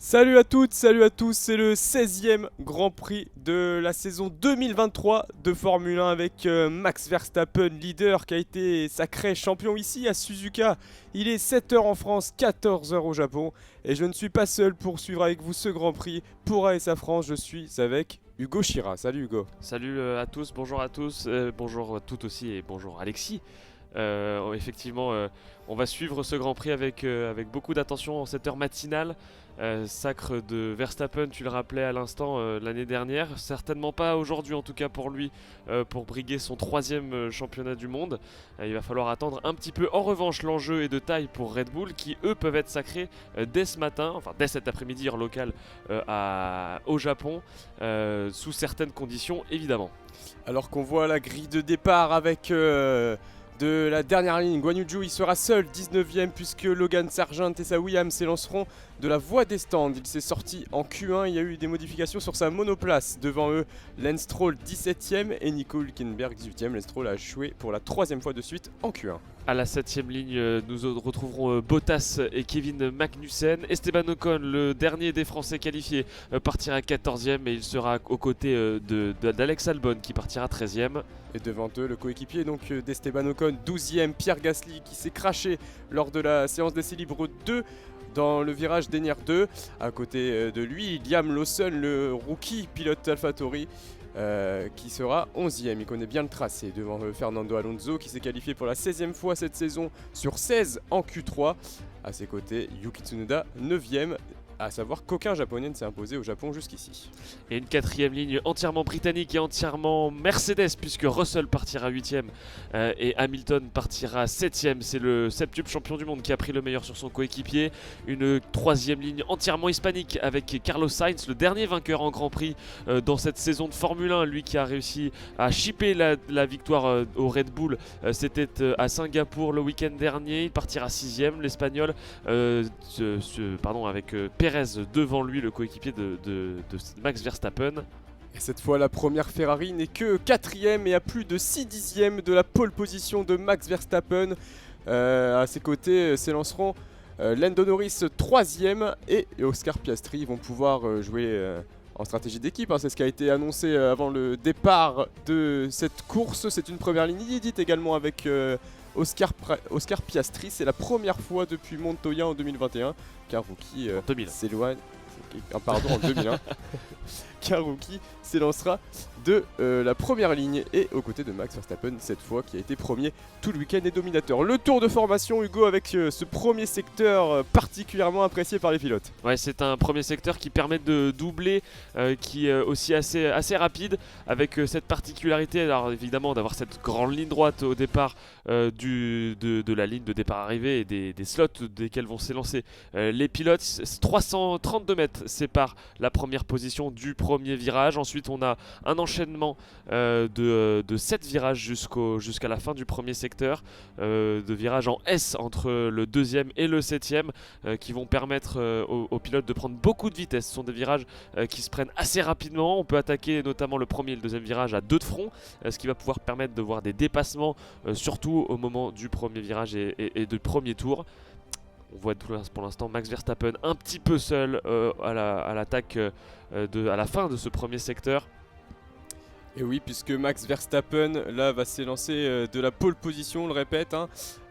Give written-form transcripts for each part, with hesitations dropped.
Salut à toutes, salut à tous, c'est le 16e Grand Prix de la saison 2023 de Formule 1 avec Max Verstappen, leader qui a été sacré champion ici à Suzuka. Il est 7h en France, 14h au Japon et je ne suis pas seul pour suivre avec vous ce Grand Prix pour ASA France, je suis avec Hugo Chira. Salut Hugo. Salut à tous, bonjour à toutes aussi et bonjour Alexis. Effectivement, on va suivre ce Grand Prix avec beaucoup d'attention en cette heure matinale. Sacre de Verstappen, tu le rappelais à l'instant l'année dernière, certainement pas aujourd'hui en tout cas pour lui, pour briguer son troisième championnat du monde. Il va falloir attendre un petit peu. En revanche, l'enjeu est de taille pour Red Bull qui eux peuvent être sacrés dès ce matin, enfin dès cet après-midi heure locale au Japon, sous certaines conditions évidemment. Alors qu'on voit la grille de départ avec de la dernière ligne, Guan Yu Zhou il sera seul 19ème puisque Logan Sargent et sa Williams s'élanceront de la voie des stands. Il s'est sorti en Q1, il y a eu des modifications sur sa monoplace. Devant eux, Lance Stroll 17ème et Nico Hülkenberg 18ème. Lance Stroll a échoué pour la troisième fois de suite en Q1. À la 7ème ligne, nous retrouverons Bottas et Kevin Magnussen. Esteban Ocon, le dernier des Français qualifiés, partira 14ème et il sera aux côtés d'Alex Albon qui partira 13ème. Et devant eux, le coéquipier d'Esteban Ocon, 12ème, Pierre Gasly qui s'est craché lors de la séance d'essai libre 2 dans le virage d'Enier 2. À côté de lui, Liam Lawson, le rookie pilote AlphaTauri, qui sera 11ème. Il connaît bien le tracé devant Fernando Alonso qui s'est qualifié pour la 16e fois cette saison sur 16 en Q3. À ses côtés, Yuki Tsunoda 9ème. À savoir qu'aucun japonais ne s'est imposé au Japon jusqu'ici. Et une 4ème ligne entièrement britannique et entièrement Mercedes puisque Russell partira 8ème et Hamilton partira 7ème. C'est le septuple champion du monde qui a pris le meilleur sur son coéquipier. Une 3ème ligne entièrement hispanique avec Carlos Sainz, le dernier vainqueur en Grand Prix dans cette saison de Formule 1. Lui qui a réussi à chipper la victoire au Red Bull. C'était à Singapour le week-end dernier. Il partira 6ème. L'Espagnol avec Perez devant lui, le coéquipier de Max Verstappen. Et cette fois, la première Ferrari n'est que 4ème et à plus de 6 dixièmes de la pole position de Max Verstappen. À ses côtés s'élanceront Lando Norris 3ème et Oscar Piastri. Ils vont pouvoir jouer en stratégie d'équipe. C'est ce qui a été annoncé avant le départ de cette course. C'est une première ligne inédite également avec Oscar Piastri. C'est la première fois depuis Montoya en 2021 qu'un rookie s'éloigne. Pardon, en 2001. Qu'un rookie s'élancera de la première ligne et aux côtés de Max Verstappen cette fois qui a été premier tout le week-end et dominateur. Le tour de formation Hugo avec ce premier secteur particulièrement apprécié par les pilotes. Ouais, c'est un premier secteur qui permet de doubler, qui est aussi assez rapide avec cette particularité, alors évidemment d'avoir cette grande ligne droite au départ de la ligne de départ arrivée et des slots desquels vont s'élancer les pilotes. 332 mètres séparent la première position du premier virage. Ensuite on a un enchaînement de 7 virages jusqu'à la fin du premier secteur, de virages en S entre le deuxième et le septième qui vont permettre aux pilotes de prendre beaucoup de vitesse. Ce sont des virages qui se prennent assez rapidement. On peut attaquer notamment le premier et le deuxième virage à deux de front, ce qui va pouvoir permettre de voir des dépassements surtout au moment du premier virage et du premier tour. On voit pour l'instant Max Verstappen un petit peu seul à l'attaque à la fin de ce premier secteur. Et oui, puisque Max Verstappen là va s'élancer de la pole position, on le répète.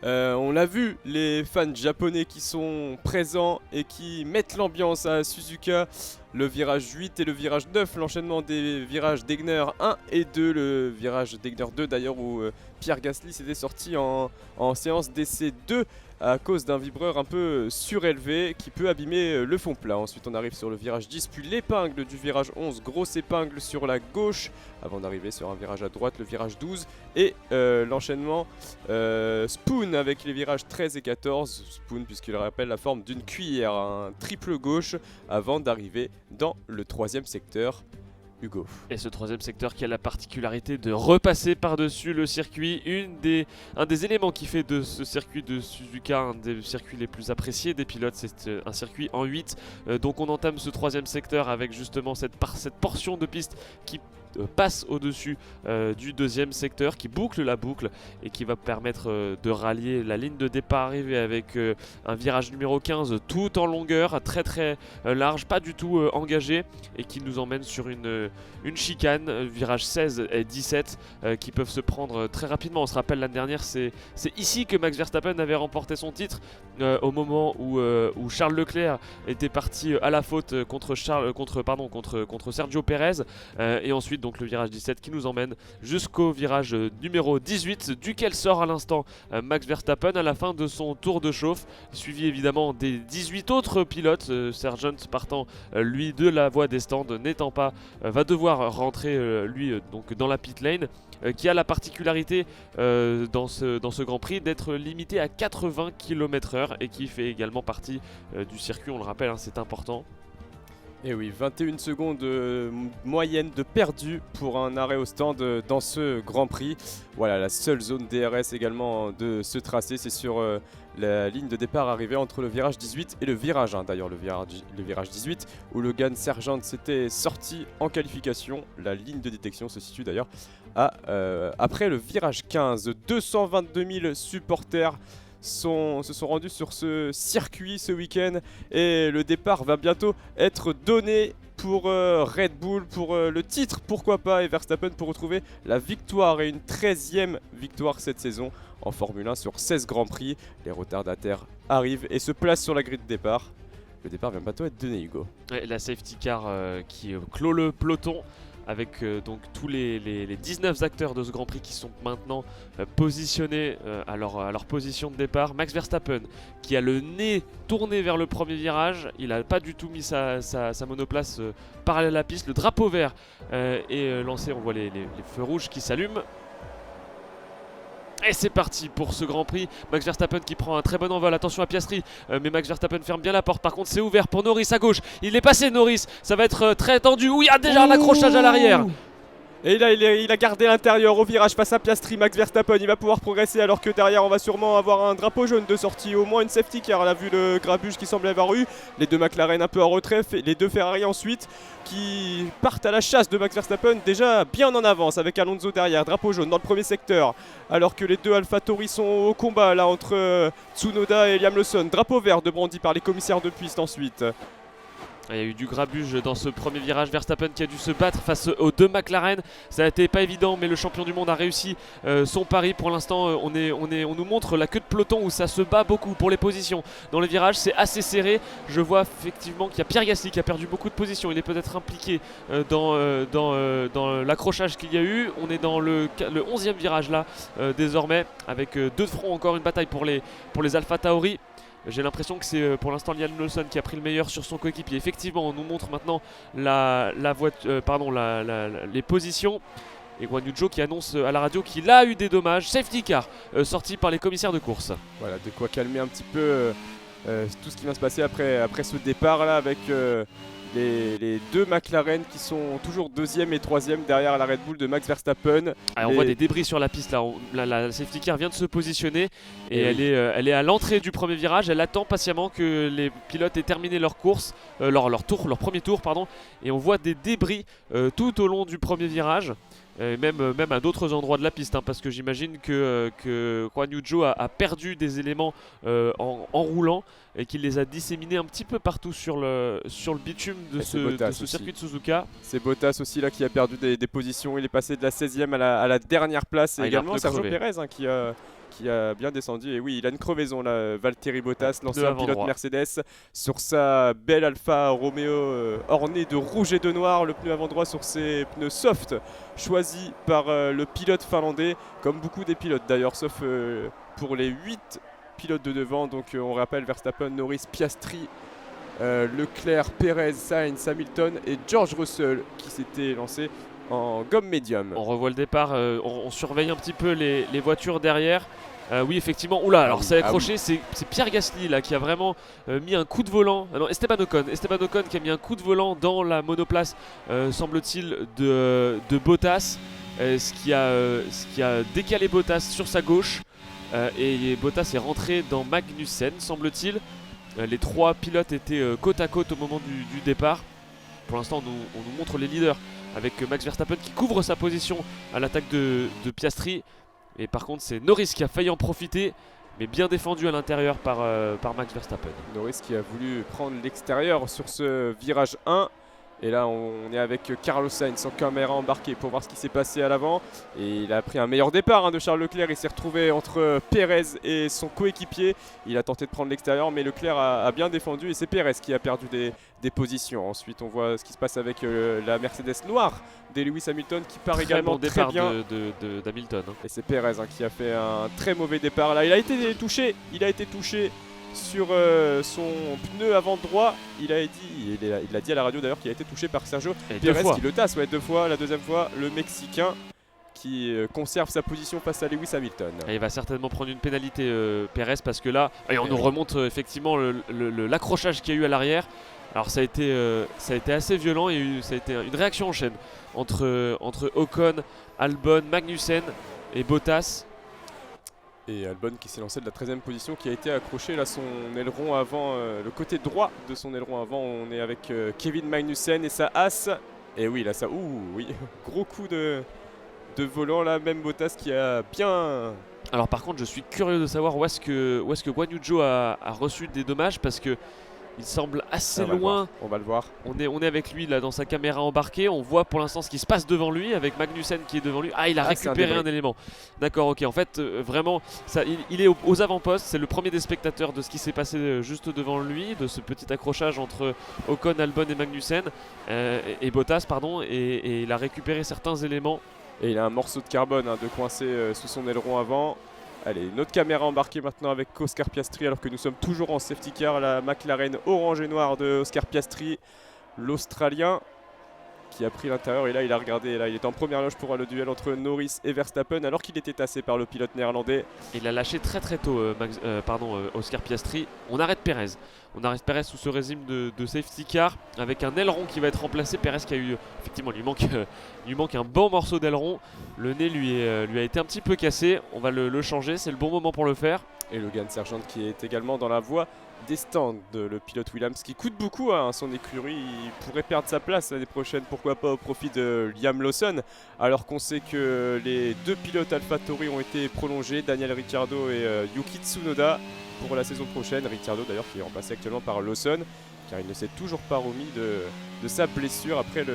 On l'a vu, les fans japonais qui sont présents et qui mettent l'ambiance à Suzuka. Le virage 8 et le virage 9, l'enchaînement des virages d'Egner 1 et 2, le virage d'Egner 2 d'ailleurs où Pierre Gasly s'était sorti en séance d'essai 2 à cause d'un vibreur un peu surélevé qui peut abîmer le fond plat. Ensuite on arrive sur le virage 10 puis l'épingle du virage 11, grosse épingle sur la gauche avant d'arriver sur un virage à droite, le virage 12 et l'enchaînement Spoon avec les virages 13 et 14. Spoon puisqu'il rappelle la forme d'une cuillère, un triple gauche avant d'arriver dans le troisième secteur. Hugo. Et ce troisième secteur qui a la particularité de repasser par-dessus le circuit, un des éléments qui fait de ce circuit de Suzuka un des circuits les plus appréciés des pilotes, c'est un circuit en 8. Donc on entame ce troisième secteur avec justement cette portion de piste qui passe au-dessus du deuxième secteur, qui boucle la boucle et qui va permettre de rallier la ligne de départ arrivée avec un virage numéro 15 tout en longueur, très très large, pas du tout engagé, et qui nous emmène sur une chicane, virage 16 et 17 qui peuvent se prendre très rapidement. On se rappelle l'année dernière, c'est ici que Max Verstappen avait remporté son titre au moment où Charles Leclerc était parti à la faute contre Sergio Pérez, et ensuite donc le virage 17 qui nous emmène jusqu'au virage numéro 18, duquel sort à l'instant Max Verstappen à la fin de son tour de chauffe, suivi évidemment des 18 autres pilotes. Sargent partant lui de la voie des stands, n'étant pas, va devoir rentrer lui donc dans la pit lane, qui a la particularité dans ce Grand Prix d'être limité à 80 km/h et qui fait également partie du circuit, on le rappelle, hein, c'est important. Et oui, 21 secondes moyenne de perdu pour un arrêt au stand dans ce Grand Prix. Voilà, la seule zone DRS également de ce tracé, c'est sur la ligne de départ arrivée entre le virage 18 et le virage 1. D'ailleurs, le virage 18 où Logan Sargent s'était sorti en qualification. La ligne de détection se situe d'ailleurs après le virage 15. 222 000 supporters se sont rendus sur ce circuit ce week-end, et le départ va bientôt être donné pour Red Bull, pour le titre pourquoi pas, et Verstappen pour retrouver la victoire et une 13e victoire cette saison en Formule 1 sur 16 Grands Prix. Les retardataires arrivent et se placent sur la grille de départ. Le départ vient bientôt être donné, Hugo. Et la safety car qui clôt le peloton, avec donc tous les 19 acteurs de ce Grand Prix qui sont maintenant positionnés à leur position de départ. Max Verstappen qui a le nez tourné vers le premier virage, il n'a pas du tout mis sa monoplace parallèle à la piste. Le drapeau vert est lancé, on voit les feux rouges qui s'allument. Et c'est parti pour ce Grand Prix. Max Verstappen qui prend un très bon envol. Attention à Piastri, mais Max Verstappen ferme bien la porte. Par contre, c'est ouvert pour Norris à gauche. Il est passé, Norris. Ça va être très tendu. Oui, il y a déjà un accrochage à l'arrière. Et là, il a gardé l'intérieur au virage face à Piastri. Max Verstappen, il va pouvoir progresser, alors que derrière, on va sûrement avoir un drapeau jaune de sortie, au moins une safety car on a vu le grabuge qui semblait avoir eu. Les deux McLaren un peu en retrait, les deux Ferrari ensuite qui partent à la chasse de Max Verstappen, déjà bien en avance avec Alonso derrière. Drapeau jaune dans le premier secteur, alors que les deux AlphaTauri sont au combat là entre Tsunoda et Liam Lawson. Drapeau vert de brandi par les commissaires de piste ensuite. Il y a eu du grabuge dans ce premier virage. Verstappen qui a dû se battre face aux deux McLaren. Ça a été pas évident, mais le champion du monde a réussi son pari. Pour l'instant, on nous montre la queue de peloton où ça se bat beaucoup pour les positions. Dans les virages, c'est assez serré. Je vois effectivement qu'il y a Pierre Gasly qui a perdu beaucoup de positions. Il est peut-être impliqué dans l'accrochage qu'il y a eu. On est dans le 11e virage là désormais, avec deux de front, encore une bataille pour les AlphaTauri. J'ai l'impression que c'est pour l'instant Liam Lawson qui a pris le meilleur sur son coéquipier. Effectivement, on nous montre maintenant les positions. Et Guan Yu Zhou qui annonce à la radio qu'il a eu des dommages. Safety car sorti par les commissaires de course. Voilà, de quoi calmer un petit peu tout ce qui va se passer après ce départ là, avec les deux McLaren qui sont toujours 2e et 3e derrière la Red Bull de Max Verstappen. On voit des débris sur la piste là. La safety car vient de se positionner et elle est à l'entrée du premier virage. Elle attend patiemment que les pilotes aient terminé leur course, leur premier tour pardon. Et on voit des débris tout au long du premier virage. Même à d'autres endroits de la piste, hein, parce que j'imagine que Guan Yu Zhou a perdu des éléments en roulant et qu'il les a disséminés un petit peu partout sur le bitume de ce circuit de Suzuka. C'est Bottas aussi là qui a perdu des positions. Il est passé de la 16e à la dernière place. Et également Sergio Pérez qui a bien descendu. Et oui, il a une crevaison là, Valtteri Bottas, l'ancien pilote Mercedes, sur sa belle Alfa Romeo ornée de rouge et de noir. Le pneu avant droit sur ses pneus soft, choisi par le pilote finlandais, comme beaucoup des pilotes d'ailleurs, sauf pour les 8 pilotes de devant. Donc on rappelle Verstappen, Norris, Piastri, Leclerc, Perez, Sainz, Hamilton et George Russell qui s'était lancé en gomme médium. On revoit le départ, on surveille un petit peu les voitures derrière. Oui, effectivement. Oula, alors ça a accroché. C'est Pierre Gasly là qui a vraiment mis un coup de volant. Non, Esteban Ocon qui a mis un coup de volant dans la monoplace, semble-t-il, de Bottas, ce qui a décalé Bottas sur sa gauche. Et Bottas est rentré dans Magnussen, semble-t-il. Les trois pilotes étaient côte à côte au moment du départ. Pour l'instant, on nous montre les leaders avec Max Verstappen qui couvre sa position à l'attaque de Piastri. Et par contre c'est Norris qui a failli en profiter, mais bien défendu à l'intérieur par Max Verstappen. Norris qui a voulu prendre l'extérieur sur ce virage 1. Et là on est avec Carlos Sainz en caméra embarquée pour voir ce qui s'est passé à l'avant. Et il a pris un meilleur départ de Charles Leclerc. Il s'est retrouvé entre Pérez et son coéquipier. Il a tenté de prendre l'extérieur, mais Leclerc a bien défendu. Et c'est Pérez qui a perdu des positions. Ensuite on voit ce qui se passe avec la Mercedes noire de Lewis Hamilton qui part également bon très bien d'Hamilton. Et c'est Pérez qui a fait un très mauvais départ. Là il a été touché sur son pneu avant droit. Il a dit à la radio d'ailleurs qu'il a été touché par Sergio Pérez qui le tasse 2 fois. La deuxième fois, le Mexicain qui conserve sa position face à Lewis Hamilton. Et il va certainement prendre une pénalité Pérez parce que là, on nous remonte effectivement l'accrochage qu'il y a eu à l'arrière. Alors ça a été assez violent et ça a été une réaction en chaîne entre Ocon, Albon, Magnussen et Bottas. Et Albon qui s'est lancé de la 13e position, qui a été accroché là son aileron avant, le côté droit de son aileron avant. On est avec Kevin Magnussen et sa Haas. Et oui, là ça, oui, gros coup de volant là, même Bottas qui a bien... Alors par contre je suis curieux de savoir où est-ce que Guan Yu Zhou a reçu des dommages parce que il semble assez loin. On va le voir. On est avec lui là dans sa caméra embarquée. On voit pour l'instant ce qui se passe devant lui avec Magnussen qui est devant lui. Ah, il a récupéré un élément. D'accord, ok. En fait, vraiment, il est aux avant-postes. C'est le premier des spectateurs de ce qui s'est passé juste devant lui, de ce petit accrochage entre Ocon, Albon et Magnussen et Bottas, pardon. Et il a récupéré certains éléments. Et il a un morceau de carbone de coincé sous son aileron avant. Allez, une autre caméra embarquée maintenant avec Oscar Piastri alors que nous sommes toujours en safety car. La McLaren orange et noire de Oscar Piastri, l'Australien qui a pris l'intérieur. Et là il a regardé, là il est en première loge pour le duel entre Norris et Verstappen alors qu'il était tassé par le pilote néerlandais. Il a lâché très tôt Oscar Piastri. On arrête Pérez. On arrête Pérez sous ce régime de safety car avec un aileron qui va être remplacé. Pérez qui a eu, effectivement, il lui manque un bon morceau d'aileron. Le nez lui a été un petit peu cassé. On va le changer, c'est le bon moment pour le faire. Et Logan Sargent qui est également dans la voie des stands, le pilote Williams qui coûte beaucoup à son écurie. Il pourrait perdre sa place l'année prochaine, pourquoi pas au profit de Liam Lawson, alors qu'on sait que les 2 pilotes AlphaTauri ont été prolongés, Daniel Ricciardo et Yuki Tsunoda pour la saison prochaine. Ricciardo d'ailleurs qui est remplacé actuellement par Lawson car il ne s'est toujours pas remis de sa blessure après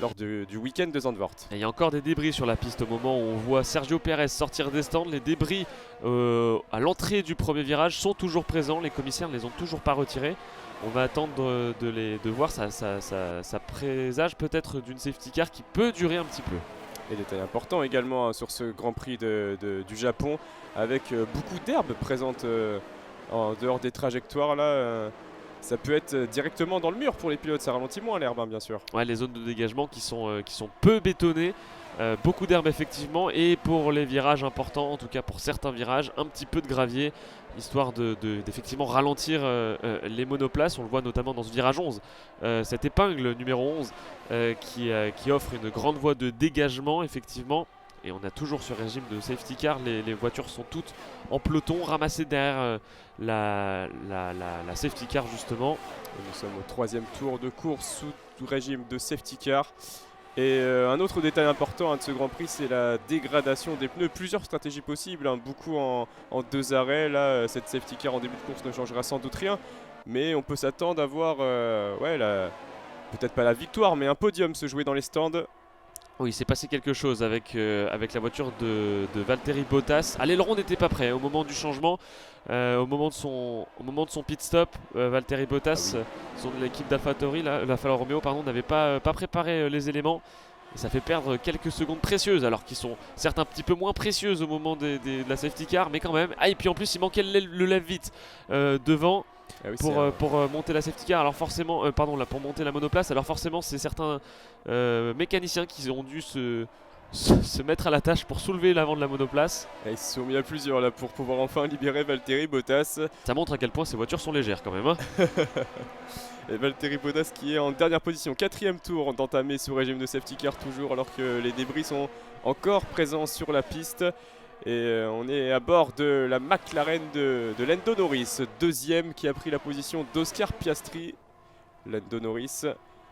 lors du week-end de Zandvoort. Et il y a encore des débris sur la piste au moment où on voit Sergio Pérez sortir des stands. Les débris à l'entrée du premier virage sont toujours présents. Les commissaires ne les ont toujours pas retirés. On va attendre de voir. Ça présage peut-être d'une safety car qui peut durer un petit peu. Et détail important également sur ce Grand Prix du Japon avec beaucoup d'herbes présentes en dehors des trajectoires là. Ça peut être directement dans le mur pour les pilotes, ça ralentit moins l'herbe bien sûr. Ouais, les zones de dégagement qui sont peu bétonnées, beaucoup d'herbe effectivement, et pour les virages importants, en tout cas pour certains virages, un petit peu de gravier, histoire d'effectivement ralentir les monoplaces. On le voit notamment dans ce virage 11, cette épingle numéro 11 qui offre une grande voie de dégagement effectivement. Et on a toujours ce régime de safety car, les voitures sont toutes en peloton ramassées derrière la safety car justement. Et nous sommes au 3e tour de course sous régime de safety car. Et un autre détail important de ce Grand Prix, c'est la dégradation des pneus. Plusieurs stratégies possibles, beaucoup en 2 arrêts. Là, cette safety car en début de course ne changera sans doute rien. Mais on peut s'attendre à voir, peut-être pas la victoire, mais un podium se jouer dans les stands. Oui, il s'est passé quelque chose avec la voiture de Valtteri Bottas. Ah, l'aileron n'était pas prêt au moment du changement, au moment de son pit stop. Valtteri Bottas, l'équipe d'AlphaTauri, l'Alfa Romeo, n'avait pas préparé les éléments. Et ça fait perdre quelques secondes précieuses, alors qu'ils sont certes un petit peu moins précieuses au moment de la safety car, mais quand même. Ah, et puis en plus, il manquait le lève-vite devant. Ah oui, pour monter la safety car, alors forcément, pour monter la monoplace, alors forcément c'est certains mécaniciens qui ont dû se mettre à la tâche pour soulever l'avant de la monoplace. Et ils se sont mis à plusieurs là pour pouvoir enfin libérer Valtteri Bottas. Ça montre à quel point ces voitures sont légères quand même. Hein. Et Valtteri Bottas qui est en dernière position, 4e tour d'entamer sous régime de safety car toujours, alors que les débris sont encore présents sur la piste. Et on est à bord de la McLaren de Lando Norris, 2e qui a pris la position d'Oscar Piastri. Lando Norris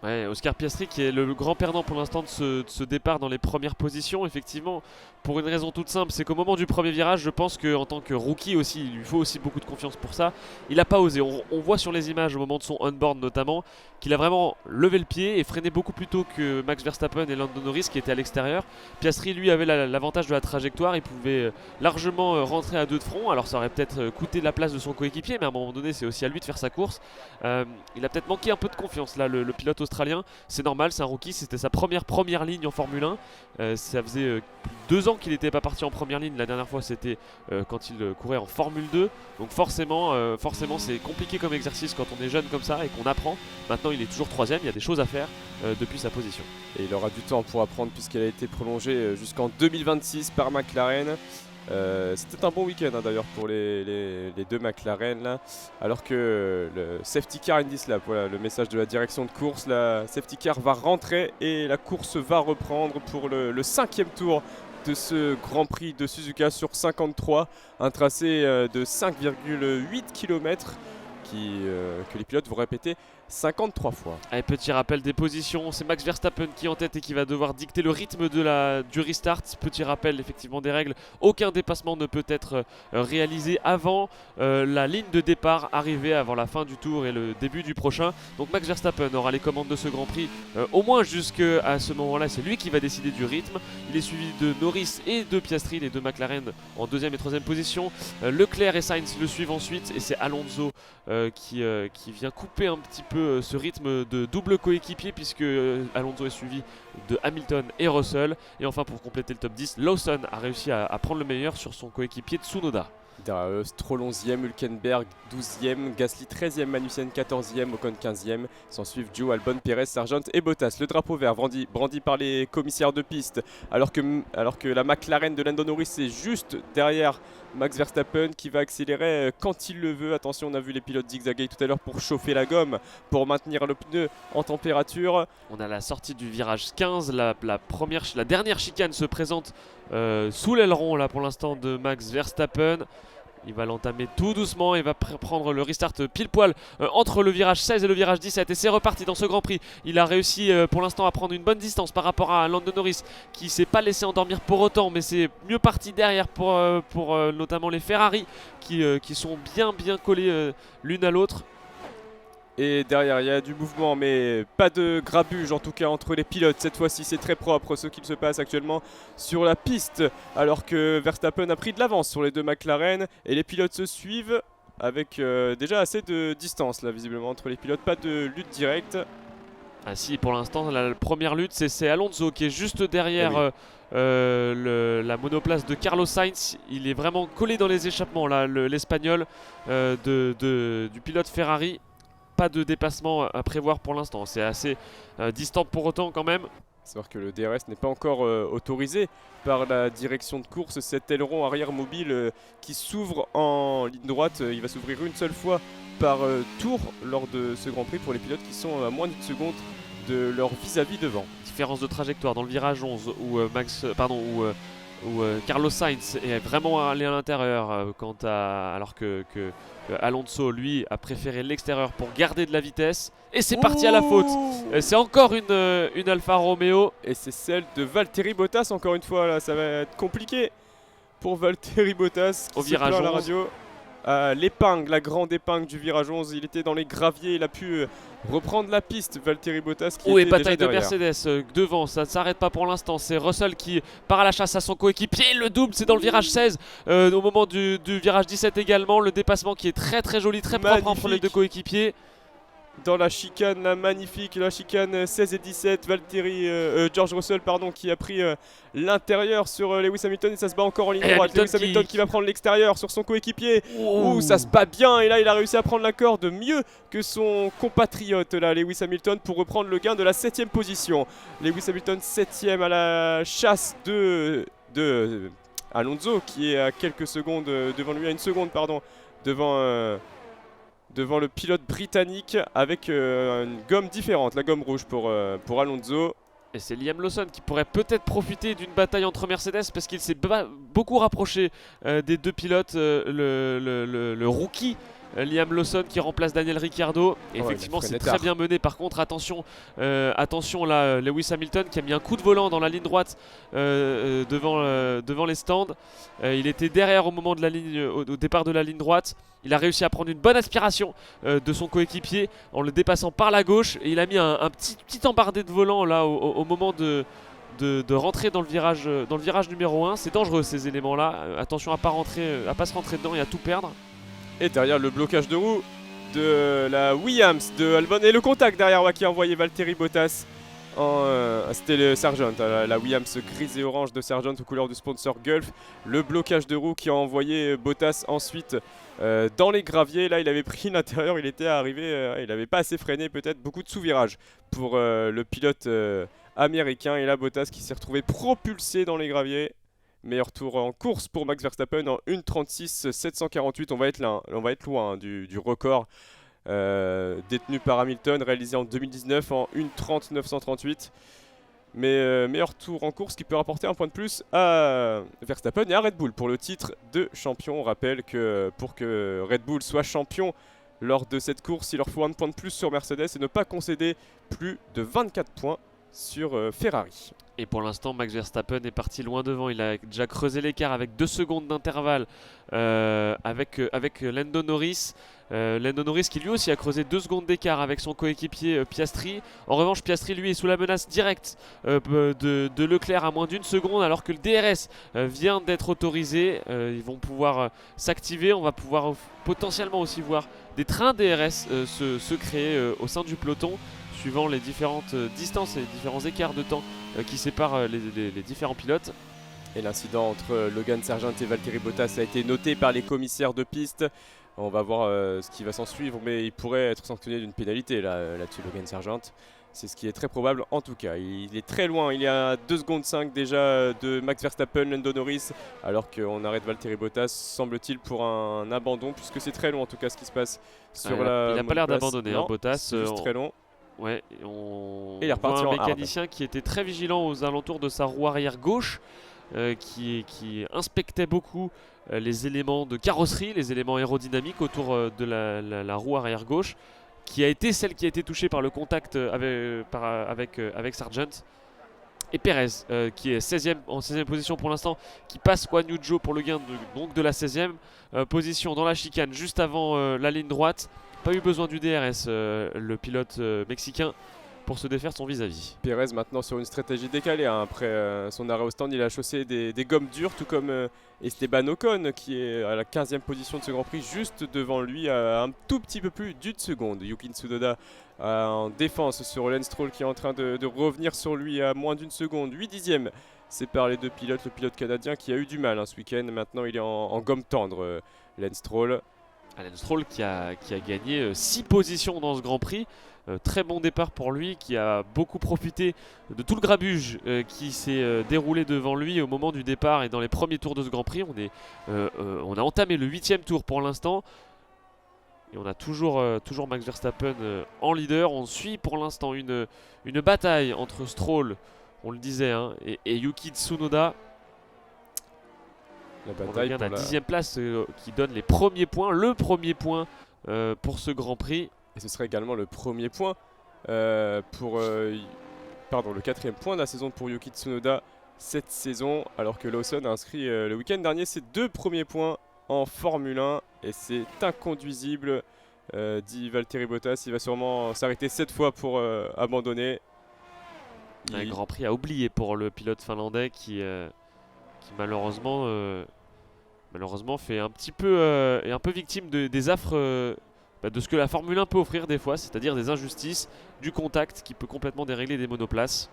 Ouais, Oscar Piastri qui est le grand perdant pour l'instant de ce départ dans les premières positions, effectivement, pour une raison toute simple, c'est qu'au moment du premier virage, je pense qu'en tant que rookie aussi, il lui faut aussi beaucoup de confiance pour ça. Il n'a pas osé, on voit sur les images au moment de son on-board notamment, qu'il a vraiment levé le pied et freiné beaucoup plus tôt que Max Verstappen et Lando Norris qui étaient à l'extérieur. Piastri lui avait l'avantage de la trajectoire, il pouvait largement rentrer à deux de front, alors ça aurait peut-être coûté la place de son coéquipier, mais à un moment donné c'est aussi à lui de faire sa course. Il a peut-être manqué un peu de confiance là, le pilote australien, c'est normal, c'est un rookie, c'était sa première ligne en Formule 1, ça faisait 2 ans qu'il n'était pas parti en première ligne, la dernière fois c'était quand il courait en Formule 2, donc forcément c'est compliqué comme exercice quand on est jeune comme ça et qu'on apprend. Maintenant il est toujours 3ème, il y a des choses à faire depuis sa position. Et il aura du temps pour apprendre puisqu'elle a été prolongée jusqu'en 2026 par McLaren. C'était un bon week-end d'ailleurs pour les deux McLaren là, alors que le safety car Indy Lap, voilà le message de la direction de course, la safety car va rentrer et la course va reprendre pour le 5e tour de ce Grand Prix de Suzuka sur 53, un tracé de 5,8 km que les pilotes vont répéter 53 fois. Allez, petit rappel des positions, c'est Max Verstappen qui est en tête et qui va devoir dicter le rythme du restart. Petit rappel effectivement des règles, aucun dépassement ne peut être réalisé avant la ligne de départ arrivée avant la fin du tour et le début du prochain. Donc Max Verstappen aura les commandes de ce Grand Prix au moins jusqu'à ce moment-là, c'est lui qui va décider du rythme. Il est suivi de Norris et de Piastri, les deux McLaren en 2ème et 3ème position. Leclerc et Sainz le suivent ensuite et c'est Alonso qui vient couper un petit peu ce rythme de double coéquipier puisque Alonso est suivi de Hamilton et Russell. Et enfin pour compléter le top 10, Lawson a réussi à prendre le meilleur sur son coéquipier Tsunoda. Stroll 11ème, Hülkenberg 12ème, Gasly 13ème, Magnussen 14ème, Ocon 15ème. S'en suivent Joe, Albon, Perez, Sargent et Bottas. Le drapeau vert brandi par les commissaires de piste, alors que la McLaren de Lando Norris est juste derrière Max Verstappen qui va accélérer quand il le veut. Attention, on a vu les pilotes zigzaguer tout à l'heure pour chauffer la gomme, pour maintenir le pneu en température. On a la sortie du virage 15, la dernière chicane se présente sous l'aileron là pour l'instant de Max Verstappen. Il va l'entamer tout doucement et va prendre le restart pile poil entre le virage 16 et le virage 17 et c'est reparti dans ce Grand Prix. Il a réussi pour l'instant à prendre une bonne distance par rapport à Lando Norris qui s'est pas laissé endormir pour autant, mais c'est mieux parti derrière pour notamment les Ferrari qui sont bien collés l'une à l'autre. Et derrière il y a du mouvement mais pas de grabuge en tout cas entre les pilotes. Cette fois-ci c'est très propre ce qu'il se passe actuellement sur la piste, alors que Verstappen a pris de l'avance sur les deux McLaren et les pilotes se suivent avec déjà assez de distance là visiblement entre les pilotes, pas de lutte directe. Ah si, pour l'instant la première lutte c'est Alonso qui est juste derrière la monoplace de Carlos Sainz. Il est vraiment collé dans les échappements là, l'Espagnol du pilote Ferrari. Pas de dépassement à prévoir pour l'instant, c'est assez distant pour autant quand même. Savoir que le DRS n'est pas encore autorisé par la direction de course, cet aileron arrière mobile qui s'ouvre en ligne droite, il va s'ouvrir une seule fois par tour lors de ce Grand Prix pour les pilotes qui sont à moins d'une seconde de leur vis-à-vis devant. Différence de trajectoire dans le virage 11 où Carlos Sainz est vraiment allé à l'intérieur alors que Alonso lui a préféré l'extérieur pour garder de la vitesse et c'est parti à la faute. C'est encore une Alfa Romeo et c'est celle de Valtteri Bottas encore une fois là, ça va être compliqué pour Valtteri Bottas qui au virage 11. À la radio. L'épingle, la grande épingle du virage 11, il était dans les graviers, il a pu reprendre la piste. Valtteri Bottas qui était bataille déjà de Mercedes devant, ça ne s'arrête pas pour l'instant. C'est Russell qui part à la chasse à son coéquipier. Le double, c'est dans le virage 16. Au moment du virage 17 également, le dépassement qui est très joli, très propre entre les deux coéquipiers. Dans la chicane, la magnifique, la chicane 16 et 17, George Russell qui a pris l'intérieur sur Lewis Hamilton et ça se bat encore en ligne droite. Lewis Hamilton qui va prendre l'extérieur sur son coéquipier. Ça se bat bien et là il a réussi à prendre la corde mieux que son compatriote là, Lewis Hamilton, pour reprendre le gain de la 7ème position. Lewis Hamilton 7ème à la chasse de Alonso qui est à quelques secondes devant lui, à une seconde pardon, devant le pilote britannique avec une gomme différente, la gomme rouge pour Alonso. Et c'est Liam Lawson qui pourrait peut-être profiter d'une bataille entre Mercedes parce qu'il s'est beaucoup rapproché des deux pilotes. Le rookie Liam Lawson qui remplace Daniel Ricciardo. Et effectivement, c'est très bien mené. Par contre, attention là, Lewis Hamilton qui a mis un coup de volant dans la ligne droite devant les stands. Il était derrière au moment de la ligne, au départ de la ligne droite. Il a réussi à prendre une bonne aspiration de son coéquipier en le dépassant par la gauche. Et il a mis un petit embardé de volant là au moment de rentrer dans le virage numéro 1. C'est dangereux ces éléments là. Attention à pas se rentrer dedans et à tout perdre. Et derrière le blocage de roue de la Williams de Albon et le contact derrière qui a envoyé Valtteri Bottas. C'était le Sargent, la Williams grise et orange de Sargent aux couleurs du sponsor Gulf. Le blocage de roue qui a envoyé Bottas ensuite dans les graviers. Là il avait pris l'intérieur, il était arrivé, il n'avait pas assez freiné, peut-être beaucoup de sous-virages pour le pilote américain. Et là Bottas qui s'est retrouvé propulsé dans les graviers. Meilleur tour en course pour Max Verstappen en 1:36.748. On va être loin du record détenu par Hamilton, réalisé en 2019 en 1:30.938. Mais meilleur tour en course qui peut rapporter un point de plus à Verstappen et à Red Bull pour le titre de champion. On rappelle que pour que Red Bull soit champion lors de cette course, il leur faut un point de plus sur Mercedes et ne pas concéder plus de 24 points sur Ferrari. Et pour l'instant, Max Verstappen est parti loin devant. Il a déjà creusé l'écart avec 2 secondes d'intervalle avec Lando Norris. Lando Norris qui lui aussi a creusé 2 secondes d'écart avec son coéquipier Piastri. En revanche, Piastri lui est sous la menace directe de Leclerc à moins d'1 seconde alors que le DRS vient d'être autorisé. Ils vont pouvoir s'activer. On va pouvoir potentiellement aussi voir des trains DRS se créer au sein du peloton suivant les différentes distances et les différents écarts de temps qui séparent les différents pilotes. Et l'incident entre Logan Sargent et Valtteri Bottas a été noté par les commissaires de piste. On va voir ce qui va s'en suivre, mais il pourrait être sanctionné d'une pénalité là-dessus, Logan Sargent. C'est ce qui est très probable en tout cas. Il est très loin, il est à 2 secondes 5 déjà de Max Verstappen, Lando Norris, alors qu'on arrête Valtteri Bottas, semble-t-il, pour un abandon, puisque c'est très long en tout cas ce qui se passe sur la. Il n'a pas l'air d'abandonner, Bottas. C'est juste très long. Ouais, on et il voit un mécanicien qui était très vigilant aux alentours de sa roue arrière gauche, qui inspectait beaucoup les éléments de carrosserie, les éléments aérodynamiques autour de la roue arrière gauche, qui a été celle qui a été touchée par le contact avec Sargent. Et Perez qui est en 16e position pour l'instant, qui passe Guan Yu Zhou pour le gain de la 16e position dans la chicane juste avant la ligne droite. Pas eu besoin du DRS, le pilote mexicain, pour se défaire son vis-à-vis. Perez maintenant sur une stratégie décalée. Après son arrêt au stand, il a chaussé des gommes dures, tout comme Esteban Ocon, qui est à la 15e position de ce Grand Prix, juste devant lui, à un tout petit peu plus d'1 seconde. Yuki Tsunoda en défense sur Lance Stroll, qui est en train de revenir sur lui à moins d'1 seconde. 8 dixièmes séparent les deux pilotes. Le pilote canadien qui a eu du mal ce week-end, maintenant il est en gomme tendre, Lance Stroll. Lance Stroll qui a gagné 6 positions dans ce Grand Prix. Très bon départ pour lui, qui a beaucoup profité de tout le grabuge qui s'est déroulé devant lui au moment du départ et dans les premiers tours de ce Grand Prix. On a entamé le 8e tour pour l'instant et on a toujours Max Verstappen en leader. On suit pour l'instant une bataille entre Stroll, on le disait, et Yuki Tsunoda. On revient à la 10e place qui donne les premiers points, le premier point pour ce Grand Prix. Et ce serait également le premier point le 4e point de la saison pour Yuki Tsunoda cette saison, alors que Lawson a inscrit le week-end dernier ses 2 premiers points en Formule 1 et c'est inconduisible, dit Valtteri Bottas. Il va sûrement s'arrêter 7 fois pour abandonner. Un Grand Prix à oublier pour le pilote finlandais qui malheureusement fait un petit peu est un peu victime des affres de ce que la Formule 1 peut offrir des fois, c'est-à-dire des injustices, du contact qui peut complètement dérégler des monoplaces.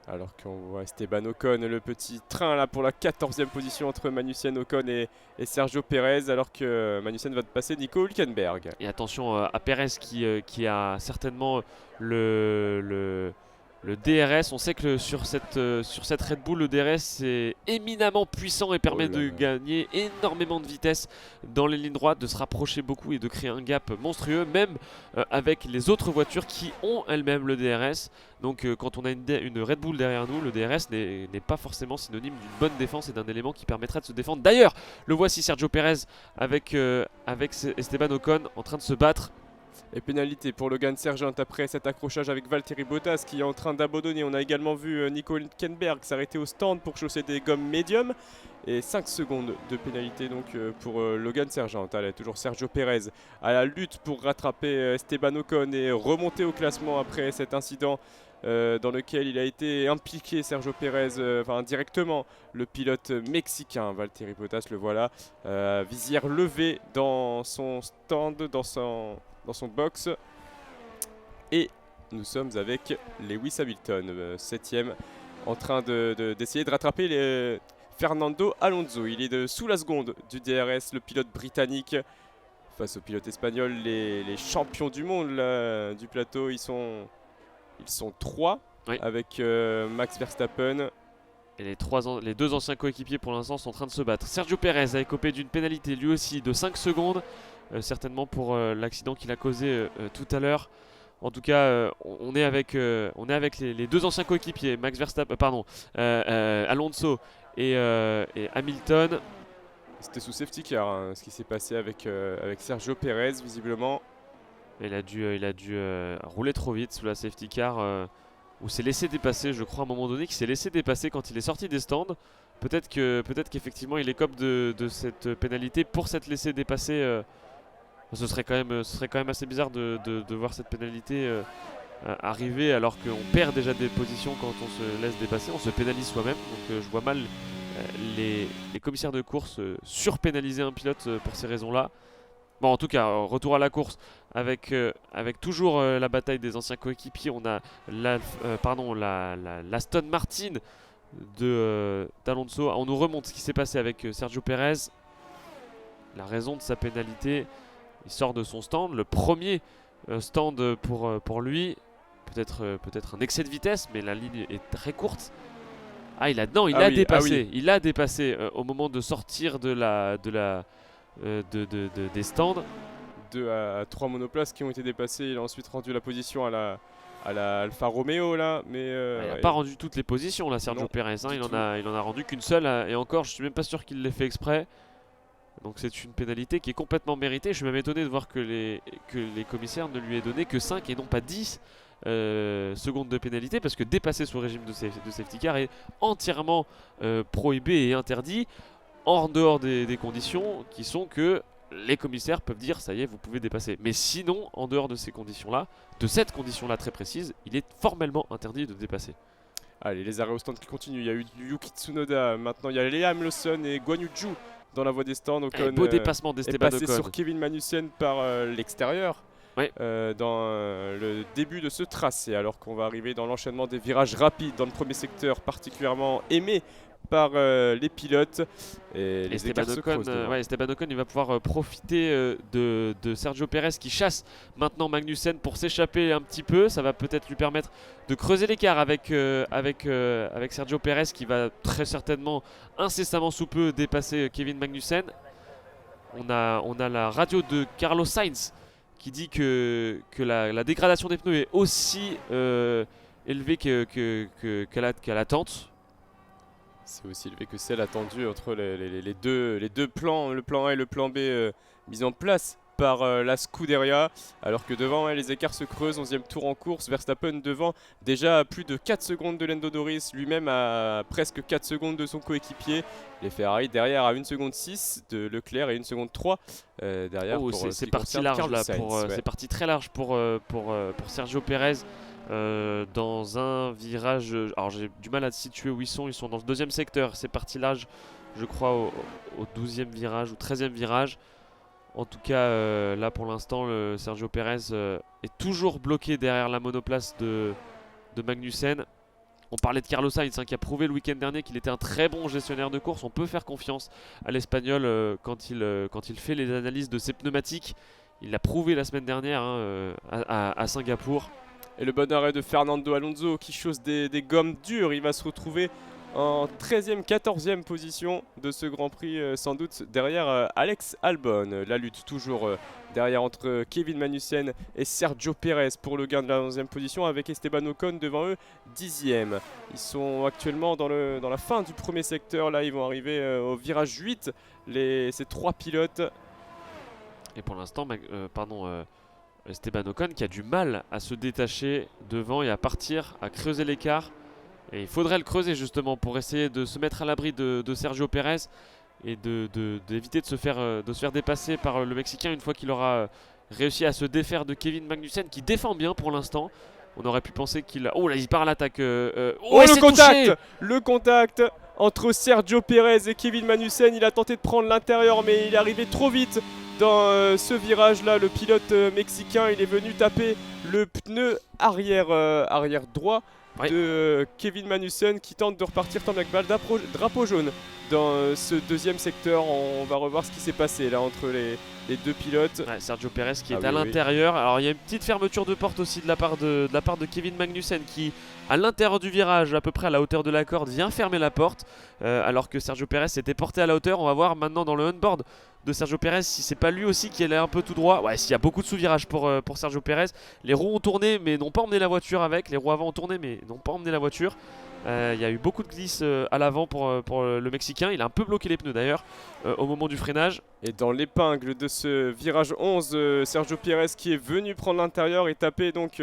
Alors qu'on voit Esteban Ocon, le petit train là pour la 14e position entre Magnussen, Ocon et Sergio Perez, alors que Magnussen va passer Nico Hülkenberg. Et attention à Perez qui a certainement le le DRS. On sait que sur cette Red Bull, le DRS est éminemment puissant et permet de gagner énormément de vitesse dans les lignes droites, de se rapprocher beaucoup et de créer un gap monstrueux, même avec les autres voitures qui ont elles-mêmes le DRS. Donc quand on a une Red Bull derrière nous, le DRS n'est pas forcément synonyme d'une bonne défense et d'un élément qui permettrait de se défendre. D'ailleurs, le voici Sergio Pérez avec Esteban Ocon en train de se battre. Et pénalité pour Logan Sargent après cet accrochage avec Valtteri Bottas qui est en train d'abandonner. On a également vu Nico Hülkenberg s'arrêter au stand pour chausser des gommes médium. Et 5 secondes de pénalité donc pour Logan Sargent. Allez, toujours Sergio Pérez à la lutte pour rattraper Esteban Ocon et remonter au classement après cet incident dans lequel il a été impliqué, Sergio Pérez, directement le pilote mexicain Valtteri Bottas, le voilà, visière levée dans son stand, dans son box. Et nous sommes avec Lewis Hamilton, 7ème, en train d'essayer de rattraper Fernando Alonso. Il est sous la seconde du DRS, le pilote britannique. Face au pilote espagnol, les champions du monde là, du plateau, ils sont 3 oui. Avec Max Verstappen. Et les deux anciens coéquipiers pour l'instant sont en train de se battre. Sergio Pérez a écopé d'une pénalité lui aussi de 5 secondes. Certainement pour l'accident qu'il a causé tout à l'heure. En tout cas, on est avec les deux anciens coéquipiers, Max Verstappen, Alonso et Hamilton. C'était sous safety car hein, ce qui s'est passé avec Sergio Pérez visiblement. Il a dû rouler trop vite sous la safety car ou s'est laissé dépasser, je crois à un moment donné, qu'il s'est laissé dépasser quand il est sorti des stands. Peut-être qu'effectivement il écope de cette pénalité pour s'être laissé dépasser. Ce serait quand même assez bizarre de voir cette pénalité arriver alors qu'on perd déjà des positions quand on se laisse dépasser. On se pénalise soi-même. Donc je vois mal les commissaires de course surpénaliser un pilote pour ces raisons-là. Bon, en tout cas, retour à la course avec toujours la bataille des anciens coéquipiers. On a l'Aston Martin d'Alonso. On nous remonte ce qui s'est passé avec Sergio Pérez. La raison de sa pénalité. Il sort de son stand, le premier stand pour lui. Peut-être un excès de vitesse, mais la ligne est très courte. Ah, il a dépassé. Il a dépassé au moment de sortir des stands. 2 à 3 monoplaces qui ont été dépassés. Il a ensuite rendu la position à la Alfa Romeo là, mais il n'a pas rendu toutes les positions là, Sergio Pérez. Hein, il en a rendu qu'une seule et encore, je suis même pas sûr qu'il l'ait fait exprès. Donc c'est une pénalité qui est complètement méritée. Je suis même étonné de voir que les commissaires ne lui aient donné que 5 et non pas 10 secondes de pénalité, parce que dépasser sous régime de safety car est entièrement prohibé et interdit en dehors des conditions qui sont que les commissaires peuvent dire ça y est, vous pouvez dépasser. Mais sinon, en dehors de ces conditions-là, de cette condition-là très précise, il est formellement interdit de dépasser. Allez, les arrêts au stand qui continuent. Il y a eu Yuki Tsunoda, maintenant il y a Liam Lawson et Guan Yu Zhou dans la voie des stands. Ocon, beau dépassement d'Esteban Ocon. Est passé sur Kevin Magnussen par l'extérieur oui. Dans le début de ce tracé, alors qu'on va arriver dans l'enchaînement des virages rapides dans le premier secteur, particulièrement aimé par les pilotes. Et les Esteban Ocon, il va pouvoir profiter de Sergio Pérez qui chasse maintenant Magnussen pour s'échapper un petit peu. Ça va peut-être lui permettre de creuser l'écart avec Sergio Pérez qui va très certainement incessamment sous peu dépasser Kevin Magnussen. On a la radio de Carlos Sainz qui dit que la dégradation des pneus est aussi élevée qu'à l'attente. C'est aussi élevé que celle attendue entre les deux plans, le plan A et le plan B mis en place par la Scuderia, alors que devant les écarts se creusent. 11e tour en course, Verstappen devant déjà à plus de 4 secondes de Lando Norris, lui-même à presque 4 secondes de son coéquipier. Les Ferrari derrière à 1 seconde 6 de Leclerc et 1 seconde 3 derrière. C'est parti large là, c'est parti très large pour Sergio Pérez. Dans un virage, alors j'ai du mal à situer où ils sont dans le 2e secteur, c'est parti large je crois au 12e virage ou 13e virage. En tout cas là pour l'instant Sergio Pérez est toujours bloqué derrière la monoplace de Magnussen. On parlait de Carlos Sainz qui a prouvé le week-end dernier qu'il était un très bon gestionnaire de course. On peut faire confiance à l'Espagnol quand il fait les analyses de ses pneumatiques. Il l'a prouvé la semaine dernière à Singapour. Et le bon arrêt de Fernando Alonso qui chausse des gommes dures. Il va se retrouver en 13e, 14e position de ce Grand Prix, sans doute derrière Alex Albon. La lutte toujours derrière entre Kevin Magnussen et Sergio Pérez pour le gain de la 11e position, avec Esteban Ocon devant eux 10e. Ils sont actuellement dans la fin du premier secteur. Là, ils vont arriver au virage 8, ces 3 pilotes. Et pour l'instant, Esteban Ocon qui a du mal à se détacher devant et à partir, à creuser l'écart. Et il faudrait le creuser justement pour essayer de se mettre à l'abri de Sergio Pérez et d'éviter de se faire dépasser par le Mexicain une fois qu'il aura réussi à se défaire de Kevin Magnussen qui défend bien pour l'instant. On aurait pu penser qu'il... Oh là, il part à l'attaque. Le contact entre Sergio Pérez et Kevin Magnussen. Il a tenté de prendre l'intérieur, mais il est arrivé trop vite dans ce virage-là. Le pilote mexicain, il est venu taper le pneu arrière droit de Kevin Magnussen qui tente de repartir tant bien que mal. Drapeau jaune dans ce deuxième secteur. On va revoir ce qui s'est passé là entre les deux pilotes. Ouais, Sergio Pérez qui est à l'intérieur. Alors il y a une petite fermeture de porte aussi de la part de Kevin Magnussen qui, à l'intérieur du virage, à peu près à la hauteur de la corde, vient fermer la porte alors que Sergio Pérez s'était porté à la hauteur. On va voir maintenant dans le on-board de Sergio Pérez si c'est pas lui aussi qui allait un peu tout droit. Ouais, s'il y a beaucoup de sous-virages pour Sergio Pérez. Les roues ont tourné mais n'ont pas emmené la voiture avec. Les roues avant ont tourné mais n'ont pas emmené la voiture. Il y a eu beaucoup de glisse à l'avant pour le Mexicain. Il a un peu bloqué les pneus d'ailleurs au moment du freinage. Et dans l'épingle de ce virage 11, Sergio Pérez qui est venu prendre l'intérieur et taper donc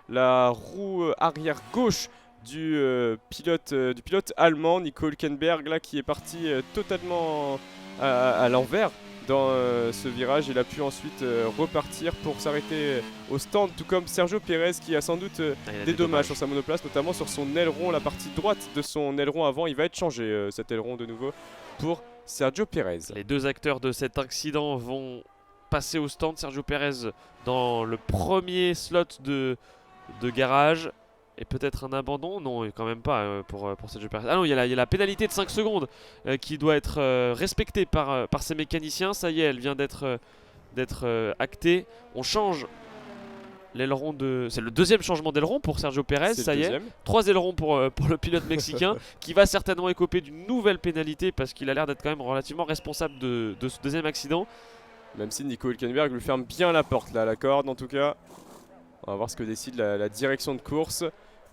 la roue arrière gauche du pilote allemand Nico Hülkenberg là, qui est parti totalement à l'envers dans ce virage. Il a pu ensuite repartir pour s'arrêter au stand, tout comme Sergio Pérez qui a sans doute des dommages sur sa monoplace, notamment sur son aileron, la partie droite de son aileron avant. Il va être changé cet aileron de nouveau pour Sergio Pérez. Les deux acteurs de cet accident vont passer au stand. Sergio Pérez dans le premier slot de garage. Et peut-être un abandon? Non, quand même pas pour Sergio Pérez. Ah non, il y a la pénalité de 5 secondes qui doit être respectée par ces mécaniciens. Ça y est, elle vient d'être actée. On change l'aileron de... C'est le deuxième changement d'aileron pour Sergio Pérez, ça y est. 3 ailerons pour le pilote mexicain qui va certainement écoper d'une nouvelle pénalité parce qu'il a l'air d'être quand même relativement responsable de ce deuxième accident. Même si Nico Hülkenberg lui ferme bien la porte là, la corde en tout cas. On va voir ce que décide la direction de course.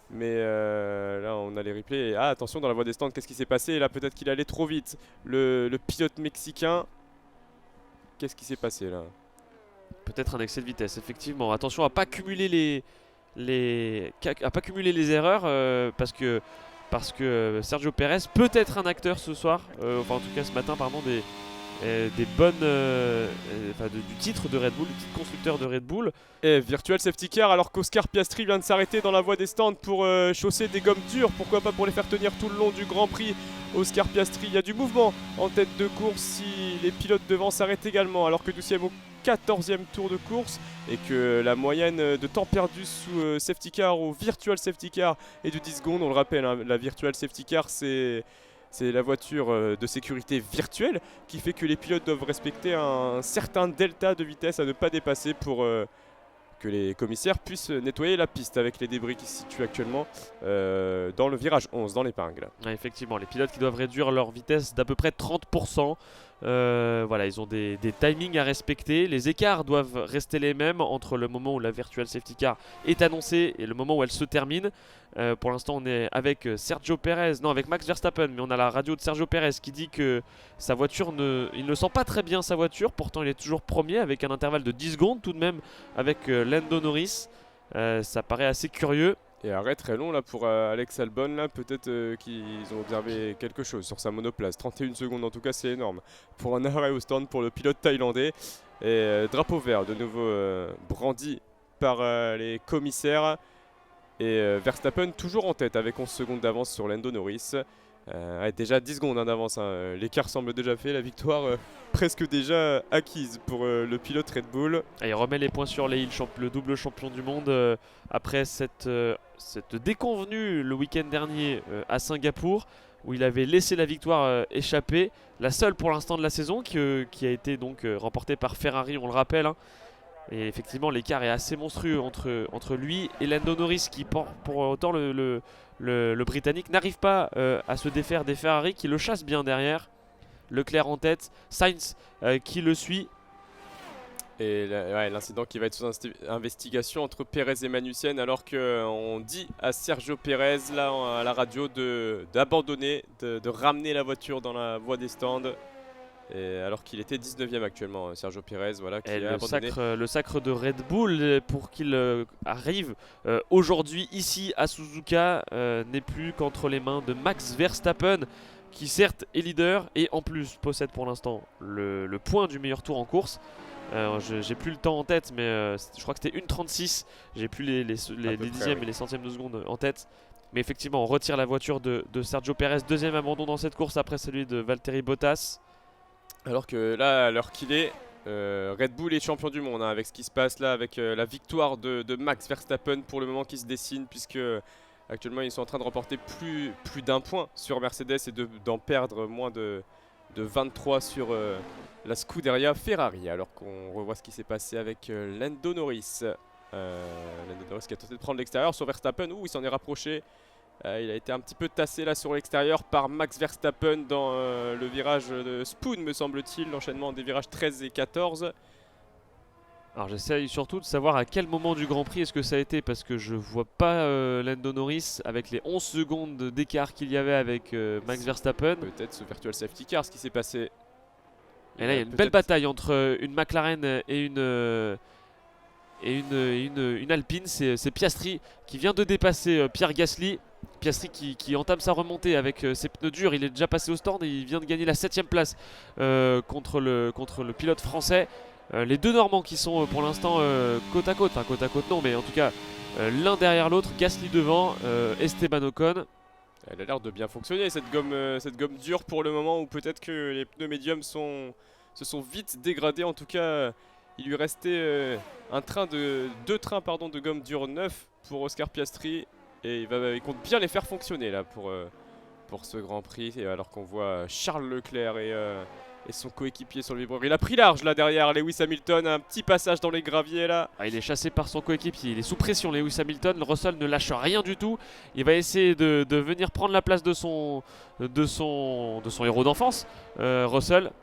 Mais là on a les replays et attention dans la voie des stands, qu'est-ce qui s'est passé? Et là peut-être qu'il allait trop vite, le pilote mexicain. Qu'est-ce qui s'est passé là? Peut-être un excès de vitesse, effectivement. Attention à pas cumuler pas cumuler les erreurs parce que Sergio Pérez peut être un acteur ce soir, enfin en tout cas ce matin pardon, des bonnes du titre de Red Bull, du titre constructeur de Red Bull. Et virtual safety car alors qu'Oscar Piastri vient de s'arrêter dans la voie des stands pour chausser des gommes dures, pourquoi pas pour les faire tenir tout le long du Grand Prix. Oscar Piastri, il y a du mouvement en tête de course si les pilotes devant s'arrêtent également, alors que nous sommes au 14e tour de course et que la moyenne de temps perdu sous safety car ou virtual safety car est de 10 secondes. On le rappelle, hein, la virtual safety car c'est la voiture de sécurité virtuelle qui fait que les pilotes doivent respecter un certain delta de vitesse à ne pas dépasser pour que les commissaires puissent nettoyer la piste avec les débris qui se situent actuellement dans le virage 11, dans l'épingle. Ouais, effectivement, les pilotes qui doivent réduire leur vitesse d'à peu près 30%. Voilà, ils ont des timings à respecter. Les écarts doivent rester les mêmes entre le moment où la virtual safety car est annoncée et le moment où elle se termine. Pour l'instant on est avec avec Max Verstappen, mais on a la radio de Sergio Pérez qui dit que sa voiture il ne sent pas très bien sa voiture. Pourtant il est toujours premier avec un intervalle de 10 secondes tout de même avec Lando Norris. Ça paraît assez curieux. Et arrêt très long là pour Alex Albon, là peut-être qu'ils ont observé quelque chose sur sa monoplace. 31 secondes en tout cas, c'est énorme pour un arrêt au stand pour le pilote thaïlandais. Et drapeau vert de nouveau brandi par les commissaires. Et Verstappen toujours en tête avec 11 secondes d'avance sur Lando Norris. Déjà 10 secondes d'avance, hein. L'écart semble déjà fait, la victoire presque déjà acquise pour le pilote Red Bull. Et il remet les points sur les îles, le double champion du monde après cette déconvenue le week-end dernier à Singapour où il avait laissé la victoire échapper, la seule pour l'instant de la saison qui a été donc remportée par Ferrari, on le rappelle, hein. Et effectivement, l'écart est assez monstrueux entre lui et Lando Norris, qui pour autant le Britannique n'arrive pas à se défaire des Ferrari qui le chassent bien derrière. Leclerc en tête, Sainz qui le suit. Et l'incident qui va être sous investigation entre Perez et Magnussen, alors qu'on dit à Sergio Perez là à la radio d'abandonner, de ramener la voiture dans la voie des stands. Et alors qu'il était 19ème actuellement, Sergio Perez, voilà, qui Et a abandonné. le sacre de Red Bull pour qu'il arrive aujourd'hui ici à Suzuka n'est plus qu'entre les mains de Max Verstappen, qui certes est leader et en plus possède pour l'instant le point du meilleur tour en course. J'ai plus le temps en tête, mais je crois que c'était 1,36. J'ai plus les dixièmes et les centièmes de seconde en tête. Mais effectivement, on retire la voiture de Sergio Perez. Deuxième abandon dans cette course après celui de Valtteri Bottas. Alors que là, à l'heure qu'il est, Red Bull est champion du monde, hein, avec ce qui se passe là, avec la victoire de Max Verstappen pour le moment qui se dessine, puisque actuellement ils sont en train de remporter plus d'un point sur Mercedes et d'en perdre moins de 23 sur la Scuderia Ferrari. Alors qu'on revoit ce qui s'est passé avec Lando Norris. Lando Norris qui a tenté de prendre l'extérieur sur Verstappen. Ouh, il s'en est rapproché. Il a été un petit peu tassé là sur l'extérieur par Max Verstappen dans le virage de Spoon, me semble-t-il. L'enchaînement des virages 13 et 14. Alors j'essaye surtout de savoir à quel moment du Grand Prix est-ce que ça a été, parce que je vois pas Lando Norris avec les 11 secondes d'écart qu'il y avait avec Max Verstappen. Peut-être ce virtual safety car, ce qui s'est passé. Et là il y a une belle bataille entre une McLaren et une Alpine. C'est Piastri qui vient de dépasser Pierre Gasly. Piastri qui entame sa remontée avec ses pneus durs. Il est déjà passé au stand et il vient de gagner la 7ème place contre le pilote français. Les deux Normands qui sont pour l'instant côte à côte, enfin côte à côte non, mais en tout cas l'un derrière l'autre, Gasly devant, Esteban Ocon. Elle a l'air de bien fonctionner cette gomme dure pour le moment, ou peut-être que les pneus médiums se sont vite dégradés. En tout cas, il lui restait deux trains de gomme dure neuf pour Oscar Piastri, et il compte bien les faire fonctionner là pour ce Grand Prix. Et alors qu'on voit Charles Leclerc et son coéquipier sur le vibreur. Il a pris large là derrière Lewis Hamilton, un petit passage dans les graviers là. Il est chassé par son coéquipier, il est sous pression Lewis Hamilton. Russell ne lâche rien du tout. Il va essayer de venir prendre la place de son héros d'enfance, Russell.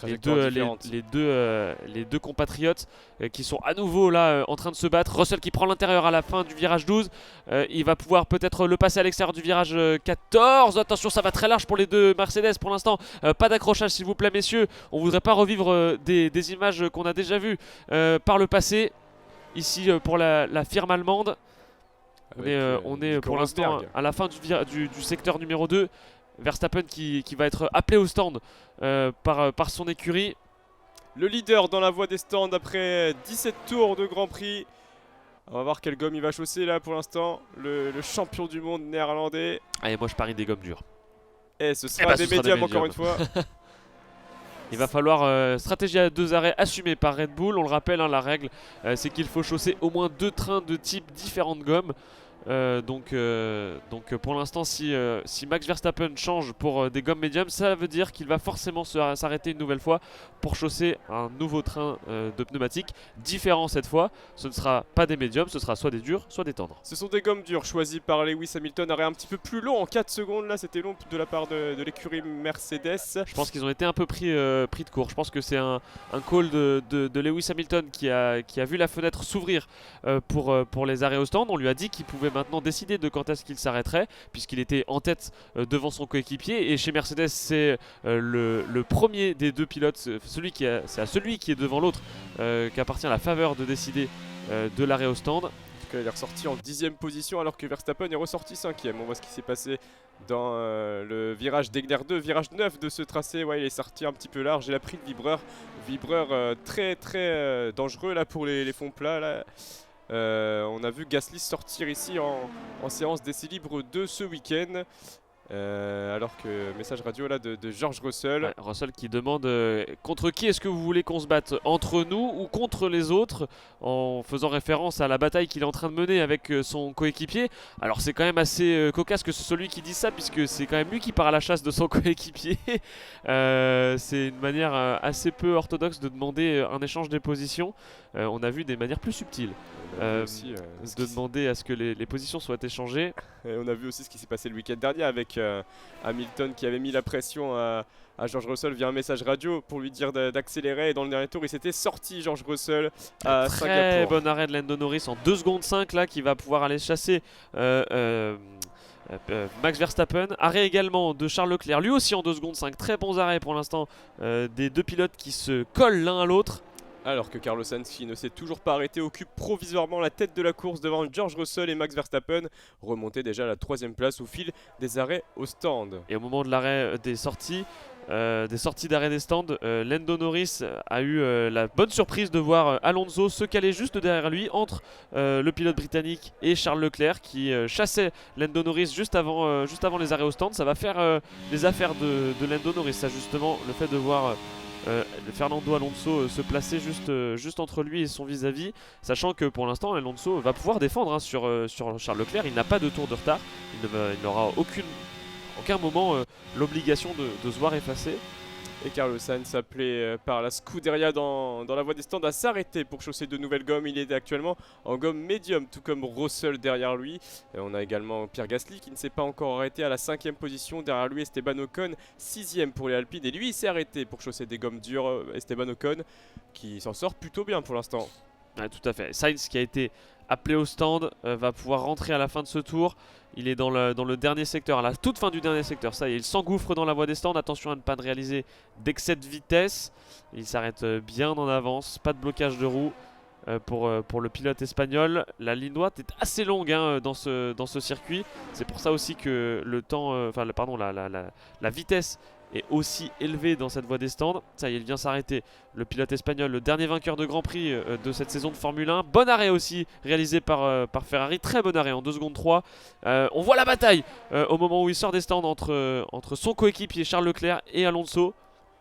Les deux compatriotes qui sont à nouveau là en train de se battre. Russell qui prend l'intérieur à la fin du virage 12. Il va pouvoir peut-être le passer à l'extérieur du virage 14. Attention, ça va très large pour les deux Mercedes pour l'instant. Pas d'accrochage s'il vous plaît messieurs. On voudrait pas revivre des images qu'on a déjà vues par le passé. Ici pour la firme allemande. On est pour l'instant à la fin du secteur numéro 2. Verstappen qui va être appelé au stand par son écurie. Le leader dans la voie des stands après 17 tours de Grand Prix. On va voir quelle gomme il va chausser là pour l'instant. Le champion du monde néerlandais. Allez, moi je parie des gommes dures. Et ce sera des médiums encore une fois. Il va falloir stratégie à 2 arrêts assumée par Red Bull. On le rappelle, hein, la règle c'est qu'il faut chausser au moins 2 trains de type différentes gommes. Donc pour l'instant si Max Verstappen change pour des gommes médium, ça veut dire qu'il va forcément s'arrêter une nouvelle fois pour chausser un nouveau train de pneumatiques différent cette fois. Ce ne sera pas des médiums, ce sera soit des durs soit des tendres. Ce sont des gommes dures choisies par Lewis Hamilton, arrêt un petit peu plus long en 4 secondes là, c'était long de la part de l'écurie Mercedes. Je pense qu'ils ont été un peu pris de court. Je pense que c'est un call de Lewis Hamilton qui a vu la fenêtre s'ouvrir pour les arrêts au stand. On lui a dit qu'il pouvait maintenant décider de quand est-ce qu'il s'arrêterait, puisqu'il était en tête devant son coéquipier. Et chez Mercedes, c'est le premier des deux pilotes, c'est à celui qui est devant l'autre qu'appartient la faveur de décider de l'arrêt au stand. En tout cas, il est ressorti en 10ème position alors que Verstappen est ressorti 5ème. On voit ce qui s'est passé dans le virage d'Egner 2, virage 9 de ce tracé. Ouais, il est sorti un petit peu large. Il a pris le vibreur très très dangereux là pour les fonds plats là. On a vu Gasly sortir ici en séance d'essai libre de ce week-end. Alors que message radio là de George Russell. Ouais, Russell qui demande contre qui est-ce que vous voulez qu'on se batte, entre nous ou contre les autres, en faisant référence à la bataille qu'il est en train de mener avec son coéquipier. Alors c'est quand même assez cocasse que ce soit lui qui dise ça, puisque c'est quand même lui qui part à la chasse de son coéquipier. C'est une manière assez peu orthodoxe de demander un échange des positions. on a vu des manières plus subtiles Aussi, de demander à ce que les positions soient échangées. et on a vu aussi ce qui s'est passé le week-end dernier avec Hamilton qui avait mis la pression à George Russell via un message radio pour lui dire d'accélérer. Et dans le dernier tour, il s'était sorti, George Russell, à Très Singapour. bon arrêt de Lando Norris en 2 secondes 5 là, qui va pouvoir aller chasser Max Verstappen. Arrêt également de Charles Leclerc, lui aussi en 2 secondes 5. Très bons arrêts pour l'instant des deux pilotes qui se collent l'un à l'autre. Alors que Carlos Sainz, qui ne s'est toujours pas arrêté, occupe provisoirement la tête de la course devant George Russell et Max Verstappen, remonté déjà à la 3ème place au fil des arrêts au stand. Et au moment de l'arrêt des sorties d'arrêt des stands, Lando Norris a eu la bonne surprise de voir Alonso se caler juste derrière lui entre le pilote britannique et Charles Leclerc qui chassait Lando Norris juste avant les arrêts au stand. Ça va faire les affaires de Lando Norris, ça justement, le fait de voir Fernando Alonso se placer juste entre lui et son vis-à-vis, sachant que pour l'instant Alonso va pouvoir défendre hein, sur Charles Leclerc. Il n'a pas de tour de retard, il n'aura aucun moment l'obligation de se voir effacer. Et Carlos Sainz, appelé par la Scuderia dans la voie des stands, à s'arrêter pour chausser de nouvelles gommes. Il est actuellement en gomme médium, tout comme Russell derrière lui. Et on a également Pierre Gasly qui ne s'est pas encore arrêté à la 5ème position. Derrière lui, Esteban Ocon, 6ème pour les Alpines. Et lui, il s'est arrêté pour chausser des gommes dures. Esteban Ocon qui s'en sort plutôt bien pour l'instant. Ouais, tout à fait. Sainz qui a été appelé au stand va pouvoir rentrer à la fin de ce tour. Il est dans le dernier secteur, à la toute fin du dernier secteur. Ça y est, il s'engouffre dans la voie des stands. Attention à ne pas réaliser d'excès de vitesse. Il s'arrête bien en avance. Pas de blocage de roue pour le pilote espagnol. La ligne droite est assez longue hein, dans ce circuit. C'est pour ça aussi que le temps, la vitesse est aussi élevé dans cette voie des stands. Ça y est, il vient s'arrêter. Le pilote espagnol, le dernier vainqueur de Grand Prix de cette saison de Formule 1. Bon arrêt aussi réalisé par Ferrari. Très bon arrêt en 2 secondes 3. On voit la bataille au moment où il sort des stands entre son coéquipier Charles Leclerc et Alonso.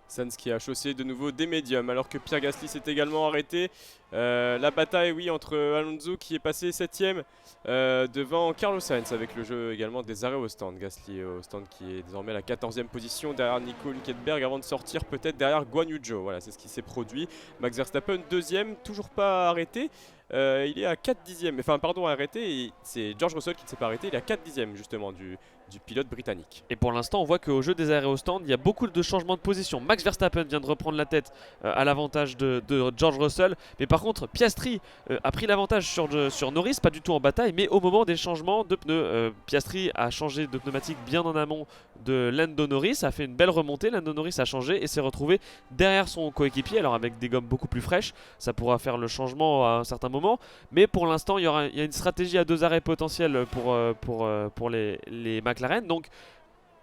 Sainz qui a chaussé de nouveau des médiums alors que Pierre Gasly s'est également arrêté. La bataille oui entre Alonso qui est passé 7ème devant Carlos Sainz avec le jeu également des arrêts au stand. Gasly au stand qui est désormais à la 14ème position derrière Nico Hülkenberg avant de sortir peut-être derrière Guan Yu Zhou. Voilà, c'est ce qui s'est produit. Max Verstappen 2ème, toujours pas arrêté. Il est à 4 dixièmes, enfin pardon arrêté, et c'est George Russell qui ne s'est pas arrêté, il est à 4 dixièmes justement du pilote britannique. Et pour l'instant on voit qu'au jeu des arrêts au stand il y a beaucoup de changements de position. Max Verstappen vient de reprendre la tête à l'avantage de George Russell, mais par contre Piastri a pris l'avantage sur Norris, pas du tout en bataille, mais au moment des changements de pneus, Piastri a changé de pneumatique bien en amont de Lando Norris, a fait une belle remontée, Lando Norris a changé et s'est retrouvé derrière son coéquipier, alors avec des gommes beaucoup plus fraîches, ça pourra faire le changement à un certain moment, mais pour l'instant il y a une stratégie à 2 arrêts potentiels pour les McLaren, donc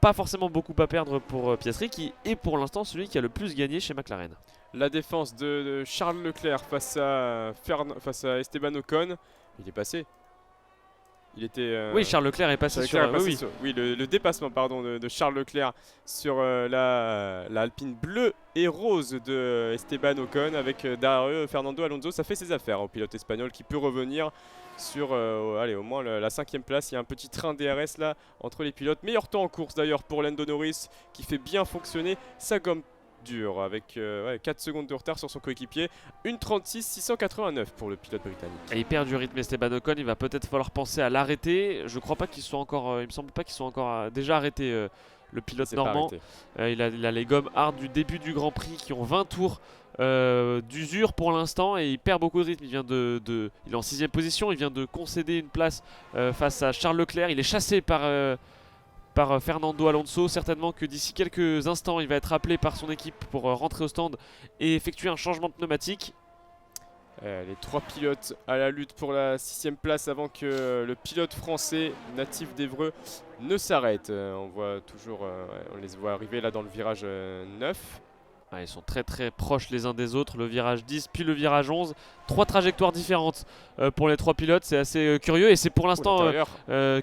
pas forcément beaucoup à perdre pour Piastri qui est pour l'instant celui qui a le plus gagné chez McLaren. La défense de Charles Leclerc face à Esteban Ocon, il est passé. Il était, oui, Charles Leclerc est passé sur... oui, le dépassement pardon, de Charles Leclerc sur la Alpine bleue et rose de Esteban Ocon avec derrière eux Fernando Alonso. Ça fait ses affaires au pilote espagnol qui peut revenir sur au moins la 5ème place. Il y a un petit train DRS là entre les pilotes. Meilleur temps en course d'ailleurs pour Lando Norris qui fait bien fonctionner sa gomme dure avec 4 secondes de retard sur son coéquipier. 1:36.689 pour le pilote britannique. Et il perd du rythme Esteban Ocon, il va peut-être falloir penser à l'arrêter. Je crois pas qu'ils soient encore, il me semble pas qu'ils soient encore déjà arrêtés. Le pilote normand, il a les gommes hard du début du Grand Prix qui ont 20 tours d'usure pour l'instant et il perd beaucoup de rythme. Il est en 6ème position, il vient de concéder une place face à Charles Leclerc. Il est chassé par Fernando Alonso. Certainement que d'ici quelques instants il va être appelé par son équipe pour rentrer au stand et effectuer un changement de pneumatique. Les 3 pilotes à la lutte pour la 6ème place avant que le pilote français natif d'Évreux ne s'arrête. On voit toujours, on les voit arriver là dans le virage 9. Ils sont très très proches les uns des autres, le virage 10 puis le virage 11. 3 trajectoires différentes pour les 3 pilotes, c'est assez curieux et c'est pour l'instant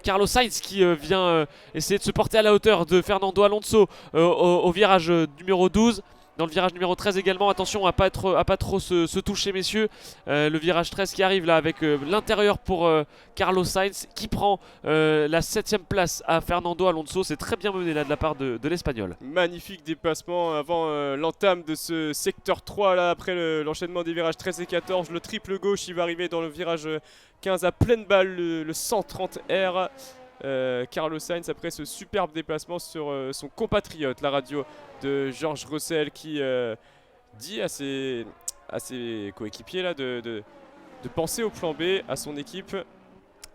Carlos Sainz qui vient essayer de se porter à la hauteur de Fernando Alonso au virage numéro 12. dans le virage numéro 13 également. Attention à pas trop se toucher, messieurs. Le virage 13 qui arrive là avec l'intérieur pour Carlos Sainz qui prend la 7ème place à Fernando Alonso. C'est très bien mené là de la part de l'Espagnol. Magnifique déplacement avant l'entame de ce secteur 3 là, après l'enchaînement des virages 13 et 14. Le triple gauche, il va arriver dans le virage 15 à pleine balle, le 130R. Carlos Sainz après ce superbe déplacement sur son compatriote. La radio de George Russell qui dit à ses coéquipiers là de penser au plan B, à son équipe.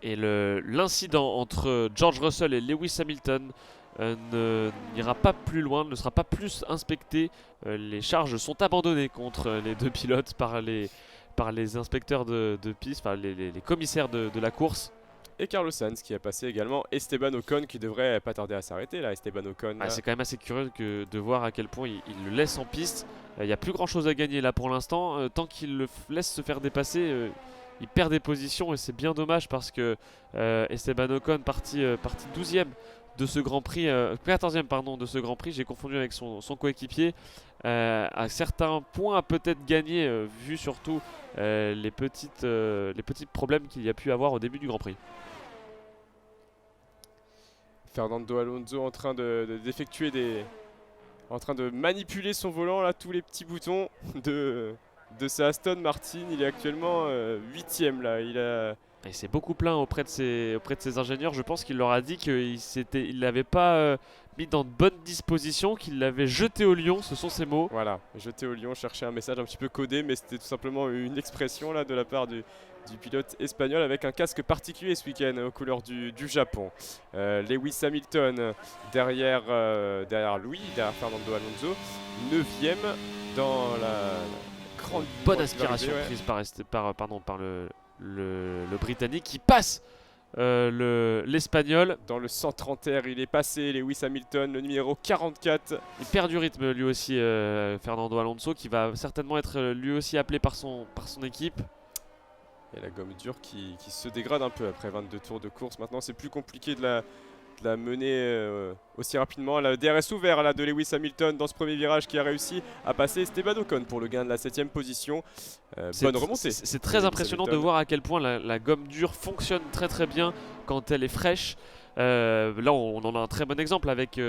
Et l'incident entre George Russell et Lewis Hamilton n'ira pas plus loin, ne sera pas plus inspecté. Les charges sont abandonnées contre les deux pilotes par les inspecteurs de piste, enfin les commissaires de la course. Et Carlos Sainz qui a passé également Esteban Ocon qui devrait pas tarder à s'arrêter là. Esteban Ocon. C'est quand même assez curieux de voir à quel point il le laisse en piste. Il n'y a plus grand chose à gagner là pour l'instant. Tant qu'il le laisse se faire dépasser, il perd des positions et c'est bien dommage parce que Esteban Ocon parti 12e de ce Grand Prix, 14e pardon de ce Grand Prix, j'ai confondu avec son coéquipier. À certains points peut-être gagné vu surtout les petits problèmes qu'il y a pu avoir au début du Grand Prix. Fernando Alonso en train en train de manipuler son volant là, tous les petits boutons de sa Aston Martin. Il est actuellement 8ème là. Il s'est beaucoup plaint auprès de ses ingénieurs. Je pense qu'il leur a dit qu'il l'avait pas mis dans de bonnes dispositions, qu'il l'avait jeté au lion, ce sont ses mots. Voilà, jeté au lion, chercher un message un petit peu codé, mais c'était tout simplement une expression là de la part du pilote espagnol avec un casque particulier ce week-end aux couleurs du Japon. Lewis Hamilton derrière Fernando Alonso, 9ème dans la grande bonne aspiration prise par le Britannique qui passe l'Espagnol. Dans le 130R, il est passé Lewis Hamilton, le numéro 44. Il perd du rythme lui aussi, Fernando Alonso, qui va certainement être lui aussi appelé par son équipe. Et la gomme dure qui se dégrade un peu après 22 tours de course. Maintenant, c'est plus compliqué de la mener aussi rapidement. Le DRS ouvert là, de Lewis Hamilton dans ce premier virage qui a réussi à passer Esteban Ocon pour le gain de la 7ème position. Bonne remontée. C'est très impressionnant de voir à quel point la gomme dure fonctionne très très bien quand elle est fraîche. Là on en a un très bon exemple avec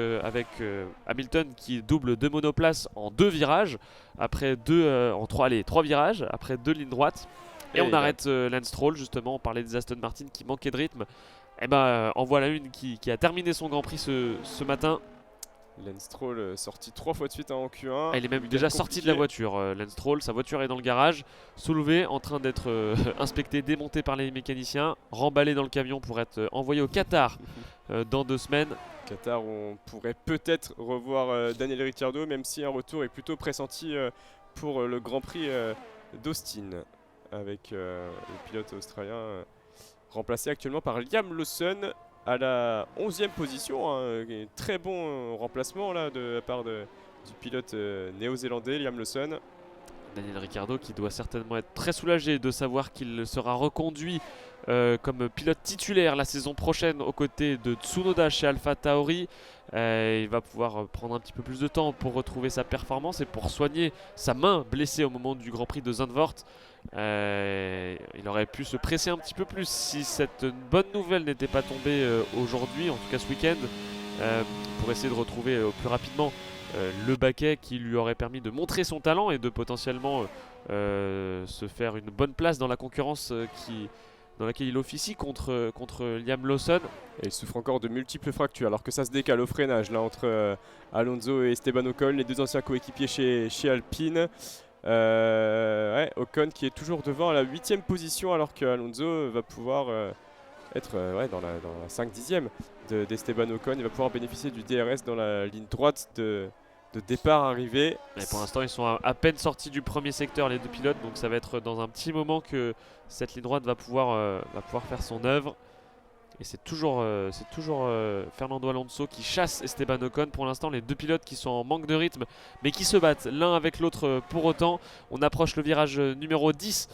Hamilton qui double 2 monoplaces en 2 virages après 3 virages après 2 lignes droites. Et on arrête Lance Stroll, justement, on parlait des Aston Martin qui manquaient de rythme. Et en voilà une qui a terminé son Grand Prix ce matin. Lance Stroll sorti 3 fois de suite en Q1. Il est même déjà sorti de la voiture, Lance Stroll. Sa voiture est dans le garage, soulevée, en train d'être inspectée, démontée par les mécaniciens, remballée dans le camion pour être envoyée au Qatar dans 2 semaines. Qatar où on pourrait peut-être revoir Daniel Ricciardo, même si un retour est plutôt pressenti pour le Grand Prix d'Austin, avec le pilote australien remplacé actuellement par Liam Lawson à la 11e position. Très bon remplacement là, de la part du pilote néo-zélandais Liam Lawson. Daniel Ricciardo qui doit certainement être très soulagé de savoir qu'il sera reconduit comme pilote titulaire la saison prochaine aux côtés de Tsunoda chez Alpha Tauri. Il va pouvoir prendre un petit peu plus de temps pour retrouver sa performance et pour soigner sa main blessée au moment du Grand Prix de Zandvoort. Il aurait pu se presser un petit peu plus si cette bonne nouvelle n'était pas tombée aujourd'hui, en tout cas ce week-end, pour essayer de retrouver plus rapidement le baquet qui lui aurait permis de montrer son talent et de potentiellement se faire une bonne place dans la concurrence dans laquelle il officie contre Liam Lawson. Et il souffre encore de multiples fractures alors que ça se décale au freinage là, entre Alonso et Esteban Ocon, les deux anciens coéquipiers chez Alpine. Ocon qui est toujours devant à la 8e position alors que Alonso va pouvoir être dans la 5-10e d'Esteban Ocon. Il va pouvoir bénéficier du DRS dans la ligne droite de départ arrivé. Et pour l'instant ils sont à peine sortis du premier secteur les deux pilotes, donc ça va être dans un petit moment que cette ligne droite va pouvoir faire son œuvre. Et c'est toujours Fernando Alonso qui chasse Esteban Ocon. Pour l'instant, les deux pilotes qui sont en manque de rythme, mais qui se battent l'un avec l'autre pour autant. On approche le virage numéro 10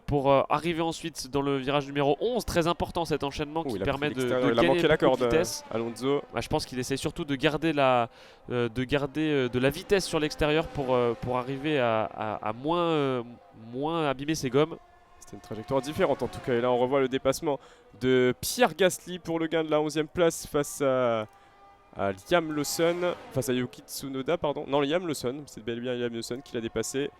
pour arriver ensuite dans le virage numéro 11. Très important cet enchaînement qui permet de gagner la corde, de vitesse. Alonso. Je pense qu'il essaie surtout de garder de la vitesse sur l'extérieur pour arriver à moins abîmer ses gommes. C'était une trajectoire différente en tout cas. Et là, on revoit le dépassement de Pierre Gasly pour le gain de la 11e place face à Liam Lawson. Face à Yuki Tsunoda, pardon. Non, Liam Lawson. C'est bel et bien Liam Lawson qui l'a dépassé.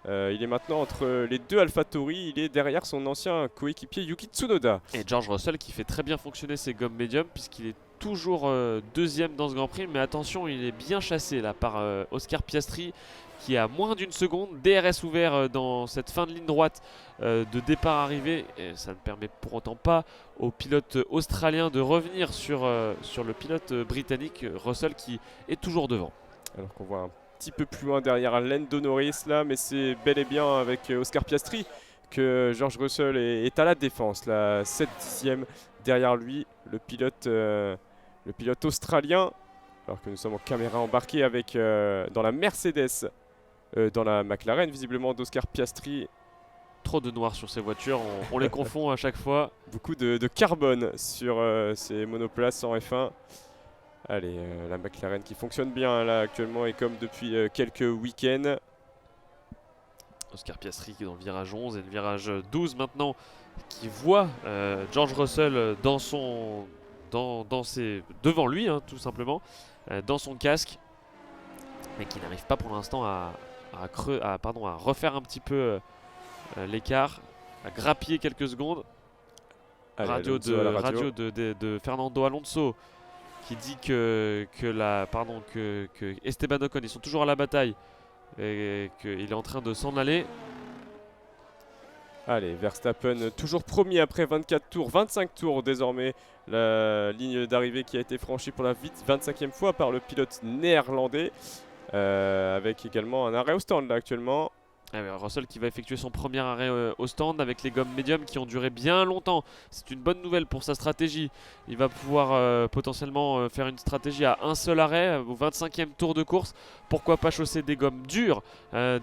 Il est maintenant entre les deux AlphaTauri. Il est derrière son ancien coéquipier Yuki Tsunoda. Et George Russell qui fait très bien fonctionner ses gommes médium puisqu'il est toujours deuxième dans ce Grand Prix. Mais attention, il est bien chassé là par Oscar Piastri, qui a moins d'une seconde, DRS ouvert dans cette fin de ligne droite de départ-arrivée. Ça ne permet pour autant pas au pilote australien de revenir sur le pilote britannique, Russell, qui est toujours devant. Alors qu'on voit un petit peu plus loin derrière Lando Norris là, mais c'est bel et bien avec Oscar Piastri que George Russell est à la défense. La 7/10e derrière lui, le pilote australien. Alors que nous sommes en caméra embarquée avec dans la Mercedes. Dans la McLaren, visiblement d'Oscar Piastri. Trop de noir sur ces voitures, on les confond à chaque fois. Beaucoup de carbone sur ces monoplaces en F1. Allez, la McLaren qui fonctionne bien là actuellement et comme depuis quelques week-ends. Oscar Piastri qui est dans le virage 11 et le virage 12 maintenant, qui voit George Russell devant lui, hein, tout simplement, dans son casque, mais qui n'arrive pas pour l'instant à refaire un petit peu l'écart, à grappiller quelques secondes. Allez, radio de Fernando Alonso qui dit que Esteban Ocon, ils sont toujours à la bataille et qu'il est en train de s'en aller. Allez, Verstappen toujours premier après 24 tours, 25 tours désormais. La ligne d'arrivée qui a été franchie pour la 25e fois par le pilote néerlandais. Avec également un arrêt au stand là actuellement. Russell qui va effectuer son premier arrêt au stand avec les gommes médium qui ont duré bien longtemps. C'est une bonne nouvelle pour sa stratégie. Il va pouvoir potentiellement faire une stratégie à un seul arrêt au 25e tour de course. Pourquoi pas chausser des gommes dures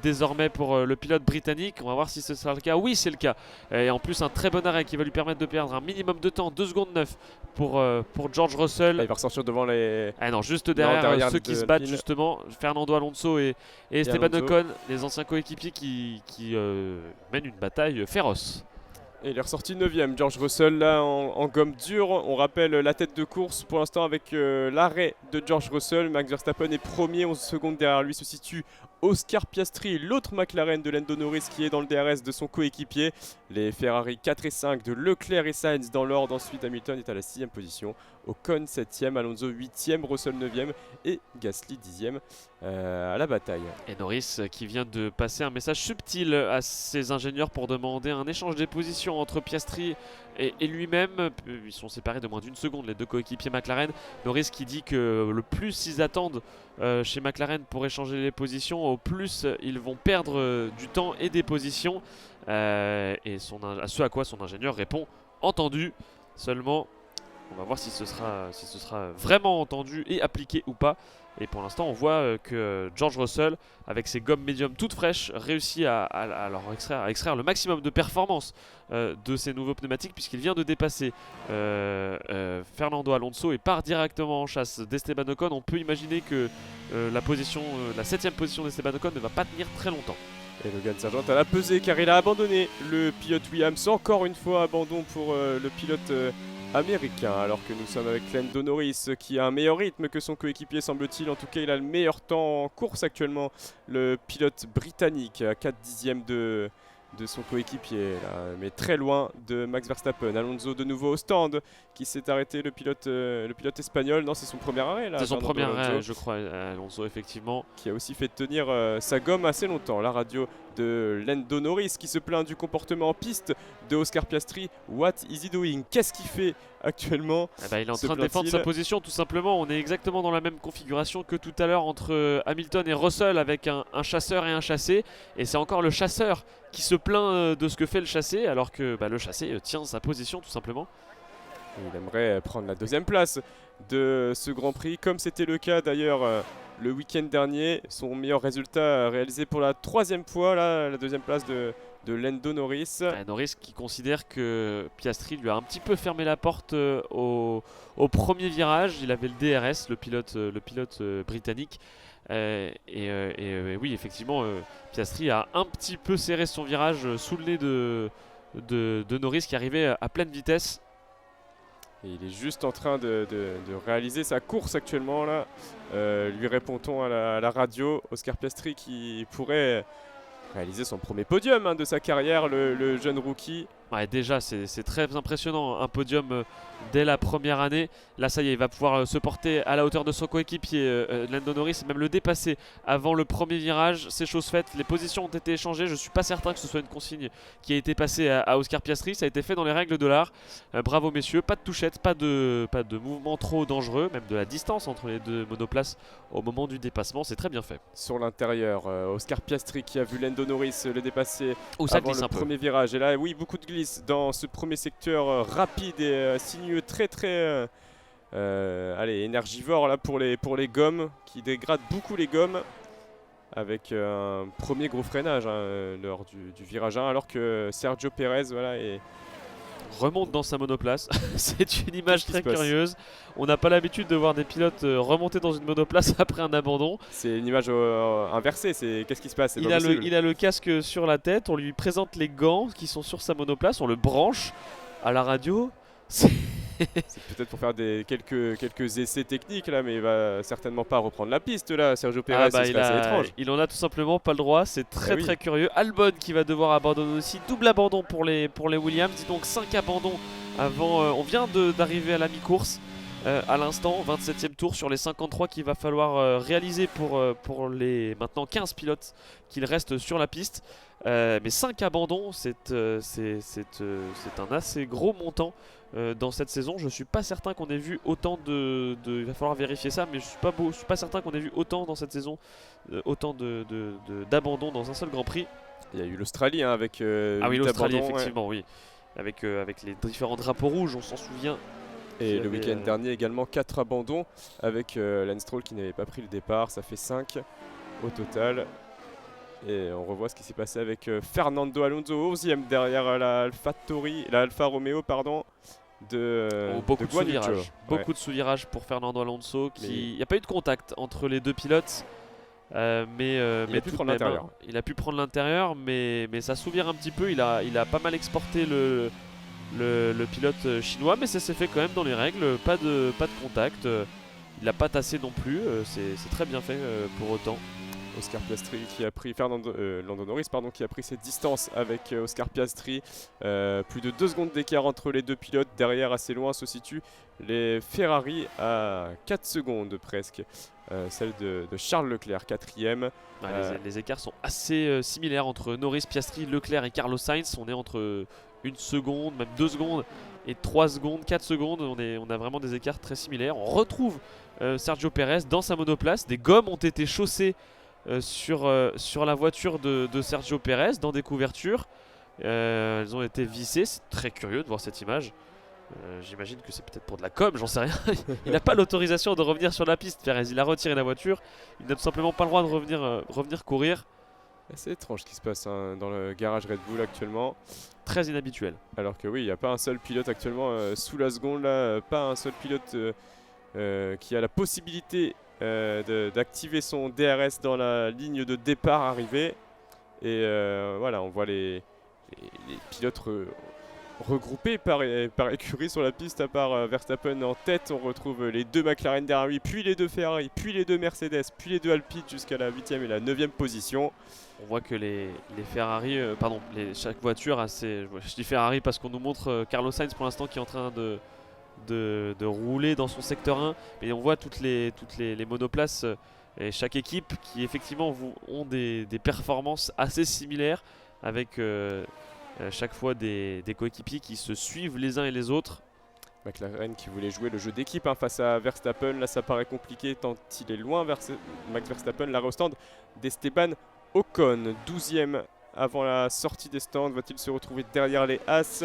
désormais pour le pilote britannique. On va voir si ce sera le cas. Oui, c'est le cas. Et en plus, un très bon arrêt qui va lui permettre de perdre un minimum de temps, 2 secondes 9 pour George Russell. Là, il va ressortir devant les... non, juste derrière ceux qui se battent justement. Fernando Alonso et Esteban Ocon, les anciens coéquipiers qui mènent une bataille féroce. Et il est ressorti 9ème, George Russell là en gomme dure. On rappelle la tête de course pour l'instant avec l'arrêt de George Russell. Max Verstappen est premier, 11 secondes derrière lui se situe Oscar Piastri, l'autre McLaren de Lando Norris qui est dans le DRS de son coéquipier. Les Ferrari 4 et 5 de Leclerc et Sainz dans l'ordre. Ensuite Hamilton est à la 6ème position, Ocon 7ème, Alonso 8ème, Russell 9ème et Gasly 10ème à la bataille. Et Norris qui vient de passer un message subtil à ses ingénieurs pour demander un échange des positions entre Piastri et lui-même. Ils sont séparés de moins d'une seconde, les deux coéquipiers McLaren. Norris qui dit que le plus ils attendent chez McLaren pour échanger les positions, au plus ils vont perdre du temps et des positions. Et ce à quoi son ingénieur répond entendu. Seulement, on va voir si ce sera vraiment entendu et appliqué ou pas. Et pour l'instant, on voit que George Russell, avec ses gommes médium toutes fraîches, réussit à extraire le maximum de performance de ses nouveaux pneumatiques, puisqu'il vient de dépasser Fernando Alonso et part directement en chasse d'Esteban Ocon. On peut imaginer que la 7ème position d'Esteban Ocon ne va pas tenir très longtemps. Et Logan Sargent à la pesée car il a abandonné le pilote Williams. Encore une fois, abandon pour le pilote américain, alors que nous sommes avec Lando Norris qui a un meilleur rythme que son coéquipier semble-t-il. En tout cas, il a le meilleur temps en course actuellement, le pilote britannique à 4/10 de son coéquipier, là, mais très loin de Max Verstappen. Alonso de nouveau au stand qui s'est arrêté, le pilote espagnol. Non, c'est son premier arrêt là. C'est son premier arrêt, je crois, Alonso, effectivement. Qui a aussi fait tenir sa gomme assez longtemps. La radio de Lando Norris qui se plaint du comportement en piste de Oscar Piastri. What is he doing? Qu'est-ce qu'il fait actuellement? Il est en train de défendre sa position tout simplement. On est exactement dans la même configuration que tout à l'heure entre Hamilton et Russell, avec un chasseur et un chassé. Et c'est encore le chasseur qui se plaint de ce que fait le chassé, alors que le chassé tient sa position tout simplement. Il aimerait prendre la deuxième place de ce Grand Prix, comme c'était le cas d'ailleurs le week-end dernier. Son meilleur résultat réalisé pour la troisième fois, là, la deuxième place de Lando Norris. Norris qui considère que Piastri lui a un petit peu fermé la porte au premier virage. Il avait le DRS, le pilote britannique. Oui, effectivement, Piastri a un petit peu serré son virage sous le nez de Norris qui arrivait à pleine vitesse. Et il est juste en train de réaliser sa course actuellement là. Lui répond-on à la radio, Oscar Piastri qui pourrait réaliser son premier podium de sa carrière, le jeune rookie. Ouais, déjà, c'est très impressionnant, un podium dès la première année. Là, ça y est, il va pouvoir se porter à la hauteur de son coéquipier Lando Norris et même le dépasser avant le premier virage. C'est chose faite, les positions ont été échangées. Je ne suis pas certain que ce soit une consigne qui a été passée à Oscar Piastri. Ça a été fait dans les règles de l'art. Bravo messieurs, pas de touchette, pas de mouvement trop dangereux, même de la distance entre les deux monoplaces au moment du dépassement. C'est très bien fait. Sur l'intérieur, Oscar Piastri qui a vu Lando Norris le dépasser ça avant le premier virage. Et là, oui, beaucoup de glisse dans ce premier secteur rapide et sinueux, très énergivore là pour les gommes, qui dégradent beaucoup les gommes, avec un premier gros freinage lors du virage 1, alors que Sergio Pérez remonte dans sa monoplace. C'est une image très curieuse. On n'a pas l'habitude de voir des pilotes remonter dans une monoplace après un abandon. C'est une image inversée. Qu'est-ce qui se passe? Il a le casque sur la tête. On lui présente les gants qui sont sur sa monoplace. On le branche à la radio. C'est peut-être pour faire quelques essais techniques là, mais il va certainement pas reprendre la piste là, Sergio Pérez. C'est assez étrange. Il en a tout simplement pas le droit, c'est très curieux. Albon qui va devoir abandonner aussi, double abandon pour les Williams, dis donc 5 abandons avant, on vient d'arriver à la mi-course à l'instant, 27e tour sur les 53 qu'il va falloir réaliser pour les maintenant 15 pilotes qu'il reste sur la piste. Mais 5 abandons, c'est un assez gros montant dans cette saison. Je suis pas certain qu'on ait vu autant il va falloir vérifier ça, mais je suis pas certain qu'on ait vu autant dans cette saison, autant d'abandons dans un seul Grand Prix. Il y a eu l'Australie avec oui, l'Australie effectivement, oui, avec les différents drapeaux rouges, on s'en souvient. Et le week-end dernier également 4 abandons avec Lance Stroll qui n'avait pas pris le départ, ça fait 5 au total. Et on revoit ce qui s'est passé avec Fernando Alonso, 11e derrière la Alfa Romeo beaucoup de sous-virages. Beaucoup de sous-virages pour Fernando Alonso. Il n'y a pas eu de contact entre les deux pilotes. Mais il a pu prendre l'intérieur. Il a pu prendre l'intérieur, mais ça sous-vire un petit peu. Il a pas mal exporté le pilote chinois, mais ça s'est fait quand même dans les règles. Pas de contact. Il n'a pas tassé non plus. C'est très bien fait pour autant. Oscar Piastri qui a pris Lando Norris qui a pris ses distances avec Oscar Piastri. Plus de 2 secondes d'écart entre les deux pilotes. Derrière, assez loin, se situent les Ferrari à 4 secondes presque. Celle de Charles Leclerc, 4e. Les écarts sont assez similaires entre Norris, Piastri, Leclerc et Carlos Sainz. On est entre 1 seconde, même 2 secondes et 3 secondes, 4 secondes. On a vraiment des écarts très similaires. On retrouve Sergio Pérez dans sa monoplace. Des gommes ont été chaussées sur la voiture de Sergio Pérez dans des couvertures. Elles ont été vissées. C'est très curieux de voir cette image. J'imagine que c'est peut-être pour de la com, j'en sais rien. Il n'a pas l'autorisation de revenir sur la piste, Pérez. Il a retiré la voiture. Il n'a tout simplement pas le droit de revenir courir. C'est étrange ce qui se passe dans le garage Red Bull actuellement. Très inhabituel. Alors que oui, il n'y a pas un seul pilote actuellement sous la seconde là. Pas un seul pilote qui a la possibilité d'activer son DRS dans la ligne de départ arrivée. Et voilà, on voit les pilotes regroupés par écurie sur la piste. À part Verstappen en tête, on retrouve les 2 McLaren derrière lui, puis les 2 Ferrari, puis les 2 Mercedes, puis les 2 Alpine jusqu'à la 8e et la 9e position. On voit que les Ferrari, chaque voiture a je dis Ferrari parce qu'on nous montre Carlos Sainz pour l'instant qui est en train de rouler dans son secteur 1, mais on voit toutes les monoplaces et chaque équipe qui effectivement ont des performances assez similaires avec chaque fois des coéquipiers qui se suivent les uns et les autres. McLaren qui voulait jouer le jeu d'équipe face à Verstappen, là ça paraît compliqué tant il est loin Max Verstappen. L'arrêt au stand d'Esteban Ocon, 12e avant la sortie des stands. Va-t-il se retrouver derrière les As?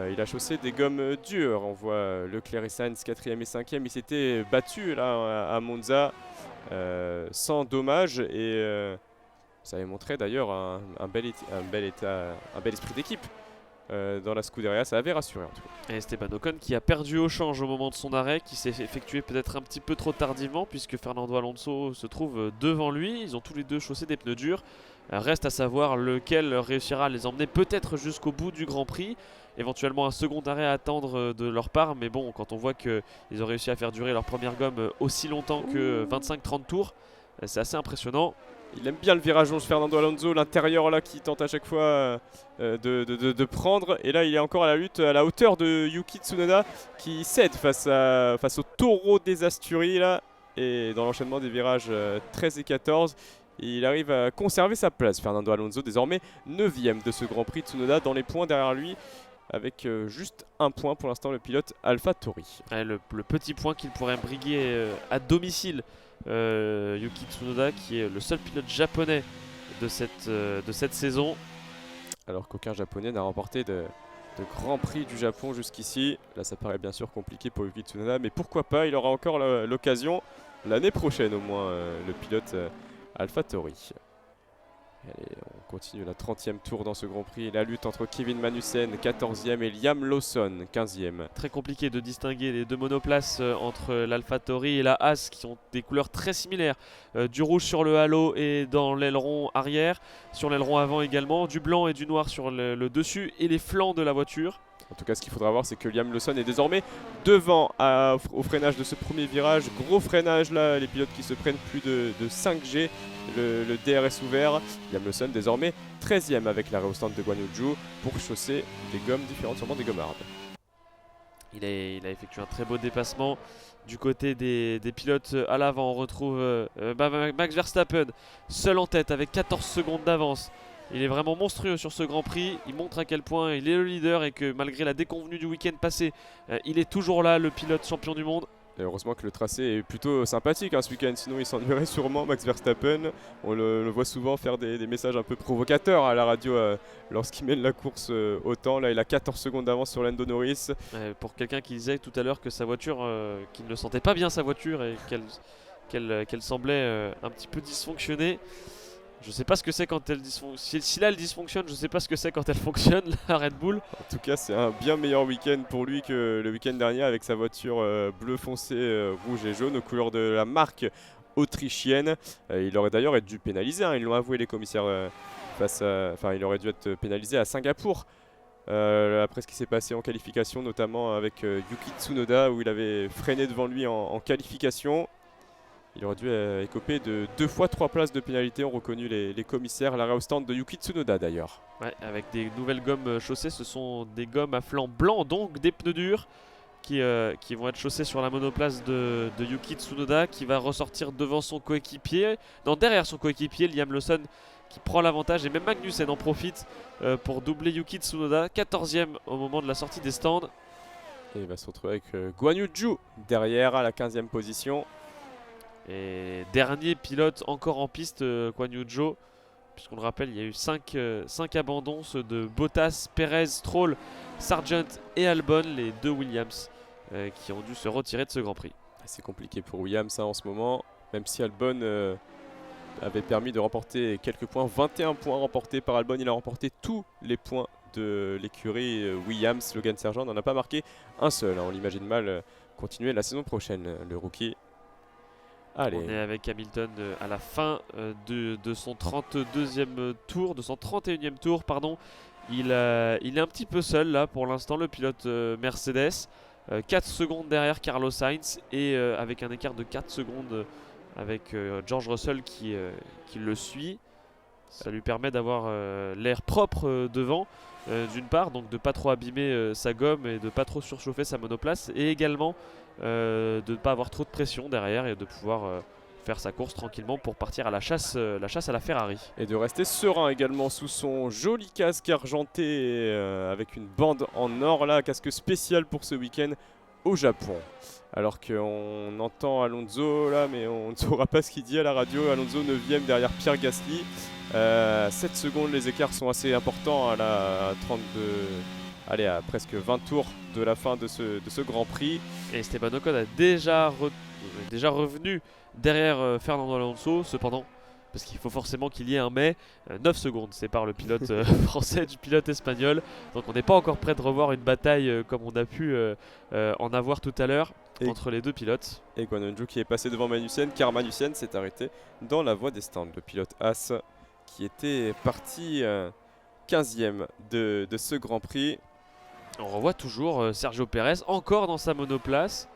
Il a chaussé des gommes dures. On voit Leclerc et Sainz 4e et 5e. Ils s'étaient battus là à Monza sans dommage et ça avait montré d'ailleurs un bel esprit d'équipe dans la Scuderia. Ça avait rassuré en tout cas. Et Esteban Ocon qui a perdu au change au moment de son arrêt, qui s'est effectué peut-être un petit peu trop tardivement puisque Fernando Alonso se trouve devant lui. Ils ont tous les deux chaussé des pneus durs. Reste à savoir lequel réussira à les emmener peut-être jusqu'au bout du Grand Prix. Éventuellement un second arrêt à attendre de leur part, mais bon, quand on voit qu'ils ont réussi à faire durer leur première gomme aussi longtemps que 25-30 tours, c'est assez impressionnant. Il aime bien le virage 11 Fernando Alonso, l'intérieur là qui tente à chaque fois de prendre. Et là il est encore à la lutte à la hauteur de Yuki Tsunoda qui cède face au taureau des Asturies là. Et dans l'enchaînement des virages 13 et 14, il arrive à conserver sa place. Fernando Alonso désormais 9e de ce Grand Prix. Tsunoda dans les points derrière lui avec juste un point pour l'instant, le pilote AlphaTauri. Ouais, le petit point qu'il pourrait briguer à domicile. Yuki Tsunoda qui est le seul pilote japonais de cette saison. Alors qu'aucun japonais n'a remporté de Grand Prix du Japon jusqu'ici. Là ça paraît bien sûr compliqué pour Yuki Tsunoda, mais pourquoi pas, il aura encore l'occasion l'année prochaine au moins, le pilote AlphaTauri. Allez, on continue la 30e tour dans ce Grand Prix. La lutte entre Kevin Magnussen 14e et Liam Lawson 15e. Très compliqué de distinguer les deux monoplaces entre l'AlphaTauri et la Haas qui ont des couleurs très similaires. Du rouge sur le halo et dans l'aileron arrière, sur l'aileron avant également, du blanc et du noir sur le dessus et les flancs de la voiture. En tout cas, ce qu'il faudra voir, c'est que Liam Lawson est désormais devant au freinage de ce premier virage. Gros freinage là, les pilotes qui se prennent plus de 5G, le DRS ouvert. Liam Lawson désormais 13e avec l'arrêt au stand de Guan Yu Zhou pour chausser des gommes différentes, sûrement des gommes hard. Il a effectué un très beau dépassement. Du côté des pilotes à l'avant, on retrouve Max Verstappen seul en tête avec 14 secondes d'avance. Il est vraiment monstrueux sur ce Grand Prix, il montre à quel point il est le leader et que malgré la déconvenue du week-end passé, il est toujours là, le pilote champion du monde. Et heureusement que le tracé est plutôt sympathique ce week-end, sinon il s'ennuierait sûrement Max Verstappen. On le voit souvent faire des messages un peu provocateurs à la radio lorsqu'il mène la course autant. Là il a 14 secondes d'avance sur Lando Norris. Pour quelqu'un qui disait tout à l'heure que sa voiture, qu'il ne sentait pas bien sa voiture et qu'elle semblait un petit peu dysfonctionner. Je sais pas ce que c'est quand elle dysfonctionne. Si là elle dysfonctionne, je sais pas ce que c'est quand elle fonctionne, la Red Bull. En tout cas, c'est un bien meilleur week-end pour lui que le week-end dernier avec sa voiture bleu foncé, rouge et jaune aux couleurs de la marque autrichienne. Il aurait d'ailleurs dû pénaliser, ils l'ont avoué les commissaires il aurait dû être pénalisé à Singapour. Après ce qui s'est passé en qualification, notamment avec Yuki Tsunoda où il avait freiné devant lui en qualification. Il aurait dû écoper de 2 fois 3 places de pénalité, ont reconnu les commissaires. L'arrêt au stand de Yuki Tsunoda d'ailleurs. Ouais, avec des nouvelles gommes chaussées, ce sont des gommes à flanc blanc, donc des pneus durs qui vont être chaussés sur la monoplace de Yuki Tsunoda, qui va ressortir devant son coéquipier, derrière son coéquipier Liam Lawson qui prend l'avantage, et même Magnussen en profite pour doubler Yuki Tsunoda, 14e au moment de la sortie des stands. Et il va se retrouver avec Guan Yu Zhou derrière à la 15e position. Et dernier pilote encore en piste, Guan Yu Zhou, puisqu'on le rappelle, il y a eu 5 abandons, ceux de Bottas, Perez, Stroll, Sargent et Albon, les deux Williams qui ont dû se retirer de ce Grand Prix. C'est compliqué pour Williams en ce moment, même si Albon avait permis de remporter quelques points, 21 points remportés par Albon, il a remporté tous les points de l'écurie Williams. Logan Sargent n'en a pas marqué un seul, on l'imagine mal continuer la saison prochaine, le rookie. Allez. On est avec Hamilton à la fin de son 32e tour, de son 31e tour, pardon. Il est un petit peu seul là pour l'instant, le pilote Mercedes. 4 secondes derrière Carlos Sainz et avec un écart de 4 secondes avec George Russell qui le suit. Ça lui permet d'avoir l'air propre devant, d'une part, donc de ne pas trop abîmer sa gomme et de ne pas trop surchauffer sa monoplace, et également de ne pas avoir trop de pression derrière et de pouvoir faire sa course tranquillement pour partir à la chasse à la Ferrari. Et de rester serein également sous son joli casque argenté avec une bande en or là, casque spécial pour ce week-end au Japon. Alors qu'on entend Alonso là, mais on ne saura pas ce qu'il dit à la radio. Alonso 9e derrière Pierre Gasly. 7 secondes, les écarts sont assez importants à la allez, à presque 20 tours de la fin de ce Grand Prix. Et Esteban Ocon a déjà revenu derrière Fernando Alonso, cependant, parce qu'il faut forcément qu'il y ait un mais, 9 secondes sépare le pilote français du pilote espagnol. Donc on n'est pas encore prêt de revoir une bataille comme on a pu en avoir tout à l'heure entre les deux pilotes. Et Guan Yu Zhou qui est passé devant Magnussen, car Magnussen s'est arrêté dans la voie des stands. Le pilote Haas qui était parti 15e de ce Grand Prix. On revoit toujours Sergio Pérez encore dans sa monoplace.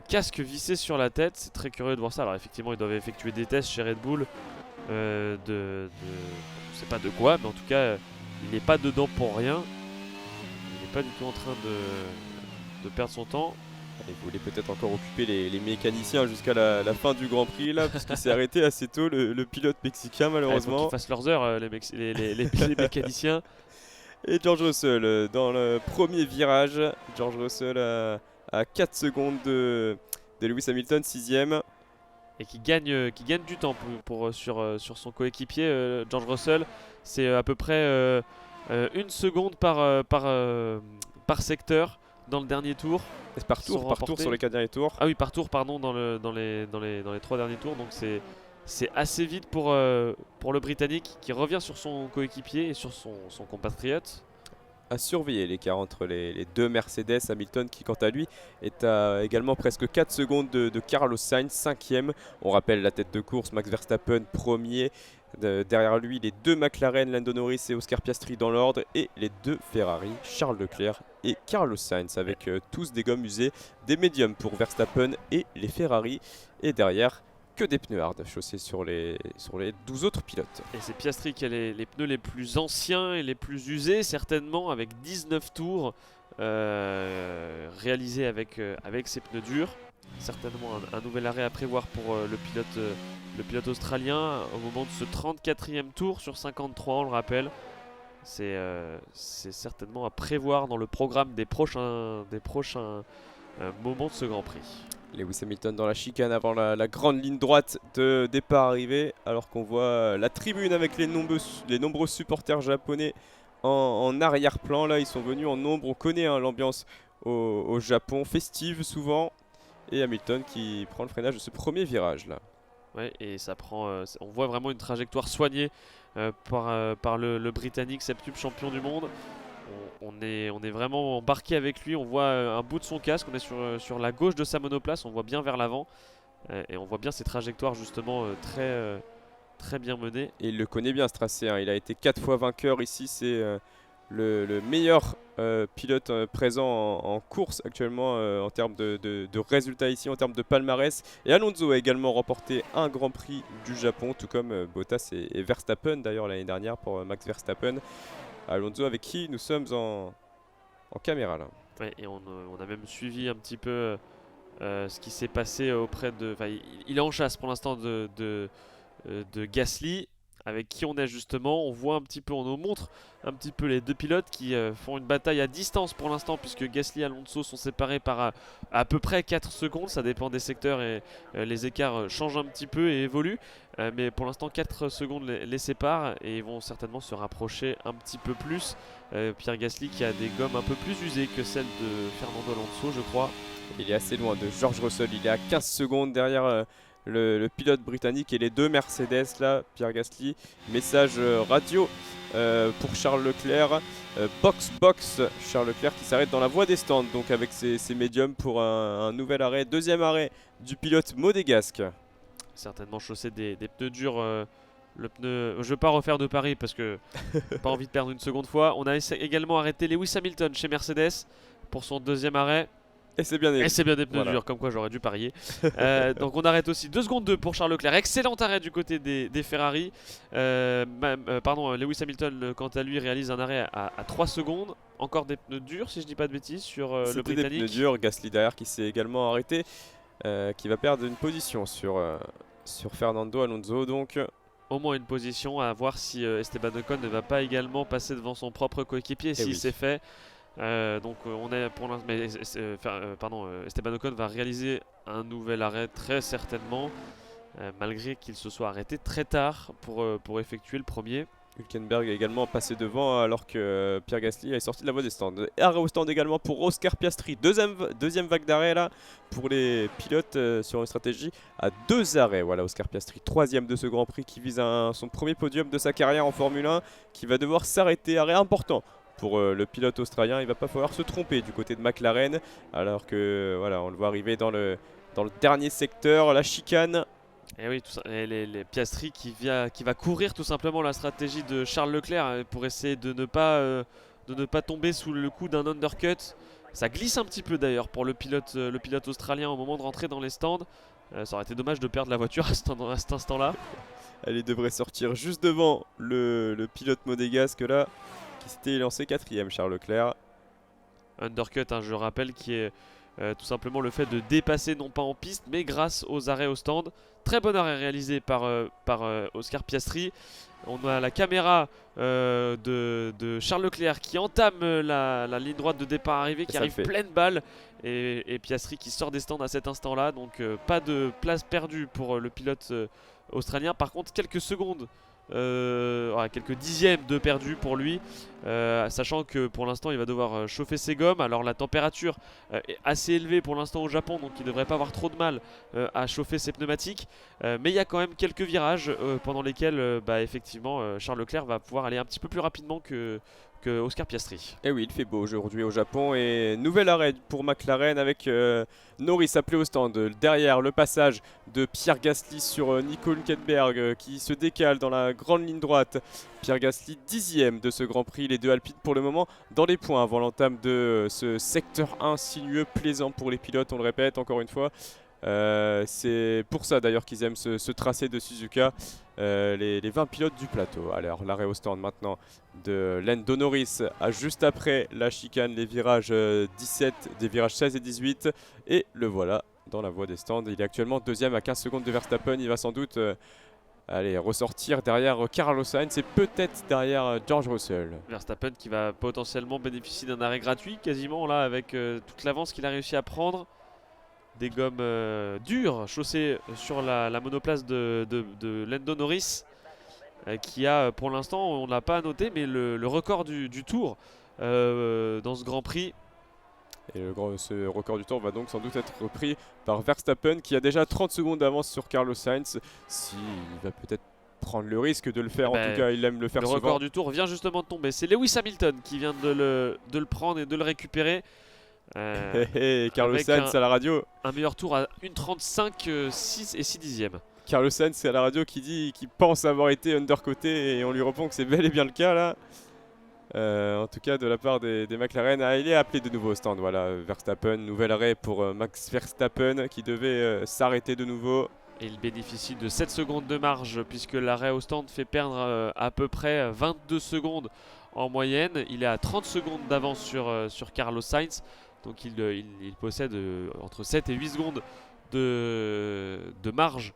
Casque vissé sur la tête, c'est très curieux de voir ça. Alors effectivement, ils doivent effectuer des tests chez Red Bull je sais pas de quoi, mais en tout cas, il n'est pas dedans pour rien. Il n'est pas du tout en train de perdre son temps. Il voulait peut-être encore occuper les mécaniciens jusqu'à la fin du Grand Prix là, puisqu'il s'est arrêté assez tôt, le pilote mexicain malheureusement. Il faut qu'ils fassent leurs heures, les mécaniciens. Et George Russell dans le premier virage. George Russell à 4 secondes de Lewis Hamilton, 6ème. Et qui gagne du temps sur son coéquipier, George Russell. C'est à peu près 1 seconde par secteur dans le dernier tour. Et par tour sur les 4 derniers tours. Ah oui, par tour, pardon, dans les 3 derniers tours. Donc c'est assez vite pour le Britannique qui revient sur son coéquipier et sur son compatriote. À surveiller l'écart entre les deux Mercedes. Hamilton qui quant à lui est à également presque 4 secondes de Carlos Sainz, 5ème. On rappelle la tête de course, Max Verstappen premier. Derrière lui les deux McLaren, Lando Norris et Oscar Piastri dans l'ordre, et les deux Ferrari, Charles Leclerc et Carlos Sainz, avec tous des gommes usées, des médiums pour Verstappen et les Ferrari, et derrière que des pneus hard chaussés sur les 12 autres pilotes. Et c'est Piastri qui a les pneus les plus anciens et les plus usés certainement, avec 19 tours réalisés avec ces pneus durs. Certainement un nouvel arrêt à prévoir pour le pilote australien au moment de ce 34e tour sur 53, on le rappelle. C'est certainement à prévoir dans le programme des prochains moments de ce Grand Prix. Lewis Hamilton dans la chicane avant la grande ligne droite de départ-arrivée, alors qu'on voit la tribune avec les nombreux supporters japonais en arrière-plan. Là, ils sont venus en nombre. On connaît l'ambiance au Japon, festive souvent. Et Hamilton qui prend le freinage de ce premier virage là. Ouais, et on voit vraiment une trajectoire soignée par le Britannique, septuple champion du monde. On est vraiment embarqué avec lui. On voit un bout de son casque. On est sur la gauche de sa monoplace. On voit bien vers l'avant. Et on voit bien ses trajectoires justement très bien menées. Et il le connaît bien ce tracé. Il a été 4 fois vainqueur ici. C'est le meilleur pilote présent en course actuellement en termes de résultats ici, en termes de palmarès. Et Alonso a également remporté un Grand Prix du Japon, tout comme Bottas et Verstappen d'ailleurs l'année dernière pour Max Verstappen. Alonso avec qui nous sommes en caméra là. Ouais, et on a même suivi un petit peu ce qui s'est passé auprès de... Il est en chasse pour l'instant de Gasly, avec qui on est justement. On voit un petit peu, on nous montre un petit peu les deux pilotes qui font une bataille à distance pour l'instant, puisque Gasly et Alonso sont séparés par à peu près 4 secondes. Ça dépend des secteurs et les écarts changent un petit peu et évoluent. Mais pour l'instant 4 secondes les séparent et ils vont certainement se rapprocher un petit peu plus. Pierre Gasly qui a des gommes un peu plus usées que celles de Fernando Alonso, je crois. Il est assez loin de George Russell, il est à 15 secondes derrière le pilote britannique et les deux Mercedes là, Pierre Gasly. Message radio pour Charles Leclerc, box Charles Leclerc qui s'arrête dans la voie des stands, donc avec ses médiums pour un nouvel arrêt, deuxième arrêt du pilote monégasque. Certainement chaussé des pneus durs. Le pneu, je ne veux pas refaire de Paris parce que pas envie de perdre une seconde fois. On a également arrêté Lewis Hamilton chez Mercedes pour son deuxième arrêt. Et c'est bien des pneus durs, comme quoi j'aurais dû parier. Donc on arrête aussi 2 secondes 2 pour Charles Leclerc. Excellent arrêt du côté des Ferrari. Lewis Hamilton, quant à lui, réalise un arrêt à 3 secondes. Encore des pneus durs, si je dis pas de bêtises, sur le Britannique. Des pneus durs. Gasly derrière qui s'est également arrêté, qui va perdre une position sur Fernando Alonso. Donc au moins une position, à voir si Esteban Ocon ne va pas également passer devant son propre coéquipier. Si c'est fait. On est pour l'instant, Esteban Ocon va réaliser un nouvel arrêt très certainement, malgré qu'il se soit arrêté très tard pour effectuer le premier. Hülkenberg est également passé devant alors que Pierre Gasly est sorti de la voie des stands. Arrêt au stand également pour Oscar Piastri. Deuxième vague d'arrêt là pour les pilotes sur une stratégie à 2 arrêts. Voilà Oscar Piastri, troisième de ce Grand Prix qui vise son premier podium de sa carrière en Formule 1, qui va devoir s'arrêter. Arrêt important pour le pilote australien. Il va pas falloir se tromper du côté de McLaren alors que voilà, on le voit arriver dans le dernier secteur, la chicane. Et oui, tout ça, et les Piastri qui va courir tout simplement la stratégie de Charles Leclerc pour essayer de ne pas tomber sous le coup d'un undercut. Ça glisse un petit peu d'ailleurs pour le pilote australien au moment de rentrer dans les stands. Ça aurait été dommage de perdre la voiture à cet instant-là. Elle devrait sortir juste devant le pilote monégasque là, qui s'était lancé 4ème, Charles Leclerc. Undercut, hein, je rappelle, qui est tout simplement le fait de dépasser non pas en piste mais grâce aux arrêts au stand. Très bon arrêt réalisé par Oscar Piastri. On a la caméra de Charles Leclerc qui entame la ligne droite de départ arrivée, qui arrive pleine balle, et Piastri qui sort des stands à cet instant là. Donc pas de place perdue pour le pilote australien. Par contre quelques secondes, quelques dixièmes de perdu pour lui, sachant que pour l'instant il va devoir chauffer ses gommes. Alors la température est assez élevée pour l'instant au Japon, donc il ne devrait pas avoir trop de mal à chauffer ses pneumatiques, mais il y a quand même quelques virages pendant lesquels effectivement Charles Leclerc va pouvoir aller un petit peu plus rapidement que Oscar Piastri. Et oui, il fait beau aujourd'hui au Japon, et nouvel arrêt pour McLaren avec Norris appelé au stand. Derrière, le passage de Pierre Gasly sur Nico Hülkenberg qui se décale dans la grande ligne droite. Pierre Gasly 10ème de ce Grand Prix, les deux Alpines pour le moment dans les points avant l'entame de ce secteur 1 sinueux, plaisant pour les pilotes, on le répète encore une fois. C'est pour ça d'ailleurs qu'ils aiment ce tracé de Suzuka, les 20 pilotes du plateau. Alors l'arrêt au stand maintenant de Lando Norris juste après la chicane, les virages 17, des virages 16 et 18, et le voilà dans la voie des stands. Il est actuellement deuxième à 15 secondes de Verstappen. Il va sans doute ressortir derrière Carlos Sainz et peut-être derrière George Russell. Verstappen qui va potentiellement bénéficier d'un arrêt gratuit quasiment là, avec toute l'avance qu'il a réussi à prendre. Des gommes dures chaussées sur la monoplace de Lando Norris, qui a pour l'instant, on ne l'a pas noté, mais le record du tour dans ce Grand Prix. Et ce record du tour va donc sans doute être repris par Verstappen, qui a déjà 30 secondes d'avance sur Carlos Sainz. S'il va peut-être prendre le risque de le faire, en tout cas il aime le faire souvent. Le record du tour vient justement de tomber. C'est Lewis Hamilton qui vient de le prendre et de le récupérer. Carlos Sainz à la radio. Un meilleur tour à 1,35 6 et 6 dixièmes. Carlos Sainz c'est à la radio qui pense avoir été undercoté, et on lui répond que c'est bel et bien le cas là. En tout cas de la part des McLaren. Il est appelé de nouveau au stand. Voilà, Verstappen, nouvel arrêt pour Max Verstappen qui devait s'arrêter de nouveau. Et il bénéficie de 7 secondes de marge, puisque l'arrêt au stand fait perdre à peu près 22 secondes en moyenne. Il est à 30 secondes d'avance sur Carlos Sainz. Donc il possède entre 7 et 8 secondes de marge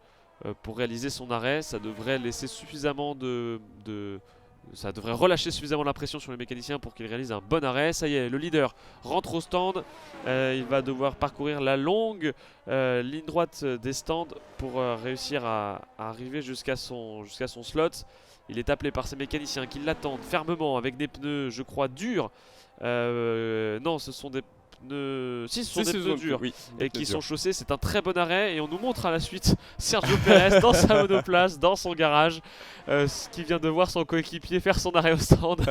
pour réaliser son arrêt. Ça devrait laisser suffisamment ça devrait relâcher suffisamment la pression sur les mécaniciens pour qu'il réalise un bon arrêt. Ça y est, le leader rentre au stand. Il va devoir parcourir la longue ligne droite des stands pour réussir à arriver jusqu'à son slot. Il est appelé par ses mécaniciens qui l'attendent fermement avec des pneus, je crois, durs. Non, ce sont des pneus. Si, ce sont des pneus durs, oui, et qui sont chaussés. C'est un très bon arrêt, et on nous montre à la suite Sergio Pérez dans sa monoplace, dans son garage, qui vient de voir son coéquipier faire son arrêt au stand.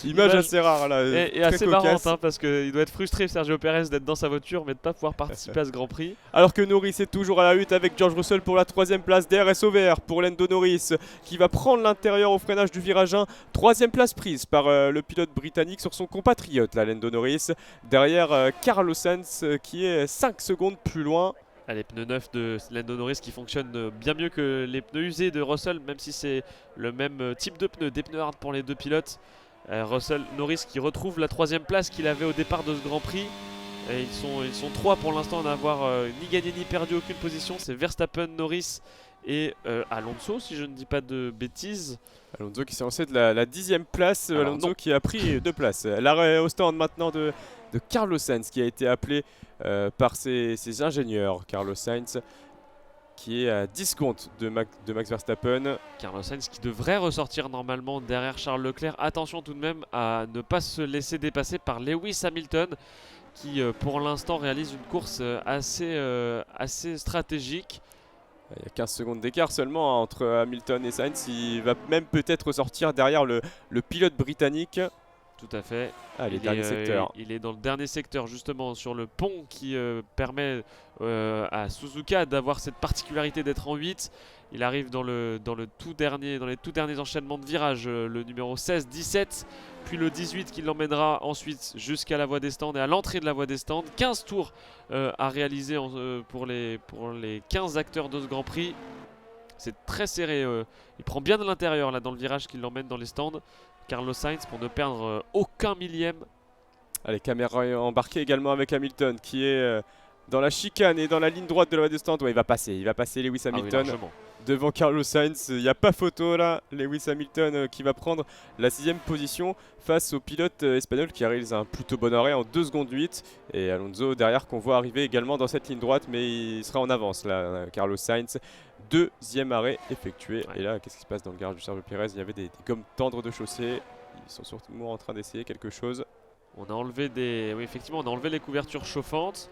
Image assez rare là, et assez marrante, hein, parce qu'il doit être frustré, Sergio Pérez, d'être dans sa voiture mais de ne pas pouvoir participer à ce Grand Prix. Alors que Norris est toujours à la lutte avec George Russell pour la 3ème place. DRS au vert pour Lando Norris qui va prendre l'intérieur au freinage du virage 1. 3ème place prise par le pilote britannique sur son compatriote là, Lando Norris. Derrière Carlos Sainz qui est 5 secondes plus loin. Les pneus neufs de Lando Norris qui fonctionnent bien mieux que les pneus usés de Russell, même si c'est le même type de pneus, des pneus hard pour les deux pilotes. Norris qui retrouve la 3ème place qu'il avait au départ de ce Grand Prix. Et ils sont 3 pour l'instant à n'avoir ni gagné ni perdu aucune position. C'est Verstappen, Norris et Alonso, si je ne dis pas de bêtises. Alonso qui s'est lancé de la 10ème place. Alors Alonso non, qui a pris 2 places. L'arrêt au stand maintenant de Carlos Sainz qui a été appelé par ses ingénieurs. Carlos Sainz qui est à 10 secondes de Max Verstappen. Carlos Sainz qui devrait ressortir normalement derrière Charles Leclerc. Attention tout de même à ne pas se laisser dépasser par Lewis Hamilton qui pour l'instant réalise une course assez stratégique. Il y a 15 secondes d'écart seulement hein, entre Hamilton et Sainz. Il va même peut-être ressortir derrière le pilote britannique. Tout à fait. Il est dans le dernier secteur justement sur le pont qui permet à Suzuka d'avoir cette particularité d'être en 8. Il arrive dans les tout derniers enchaînements de virages, le numéro 16, 17, puis le 18 qui l'emmènera ensuite jusqu'à la voie des stands et à l'entrée de la voie des stands. 15 tours à réaliser pour les 15 acteurs de ce Grand Prix. C'est très serré. Il prend bien de l'intérieur là dans le virage qui l'emmène dans les stands. Carlos Sainz pour ne perdre aucun millième. Les caméras embarquées également avec Hamilton qui est dans la chicane et dans la ligne droite de la voie des stands. Ouais, il va passer Lewis Hamilton devant Carlos Sainz. Il n'y a pas photo là. Lewis Hamilton qui va prendre la 6ème position face au pilote espagnol qui réalise un plutôt bon arrêt en 2 secondes 8. Et Alonso derrière qu'on voit arriver également dans cette ligne droite, mais il sera en avance là, Carlos Sainz. 2e arrêt effectué. Ouais. Et là, qu'est-ce qui se passe dans le garage du Sergio Pérez? Il y avait des gommes tendres de chaussée. Ils sont surtout en train d'essayer quelque chose. On a enlevé oui, effectivement, on a enlevé les couvertures chauffantes.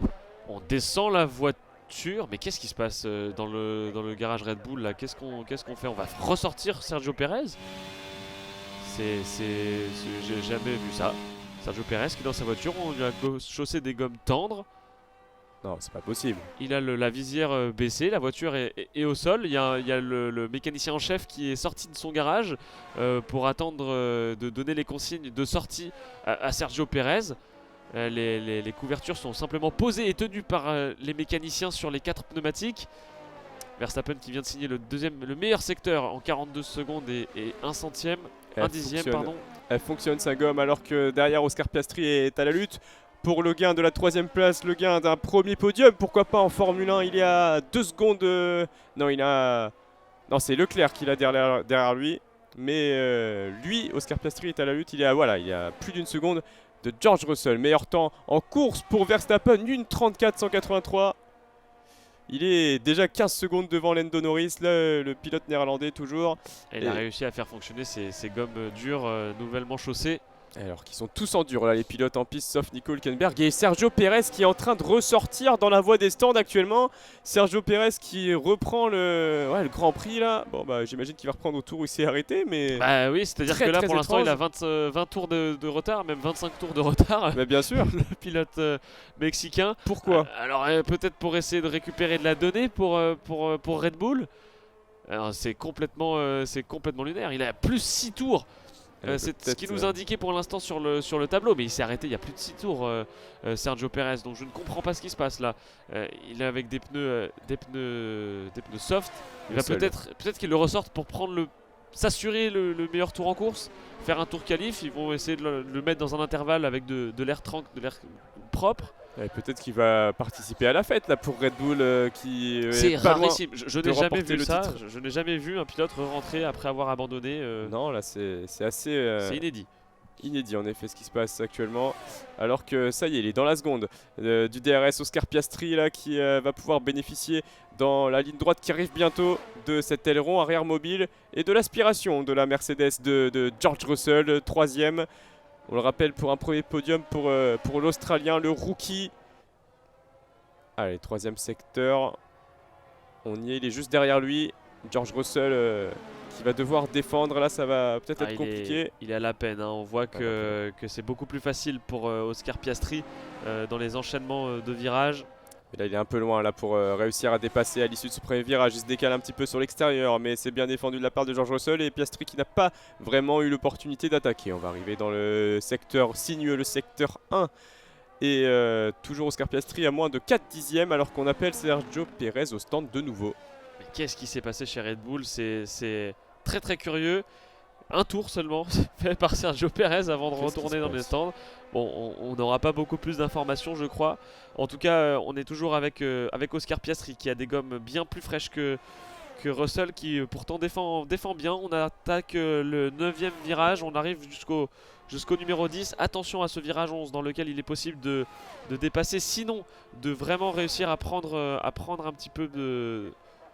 On descend la voiture. Mais qu'est-ce qui se passe dans le garage Red Bull là? Qu'est-ce qu'on fait? On va ressortir Sergio Pérez? J'ai jamais vu ça. Sergio Pérez qui est dans sa voiture, on lui a chaussé des gommes tendres. Non, c'est pas possible. Il a la visière baissée, la voiture est au sol. Il y a le mécanicien en chef qui est sorti de son garage pour attendre de donner les consignes de sortie à Sergio Pérez. Les couvertures sont simplement posées et tenues par les mécaniciens sur les 4 pneumatiques. Verstappen qui vient de signer le meilleur secteur en 42 secondes et 1 centième, 1 dixième pardon. Elle fonctionne sa gomme alors que derrière Oscar Piastri est à la lutte pour le gain de la 3ème place, le gain d'un premier podium. Pourquoi pas en Formule 1, il est à 2 secondes. Non, c'est Leclerc qui l'a derrière lui. Mais lui, Oscar Piastri est à la lutte. Il est à plus d'1 seconde de George Russell. Meilleur temps en course pour Verstappen, 1:34.183. Il est déjà 15 secondes devant Lando Norris, là, le pilote néerlandais toujours. Et il a réussi à faire fonctionner ses gommes dures nouvellement chaussées. Alors qu'ils sont tous en dur là, les pilotes en piste sauf Nico Hülkenberg et Sergio Pérez qui est en train de ressortir dans la voie des stands actuellement. Sergio Pérez qui reprend le Grand Prix là. Bon bah j'imagine qu'il va reprendre au tour où il s'est arrêté, mais bah oui, c'est-à-dire que là pour l'instant il a 20 tours de retard, même 25 tours de retard. Mais bien sûr. Le pilote mexicain. Pourquoi alors peut-être pour essayer de récupérer de la donnée pour Red Bull. C'est complètement lunaire. Il a plus 6 tours. C'est ce qui nous indiquait pour l'instant sur le tableau, mais il s'est arrêté il y a plus de 6 tours, Sergio Pérez, donc je ne comprends pas ce qui se passe là. Il est avec des pneus soft. Il va peut-être qu'il le ressorte pour s'assurer le meilleur tour en course, faire un tour qualif. Ils vont essayer de le mettre dans un intervalle avec de l'air tranquille, de l'air propre. Peut-être qu'il va participer à la fête là pour Red Bull qui c'est rarissime. Je n'ai jamais vu ça. Je n'ai jamais vu un pilote rentrer après avoir abandonné. Non, là c'est assez. C'est inédit. Inédit en effet ce qui se passe actuellement. Alors que ça y est, il est dans la seconde du DRS Oscar Piastri là qui va pouvoir bénéficier dans la ligne droite qui arrive bientôt de cet aileron arrière mobile et de l'aspiration de la Mercedes de George Russell, 3ème. On le rappelle pour un premier podium pour l'Australien, le rookie. Allez, 3ème secteur. On y est, il est juste derrière lui. George Russell qui va devoir défendre. Là, ça va peut-être être compliqué. Il est à la peine. Hein. On voit que c'est beaucoup plus facile pour Oscar Piastri dans les enchaînements de virages. Et là, il est un peu loin là pour réussir à dépasser à l'issue de ce premier virage. Il se décale un petit peu sur l'extérieur, mais c'est bien défendu de la part de George Russell et Piastri qui n'a pas vraiment eu l'opportunité d'attaquer. On va arriver dans le secteur sinueux, le secteur 1. Et toujours Oscar Piastri à moins de 4 dixièmes alors qu'on appelle Sergio Pérez au stand de nouveau. Mais qu'est-ce qui s'est passé chez Red Bull? C'est très très curieux. Un tour seulement fait par Sergio Pérez avant de retourner dans les stands. Bon, on n'aura pas beaucoup plus d'informations, je crois. En tout cas, on est toujours avec Oscar Piastri qui a des gommes bien plus fraîches que Russell, qui pourtant défend bien. On attaque le 9e virage, on arrive jusqu'au numéro 10. Attention à ce virage 11 dans lequel il est possible de dépasser, sinon de vraiment réussir à prendre un petit peu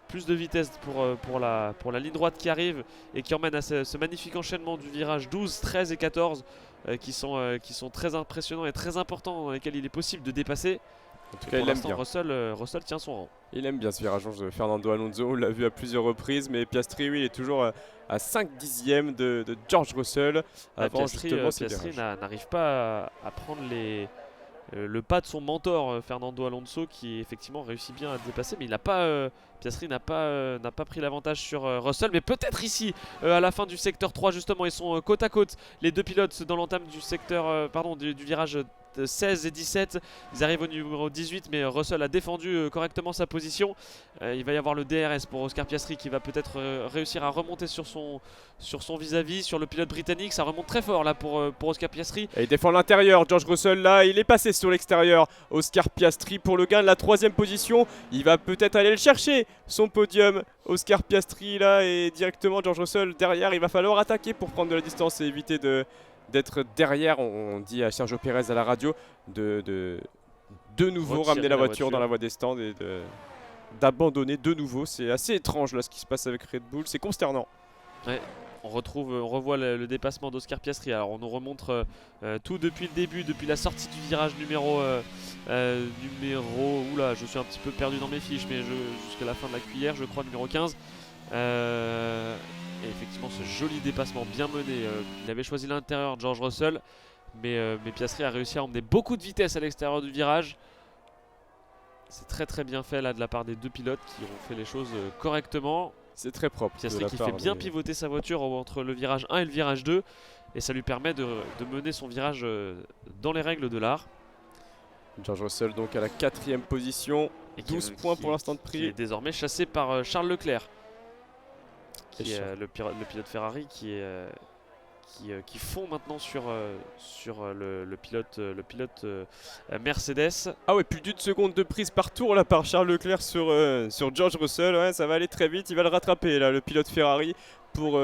plus de vitesse pour la ligne droite qui arrive et qui emmène à ce magnifique enchaînement du virage 12, 13 et 14 qui sont très impressionnants et très importants, dans lesquels il est possible de dépasser. En tout Et cas, pour il aime l'instant, bien. Russell tient son rang. Il aime bien ce virage de Fernando Alonso, on l'a vu à plusieurs reprises, mais Piastri, oui, il est toujours à 5 dixièmes de George Russell avant Piastri justement ces Piastri virages. n'arrive pas à prendre le pas de son mentor Fernando Alonso, qui effectivement réussit bien à le dépasser, mais Piastri n'a pas pris l'avantage sur Russell, mais peut-être ici à la fin du secteur 3 justement, ils sont côte à côte les deux pilotes dans l'entame du secteur du virage 16 et 17. Ils arrivent au numéro 18, mais Russell a défendu correctement sa position. Il va y avoir le DRS pour Oscar Piastri qui va peut-être réussir à remonter sur son vis-à-vis, sur le pilote britannique. Ça remonte très fort là pour Oscar Piastri. Et il défend l'intérieur, George Russell là, il est passé sur l'extérieur. Oscar Piastri pour le gain de la 3ème position. Il va peut-être aller le chercher, son podium. Oscar Piastri là et directement George Russell derrière. Il va falloir attaquer pour prendre de la distance et éviter d'être derrière. On dit à Sergio Pérez à la radio de nouveau Retirer ramener la la voiture dans voiture. la voie des stands et d'abandonner de nouveau. C'est assez étrange là ce qui se passe avec Red Bull, c'est consternant. On revoit le dépassement d'Oscar Piastri. Alors on nous remontre tout depuis le début, depuis la sortie du virage oula, je suis un petit peu perdu dans mes fiches, mais jusqu'à la fin de la cuillère, je crois, numéro 15. Et effectivement, ce joli dépassement bien mené. Il avait choisi l'intérieur, George Russell, mais Piastri a réussi à emmener beaucoup de vitesse à l'extérieur du virage. C'est très très bien fait là de la part des deux pilotes qui ont fait les choses correctement. C'est très propre. Piastri qui fait bien pivoter sa voiture entre le virage 1 et le virage 2, et ça lui permet de mener son virage dans les règles de l'art. George Russell donc à la 4ème position, Et 12 points pour l'instant de qui prix. est désormais chassé par Charles Leclerc, qui Et est le pilote Ferrari qui fond maintenant sur le pilote Mercedes. Ah ouais, plus d'une seconde de prise par tour là par Charles Leclerc sur George Russell. Ouais, ça va aller très vite, il va le rattraper là, le pilote Ferrari, pour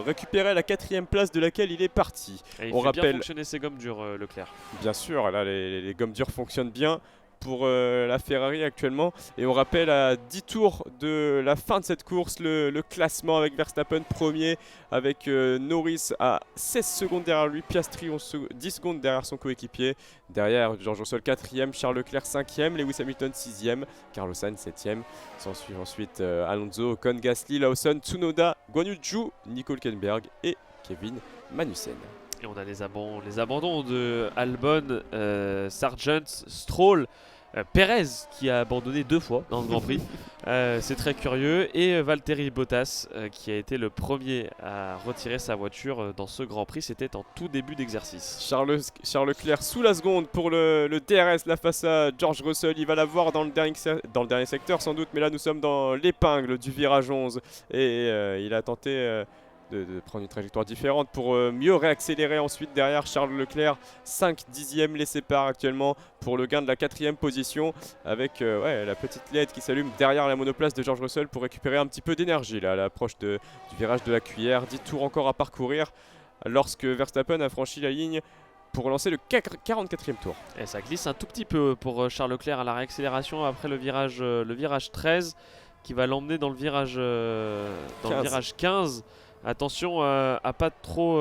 récupérer la 4ème place de laquelle il est parti. Et il On fait bien rappelle, fonctionner ses gommes dures, Leclerc. bien sûr, là les gommes dures fonctionnent bien pour la Ferrari actuellement. Et on rappelle à 10 tours de la fin de cette course le classement avec Verstappen premier, avec Norris à 16 secondes derrière lui, Piastri 10 secondes derrière son coéquipier. Derrière George Russell 4ème, Charles Leclerc 5ème, Lewis Hamilton 6ème, Carlos Sainz 7ème. S'ensuit ensuite Alonso, Ocon, Gasly, Lawson, Tsunoda, Guan Yu Zhou, Nico Hülkenberg et Kevin Magnussen. Et on a les abandons de Albon, Sargent, Stroll, Perez qui a abandonné 2 fois dans le Grand Prix. C'est très curieux. Et Valtteri Bottas qui a été le premier à retirer sa voiture dans ce Grand Prix. C'était en tout début d'exercice. Charles Leclerc sous la seconde pour le DRS là face à George Russell. Il va l'avoir dans le dernier secteur sans doute, mais là nous sommes dans l'épingle du virage 11 et il a tenté de prendre une trajectoire différente pour mieux réaccélérer ensuite derrière. Charles Leclerc 5 dixièmes les séparent actuellement pour le gain de la 4ème position, avec la petite LED qui s'allume derrière la monoplace de George Russell pour récupérer un petit peu d'énergie là à l'approche du virage de la cuillère. 10 tours encore à parcourir lorsque Verstappen a franchi la ligne pour lancer le 44e tour. Et ça glisse un tout petit peu pour Charles Leclerc à la réaccélération après le virage 13 qui va l'emmener dans le virage 15. Attention à pas trop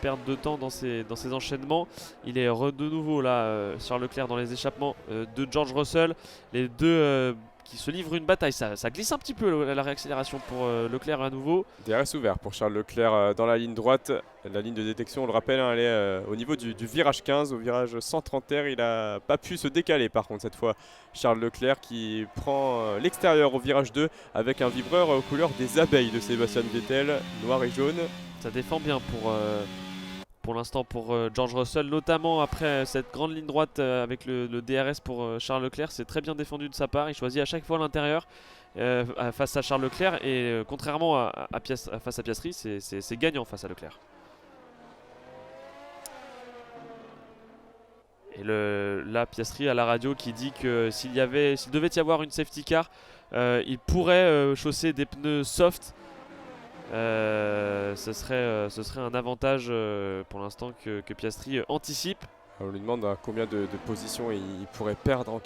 perdre de temps dans ses enchaînements. Il est de nouveau là, Charles Leclerc dans les échappements de George Russell. Les deux qui se livrent une bataille. Ça glisse un petit peu la réaccélération pour Leclerc à nouveau. DRS ouvert pour Charles Leclerc dans la ligne droite. La ligne de détection, on le rappelle, elle est au niveau du virage 15, au virage 130 R. Il n'a pas pu se décaler par contre cette fois. Charles Leclerc qui prend l'extérieur au virage 2 avec un vibreur aux couleurs des abeilles de Sébastien Vettel, noir et jaune. Ça défend bien pour l'instant pour George Russell, notamment après cette grande ligne droite avec le DRS pour Charles Leclerc. C'est très bien défendu de sa part, il choisit à chaque fois l'intérieur face à Charles Leclerc et contrairement face à Piastri, c'est gagnant face à Leclerc. Et là Piastri à la radio qui dit que s'il devait y avoir une safety car, il pourrait chausser des pneus soft. Ce serait un avantage pour l'instant que Piastri anticipe. On lui demande à combien de positions il pourrait perdre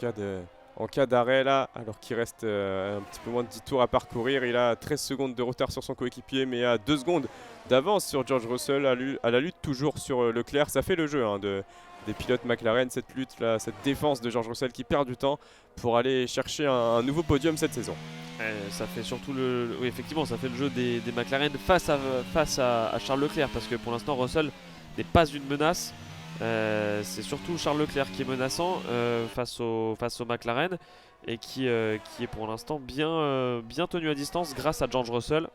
en cas d'arrêt là, alors qu'il reste un petit peu moins de 10 tours à parcourir. Il a 13 secondes de retard sur son coéquipier, mais à 2 secondes d'avance sur George Russell à la lutte toujours sur Leclerc. Ça fait le jeu des pilotes McLaren, cette lutte là, cette défense de George Russell qui perd du temps pour aller chercher un nouveau podium cette saison. Ça fait surtout oui, effectivement, ça fait le jeu des McLaren face à Charles Leclerc, parce que pour l'instant Russell n'est pas une menace. C'est surtout Charles Leclerc qui est menaçant face au McLaren et qui est pour l'instant bien tenu à distance grâce à George Russell.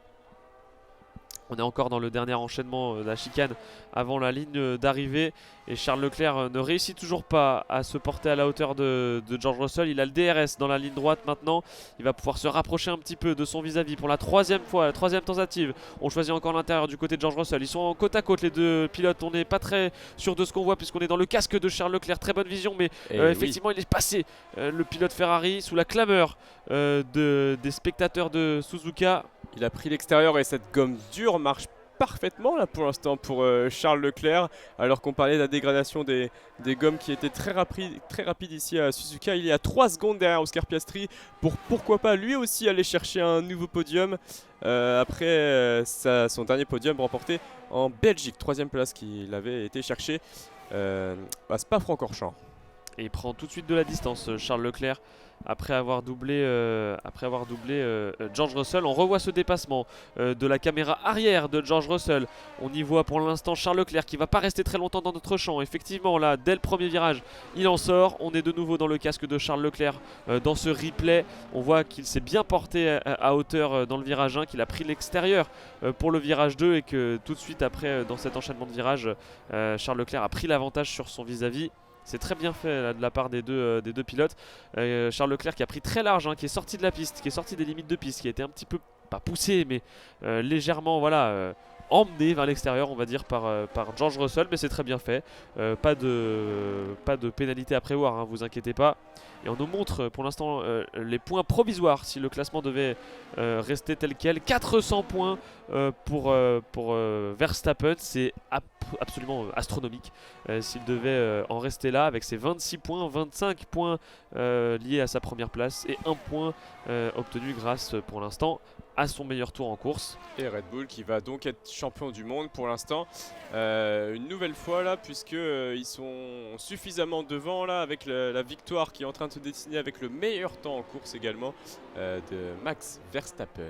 On est encore dans le dernier enchaînement de la chicane avant la ligne d'arrivée et Charles Leclerc ne réussit toujours pas à se porter à la hauteur de George Russell. Il a le DRS dans la ligne droite maintenant. Il va pouvoir se rapprocher un petit peu de son vis-à-vis pour la troisième fois, la troisième tentative. On choisit encore l'intérieur du côté de George Russell. Ils sont côte à côte les deux pilotes. On n'est pas très sûr de ce qu'on voit puisqu'on est dans le casque de Charles Leclerc. Très bonne vision, mais effectivement il est passé le pilote Ferrari sous la clameur des spectateurs de Suzuka. Il a pris l'extérieur et cette gomme dure marche parfaitement là pour l'instant pour Charles Leclerc, alors qu'on parlait de la dégradation des gommes qui étaient très rapide ici à Suzuka. Il est à 3 secondes derrière Oscar Piastri pour pourquoi pas lui aussi aller chercher un nouveau podium après son dernier podium remporté en Belgique, 3ème place qu'il avait été chercher à Spa-Francorchamps. Et il prend tout de suite de la distance, Charles Leclerc, après avoir doublé George Russell. On revoit ce dépassement de la caméra arrière de George Russell. On y voit pour l'instant Charles Leclerc qui ne va pas rester très longtemps dans notre champ. Effectivement, là, dès le premier virage, il en sort. On est de nouveau dans le casque de Charles Leclerc dans ce replay. On voit qu'il s'est bien porté à hauteur dans le virage 1, qu'il a pris l'extérieur pour le virage 2 et que tout de suite après, dans cet enchaînement de virages, Charles Leclerc a pris l'avantage sur son vis-à-vis. C'est très bien fait là, de la part des deux pilotes. Charles Leclerc qui a pris très large, qui est sorti de la piste, qui est sorti des limites de piste, qui a été un petit peu, pas poussé, mais légèrement emmené vers l'extérieur, on va dire, par George Russell. Mais c'est très bien fait. Pas de pénalité à prévoir, vous inquiétez pas. Et on nous montre pour l'instant les points provisoires si le classement devait rester tel quel. 400 points pour Verstappen, c'est absolument astronomique s'il devait en rester là avec ses 26 points, 25 points liés à sa première place et 1 point obtenu grâce pour l'instant à son meilleur tour en course. Et Red Bull qui va donc être champion du monde pour l'instant une nouvelle fois là, puisque ils sont suffisamment devant là avec la victoire qui est en train de se dessiner avec le meilleur temps en course également de Max Verstappen.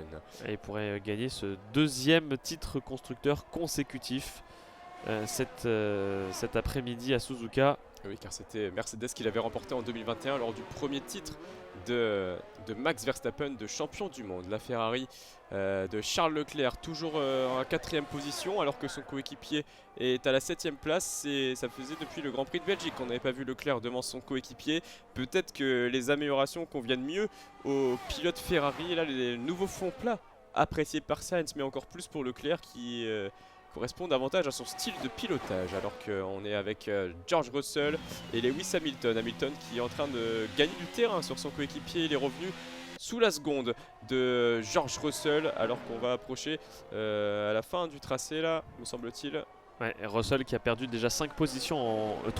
Et il pourrait gagner ce 2e titre constructeur consécutif cet après-midi à Suzuka. Oui, car c'était Mercedes qui l'avait remporté en 2021 lors du premier titre de Max Verstappen de champion du monde. La Ferrari de Charles Leclerc toujours en 4ème position alors que son coéquipier est à la 7ème place. Et ça faisait depuis le Grand Prix de Belgique qu'on n'avait pas vu Leclerc devant son coéquipier. Peut-être que les améliorations conviennent mieux aux pilotes Ferrari. Et là, les nouveaux fonds plats appréciés par Sainz, mais encore plus pour Leclerc qui correspond davantage à son style de pilotage, alors qu'on est avec George Russell et Lewis Hamilton. Hamilton qui est en train de gagner du terrain sur son coéquipier. Il est revenu sous la seconde de George Russell alors qu'on va approcher à la fin du tracé là, me semble-t-il. Ouais, et Russell qui a perdu déjà 3 positions, 2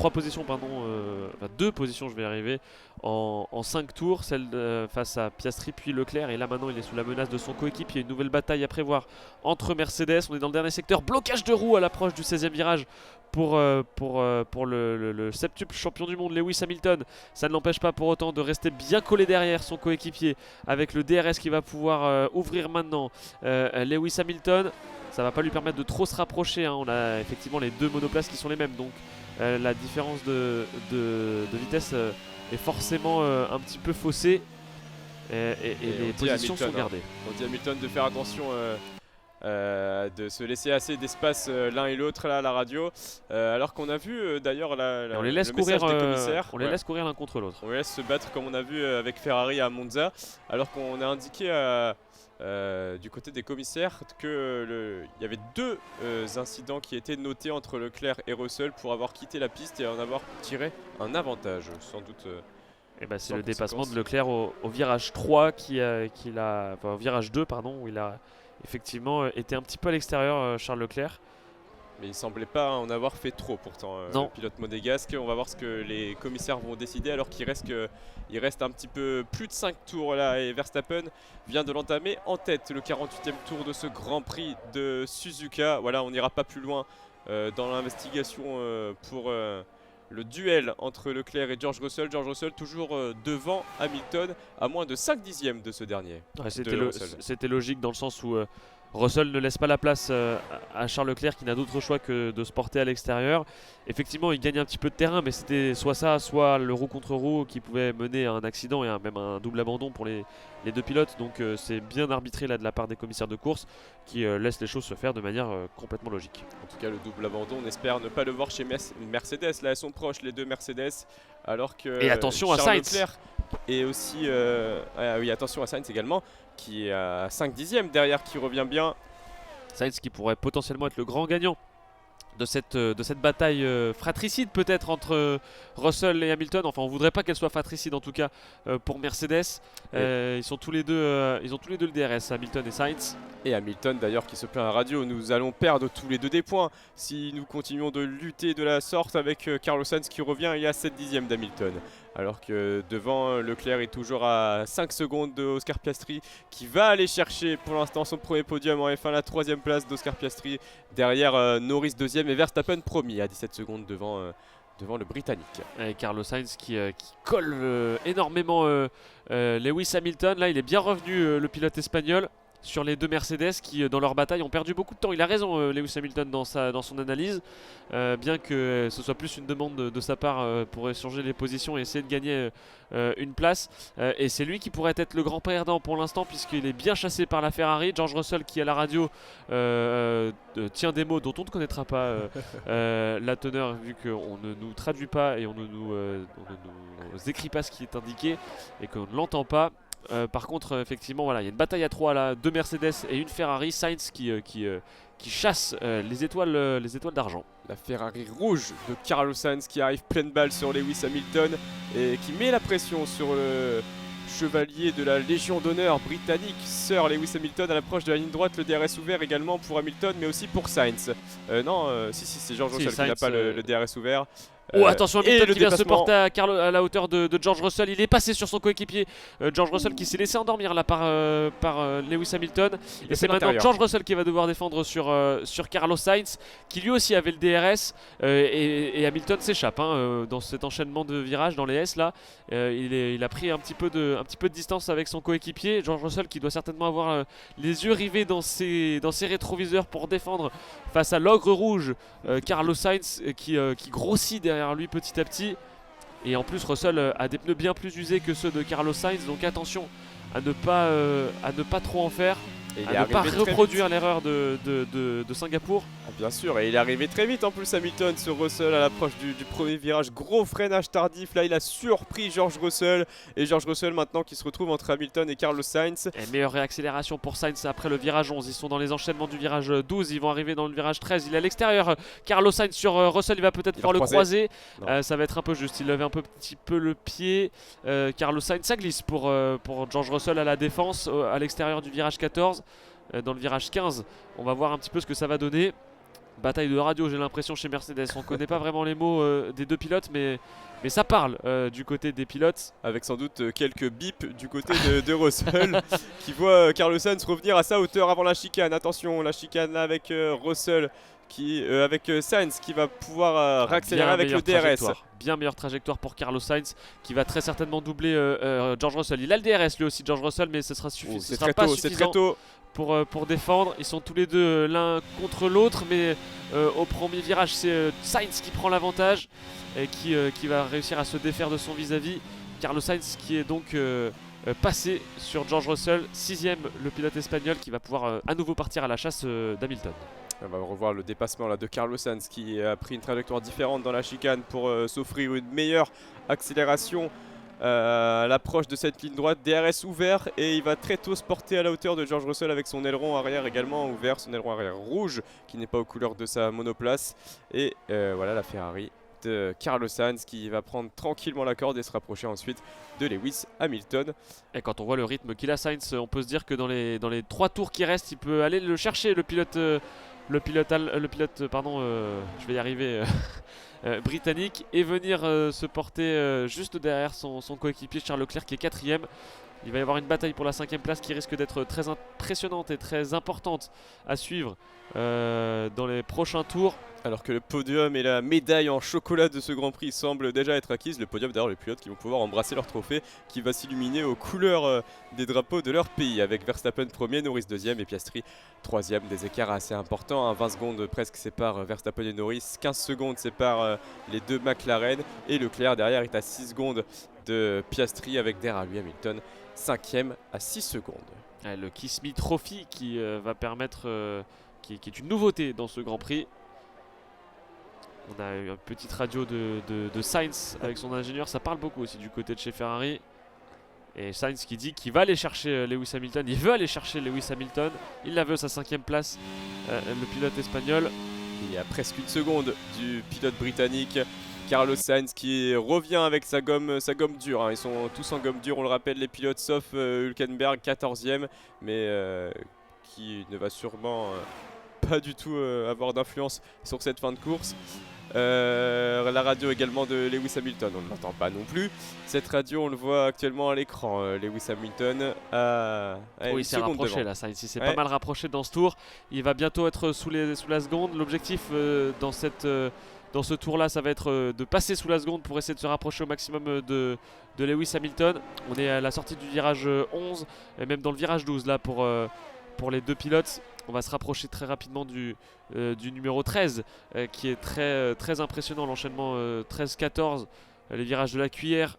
positions, je vais y arriver, en 5 tours, celle face à Piastri puis Leclerc. Et là maintenant il est sous la menace de son coéquipier. Une nouvelle bataille à prévoir entre Mercedes. On est dans le dernier secteur, blocage de roue à l'approche du 16e virage pour le septuple champion du monde Lewis Hamilton. Ça ne l'empêche pas pour autant de rester bien collé derrière son coéquipier avec le DRS qui va pouvoir ouvrir maintenant Lewis Hamilton. Ça va pas lui permettre de trop se rapprocher, On a effectivement les 2 monoplaces qui sont les mêmes, donc la différence de vitesse est forcément un petit peu faussée et les positions sont gardées. On dit à Hamilton de faire attention, de se laisser assez d'espace l'un et l'autre là à la radio, alors qu'on a vu d'ailleurs on les laisse courir, des commissaires. On les laisse courir l'un contre l'autre. On les laisse se battre comme on a vu avec Ferrari à Monza, alors qu'on a indiqué du côté des commissaires qu'il y avait 2 incidents qui étaient notés entre Leclerc et Russell pour avoir quitté la piste et en avoir tiré un avantage, sans doute. C'est le dépassement de Leclerc au virage 3 au virage 2 pardon, où il a effectivement été un petit peu à l'extérieur, Charles Leclerc. Mais il semblait pas en avoir fait trop pourtant, Non. le pilote monégasque. On va voir ce que les commissaires vont décider alors qu'il reste un petit peu plus de 5 tours là et Verstappen vient de l'entamer en tête le 48e tour de ce Grand Prix de Suzuka. Voilà, on n'ira pas plus loin dans l'investigation pour le duel entre Leclerc et George Russell. George Russell toujours devant Hamilton à moins de 5 dixièmes de ce dernier. Ouais, de c'était logique dans le sens où Russell ne laisse pas la place à Charles Leclerc qui n'a d'autre choix que de se porter à l'extérieur. Effectivement, il gagne un petit peu de terrain, mais c'était soit ça, soit le roue contre roue qui pouvait mener à un accident et même un double abandon pour les deux pilotes. Donc c'est bien arbitré là de la part des commissaires de course qui laissent les choses se faire de manière complètement logique. En tout cas, le double abandon, on espère ne pas le voir chez Mercedes. Là, elles sont proches, les deux Mercedes. Alors que et attention Charles à Sainz. Leclerc et aussi, oui, attention à Sainz également, qui est à 5 dixièmes derrière, qui revient bien. Sainz qui pourrait potentiellement être le grand gagnant de cette bataille fratricide peut-être entre Russell et Hamilton. Enfin, on voudrait pas qu'elle soit fratricide en tout cas pour Mercedes. Ils ont tous les deux le DRS, Hamilton et Sainz. Et Hamilton d'ailleurs qui se plaint à la radio, nous allons perdre tous les deux des points si nous continuons de lutter de la sorte avec Carlos Sainz qui revient, il est à 7 dixièmes d'Hamilton. Alors que devant, Leclerc est toujours à 5 secondes de Oscar Piastri qui va aller chercher pour l'instant son premier podium en F1, la 3ème place d'Oscar Piastri. Derrière Norris 2ème et Verstappen premier à 17 secondes devant le Britannique. Et Carlos Sainz qui colle énormément Lewis Hamilton. Là, il est bien revenu le pilote espagnol sur les deux Mercedes qui dans leur bataille ont perdu beaucoup de temps. Il a raison Lewis Hamilton dans son analyse, bien que ce soit plus une demande de sa part pour échanger les positions et essayer de gagner une place. Et c'est lui qui pourrait être le grand perdant pour l'instant puisqu'il est bien chassé par la Ferrari. George Russell qui à la radio tient des mots dont on ne connaîtra pas la teneur vu qu'on ne nous traduit pas et on ne nous écrit pas ce qui est indiqué et qu'on ne l'entend pas. Par contre, effectivement, voilà, il y a une bataille à 3 là, 2 Mercedes et une Ferrari. Sainz qui chasse les étoiles d'argent. La Ferrari rouge de Carlos Sainz qui arrive pleine balle sur Lewis Hamilton et qui met la pression sur le chevalier de la Légion d'honneur britannique, Sir Lewis Hamilton, à l'approche de la ligne droite. Le DRS ouvert également pour Hamilton, mais aussi pour Sainz. Si, c'est George Russell qui n'a pas le DRS ouvert. Attention, Hamilton qui vient se porter à la hauteur de George Russell. Il est passé sur son coéquipier George Russell qui s'est laissé endormir là par Lewis Hamilton. Et c'est maintenant George Russell qui va devoir défendre sur Carlos Sainz qui lui aussi avait le DRS et Hamilton s'échappe dans cet enchaînement de virages dans les S là. Il a pris un petit peu de distance avec son coéquipier George Russell qui doit certainement avoir les yeux rivés dans ses rétroviseurs pour défendre face à l'ogre rouge Carlos Sainz qui grossit derrière lui petit à petit. Et en plus Russell a des pneus bien plus usés que ceux de Carlos Sainz, donc attention à ne pas trop en faire, à ne pas reproduire l'erreur de Singapour. Bien sûr, et il est arrivé très vite en plus Hamilton sur Russell à l'approche du premier virage. Gros freinage tardif, là il a surpris George Russell. Et George Russell maintenant qui se retrouve entre Hamilton et Carlos Sainz. Et meilleure réaccélération pour Sainz après le virage 11. Ils sont dans les enchaînements du virage 12, ils vont arriver dans le virage 13. Il est à l'extérieur, Carlos Sainz sur Russell, il va peut-être pouvoir le croiser. Ça va être un peu juste, il lève un petit peu le pied. Carlos Sainz, ça glisse pour George Russell à la défense, à l'extérieur du virage 14. Dans le virage 15, on va voir un petit peu ce que ça va donner. Bataille de radio, j'ai l'impression, chez Mercedes. On ne connaît pas vraiment les mots des deux pilotes, mais ça parle du côté des pilotes. Avec sans doute quelques bips du côté de Russell qui voit Carlos Sainz revenir à sa hauteur avant la chicane. Attention, la chicane là avec Russell, avec Sainz qui va pouvoir réaccélérer avec le DRS. Bien meilleure trajectoire pour Carlos Sainz qui va très certainement doubler George Russell. Il a le DRS lui aussi, George Russell, mais ce sera suffisant. C'est très tôt. Pour défendre. Ils sont tous les deux l'un contre l'autre, mais au premier virage c'est Sainz qui prend l'avantage et qui va réussir à se défaire de son vis-à-vis. Carlos Sainz qui est donc passé sur George Russell, 6ème le pilote espagnol qui va pouvoir à nouveau partir à la chasse d'Hamilton. On va revoir le dépassement là de Carlos Sainz qui a pris une trajectoire différente dans la chicane pour s'offrir une meilleure accélération. À l'approche de cette ligne droite, DRS ouvert et il va très tôt se porter à la hauteur de George Russell avec son aileron arrière également ouvert, son aileron arrière rouge qui n'est pas aux couleurs de sa monoplace. Et voilà la Ferrari de Carlos Sainz qui va prendre tranquillement la corde et se rapprocher ensuite de Lewis Hamilton. Et quand on voit le rythme qu'il a Sainz, on peut se dire que dans les 3 tours qui restent, il peut aller le chercher le pilote le pilote, je vais y arriver, britannique, et venir se porter juste derrière son coéquipier Charles Leclerc qui est 4ème. Il va y avoir une bataille pour la 5ème place qui risque d'être très impressionnante et très importante à suivre dans les prochains tours. Alors que le podium et la médaille en chocolat de ce Grand Prix semblent déjà être acquises. Le podium d'ailleurs, les pilotes qui vont pouvoir embrasser leur trophée qui va s'illuminer aux couleurs des drapeaux de leur pays, avec Verstappen 1er, Norris 2e et Piastri 3e. Des écarts assez importants, hein. 20 secondes presque séparent Verstappen et Norris, 15 secondes séparent les deux McLaren, et Leclerc derrière est à 6 secondes de Piastri, avec derrière lui Hamilton 5e à 6 secondes. Le Kiss Me Trophy qui va permettre, qui est une nouveauté dans ce Grand Prix. On a eu une petite radio de Sainz avec son ingénieur, ça parle beaucoup aussi du côté de chez Ferrari. Et Sainz qui dit qu'il va aller chercher Lewis Hamilton, il veut aller chercher Lewis Hamilton, il la veut sa 5ème place, le pilote espagnol. Il y a presque une seconde du pilote britannique Carlos Sainz qui revient avec sa gomme dure, hein. Ils sont tous en gomme dure, on le rappelle, les pilotes, sauf Hülkenberg 14e, mais qui ne va sûrement pas du tout avoir d'influence sur cette fin de course. La radio également de Lewis Hamilton, on ne l'entend pas non plus. Cette radio, on le voit actuellement à l'écran. Lewis Hamilton a il s'est rapproché là, Sainz. Il s'est pas mal rapproché dans ce tour. Il va bientôt être sous la seconde. L'objectif dans ce tour-là, ça va être de passer sous la seconde pour essayer de se rapprocher au maximum de Lewis Hamilton. On est à la sortie du virage 11 et même dans le virage 12 là pour les deux pilotes. On va se rapprocher très rapidement du numéro 13 qui est très impressionnant, l'enchaînement 13-14, les virages de la cuillère.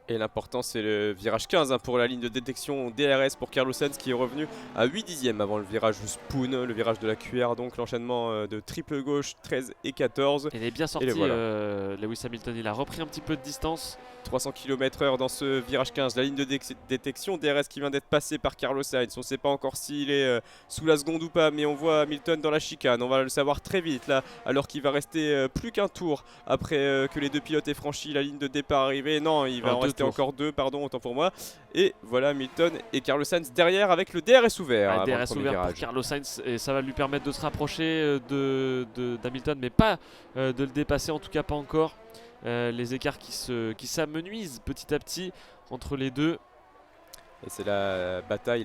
Et l'important c'est le virage 15 hein, pour la ligne de détection DRS pour Carlos Sainz qui est revenu à 8 dixièmes avant le virage Spoon, le virage de la cuillère, donc l'enchaînement de triple gauche 13 et 14. Il est bien sorti, voilà. Lewis Hamilton il a repris un petit peu de distance. 300 km/h dans ce virage 15, la ligne de détection DRS qui vient d'être passée par Carlos Sainz. On ne sait pas encore s'il est sous la seconde ou pas, mais on voit Hamilton dans la chicane. On va le savoir très vite là, alors qu'il va rester plus qu'un tour après que les deux pilotes aient franchi la ligne de départ arrivée. Non, il va en rester encore deux, pardon, autant pour moi. Et voilà Hamilton et Carlos Sainz derrière avec le DRS ouvert. DRS ouvert pour Carlos Sainz, et ça va lui permettre de se rapprocher d'Hamilton, mais pas de le dépasser, en tout cas pas encore. Les écarts qui s'amenuisent petit à petit entre les deux. Et c'est la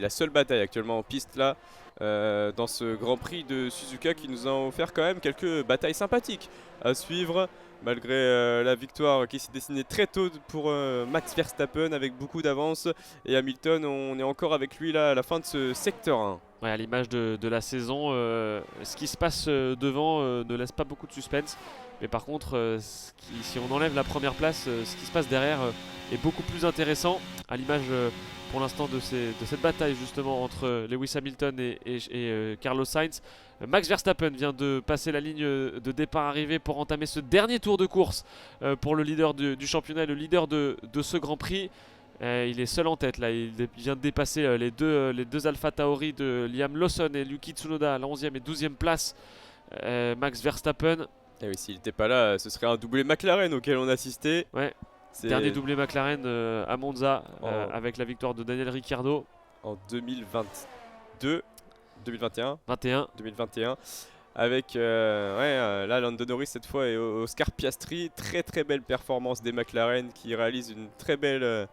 seule bataille actuellement en piste là, dans ce Grand Prix de Suzuka, qui nous a offert quand même quelques batailles sympathiques à suivre, malgré la victoire qui s'est dessinée très tôt pour Max Verstappen avec beaucoup d'avance. Et Hamilton, on est encore avec lui là à la fin de ce secteur 1. Ouais, à l'image de la saison, ce qui se passe devant ne laisse pas beaucoup de suspense. Mais par contre, si on enlève la première place, ce qui se passe derrière est beaucoup plus intéressant. À l'image pour l'instant de cette bataille justement entre Lewis Hamilton et Carlos Sainz. Max Verstappen vient de passer la ligne de départ-arrivée pour entamer ce dernier tour de course pour le leader du championnat et le leader de ce Grand Prix. Il est seul en tête là, il vient de dépasser les deux Alpha Tauri de Liam Lawson et Yuki Tsunoda à la 11e et 12e place. Max Verstappen. Et oui, s'il n'était pas là, ce serait un doublé McLaren auquel on assistait. Ouais. Dernier doublé McLaren à Monza avec la victoire de Daniel Ricciardo en 2021 avec là Lando Norris cette fois et Oscar Piastri. Très très belle performance des McLaren qui réalisent une très belle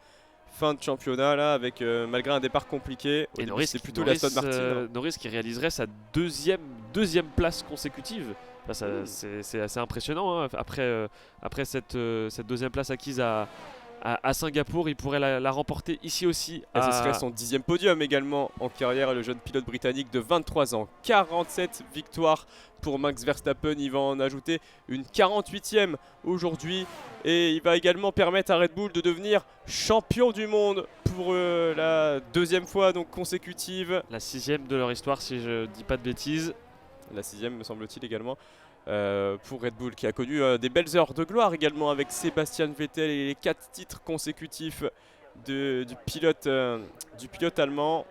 fin de championnat là, avec malgré un départ compliqué. Et Norris, c'est plutôt l'Aston Martin. Norris qui réaliserait sa deuxième place consécutive. C'est assez impressionnant hein. Après cette deuxième place acquise à Singapour, il pourrait la remporter ici aussi. Et ce serait son 10e podium également en carrière, le jeune pilote britannique de 23 ans. 47 victoires pour Max Verstappen, il va en ajouter une 48e aujourd'hui. Et il va également permettre à Red Bull de devenir champion du monde pour la deuxième fois donc consécutive. La 6e de leur histoire si je dis pas de bêtises. La 6e me semble-t-il également. Pour Red Bull qui a connu des belles heures de gloire également avec Sébastien Vettel et les 4 titres consécutifs du pilote allemand.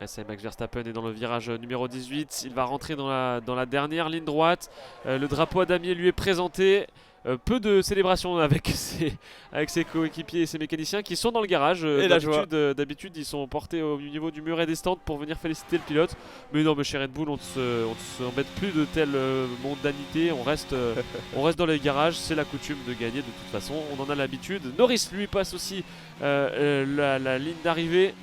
C'est Max Verstappen est dans le virage numéro 18, il va rentrer dans la dernière ligne droite. Le drapeau à damier lui est présenté. peu de célébration avec ses coéquipiers et ses mécaniciens qui sont dans le garage. Et la joie. D'habitude, ils sont portés au niveau du muret des stands pour venir féliciter le pilote. Mais non, mais chez Red Bull, on ne s'embête plus de telle mondanité. On reste dans les garages. C'est la coutume de gagner de toute façon. On en a l'habitude. Norris, lui, passe aussi la ligne d'arrivée.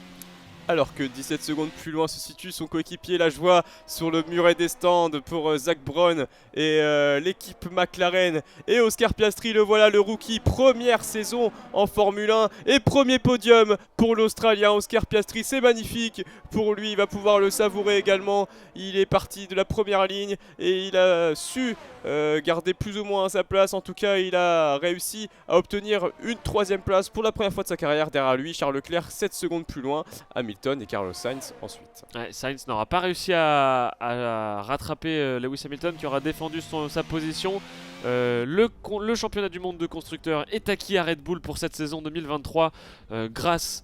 Alors que 17 secondes plus loin se situe son coéquipier, la joie sur le muret des stands pour Zak Brown et l'équipe McLaren. Et Oscar Piastri, le voilà, le rookie, première saison en Formule 1 et premier podium pour l'Australien. Oscar Piastri, c'est magnifique pour lui, il va pouvoir le savourer également. Il est parti de la première ligne et il a su garder plus ou moins sa place. En tout cas, il a réussi à obtenir une 3ème place pour la première fois de sa carrière. Derrière lui, Charles Leclerc 7 secondes plus loin, Hamilton et Carlos Sainz ensuite. Ouais, Sainz n'aura pas réussi à rattraper Lewis Hamilton qui aura défendu sa position. Le championnat du monde de constructeurs est acquis à Red Bull pour cette saison 2023 grâce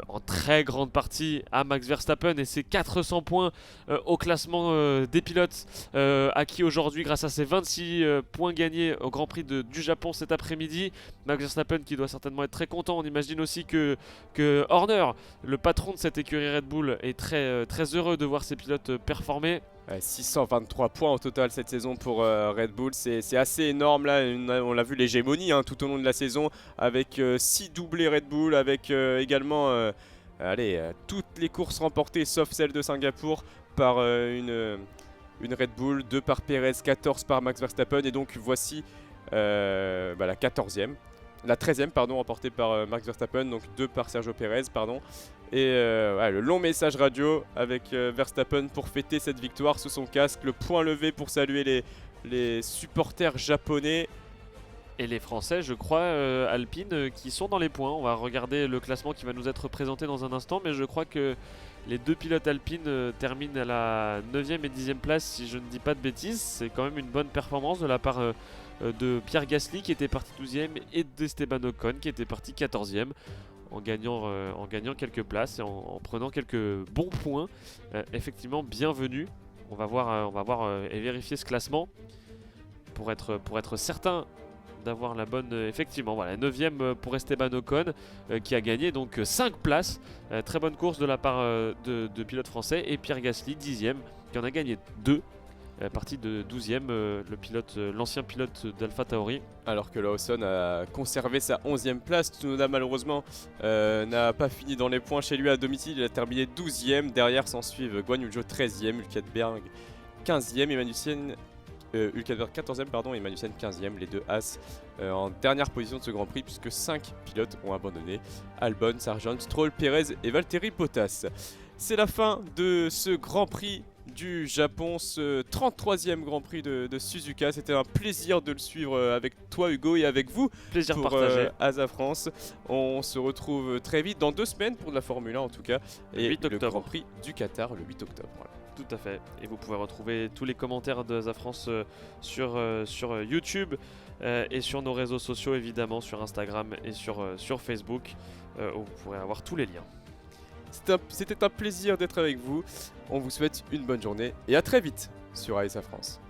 en très grande partie à Max Verstappen et ses 400 points au classement des pilotes acquis aujourd'hui grâce à ses 26 points gagnés au Grand Prix du Japon cet après-midi. Max Verstappen qui doit certainement être très content. On imagine aussi que Horner, le patron de cette écurie Red Bull, est très heureux de voir ses pilotes performer. 623 points au total cette saison pour Red Bull, c'est assez énorme là, on l'a vu l'hégémonie tout au long de la saison avec 6 doublés Red Bull, avec également toutes les courses remportées sauf celle de Singapour par une Red Bull, 2 par Perez, 14 par Max Verstappen et donc voici la 14e. La 13e remportée par Max Verstappen, donc 2 par Sergio Perez Et le long message radio avec Verstappen pour fêter cette victoire sous son casque, le point levé pour saluer les supporters japonais. Et les Français, je crois, Alpine, qui sont dans les points. On va regarder le classement qui va nous être présenté dans un instant, mais je crois que les 2 pilotes Alpine terminent à la 9e et 10e place, si je ne dis pas de bêtises. C'est quand même une bonne performance de la part de Pierre Gasly qui était parti 12e et d'Esteban Ocon qui était parti 14e. En gagnant quelques places et en prenant quelques bons points. Effectivement, bienvenue. On va voir et vérifier ce classement pour être certain d'avoir la bonne. Effectivement, voilà, 9e pour Esteban Ocon qui a gagné donc 5 places. Très bonne course de la part de pilotes français. Et Pierre Gasly, 10e, qui en a gagné 2. Parti de 12e, l'ancien pilote d'Alpha Tauri. Alors que Lawson a conservé sa 11e place. Tsunoda malheureusement n'a pas fini dans les points chez lui à domicile. Il a terminé 12e. Derrière s'en suivent Guan Yu Zhou 13e, Hülkenberg 15e et Magnussen. Hülkenberg 14e et Magnussen 15e, les 2 As en dernière position de ce Grand Prix puisque 5 pilotes ont abandonné: Albon, Sargent, Stroll, Perez et Valtteri Bottas. C'est la fin de ce Grand Prix du Japon, ce 33e Grand Prix de Suzuka. C'était un plaisir de le suivre avec toi Hugo et avec vous. Plaisir pour partagé. Asa France. On se retrouve très vite, dans 2 semaines pour de la Formule 1 en tout cas. Et le Grand Prix du Qatar le 8 octobre. Voilà. Tout à fait. Et vous pouvez retrouver tous les commentaires de Asa France sur YouTube et sur nos réseaux sociaux évidemment, sur Instagram et sur Facebook où vous pourrez avoir tous les liens. C'était un plaisir d'être avec vous. On vous souhaite une bonne journée et à très vite sur ASA France.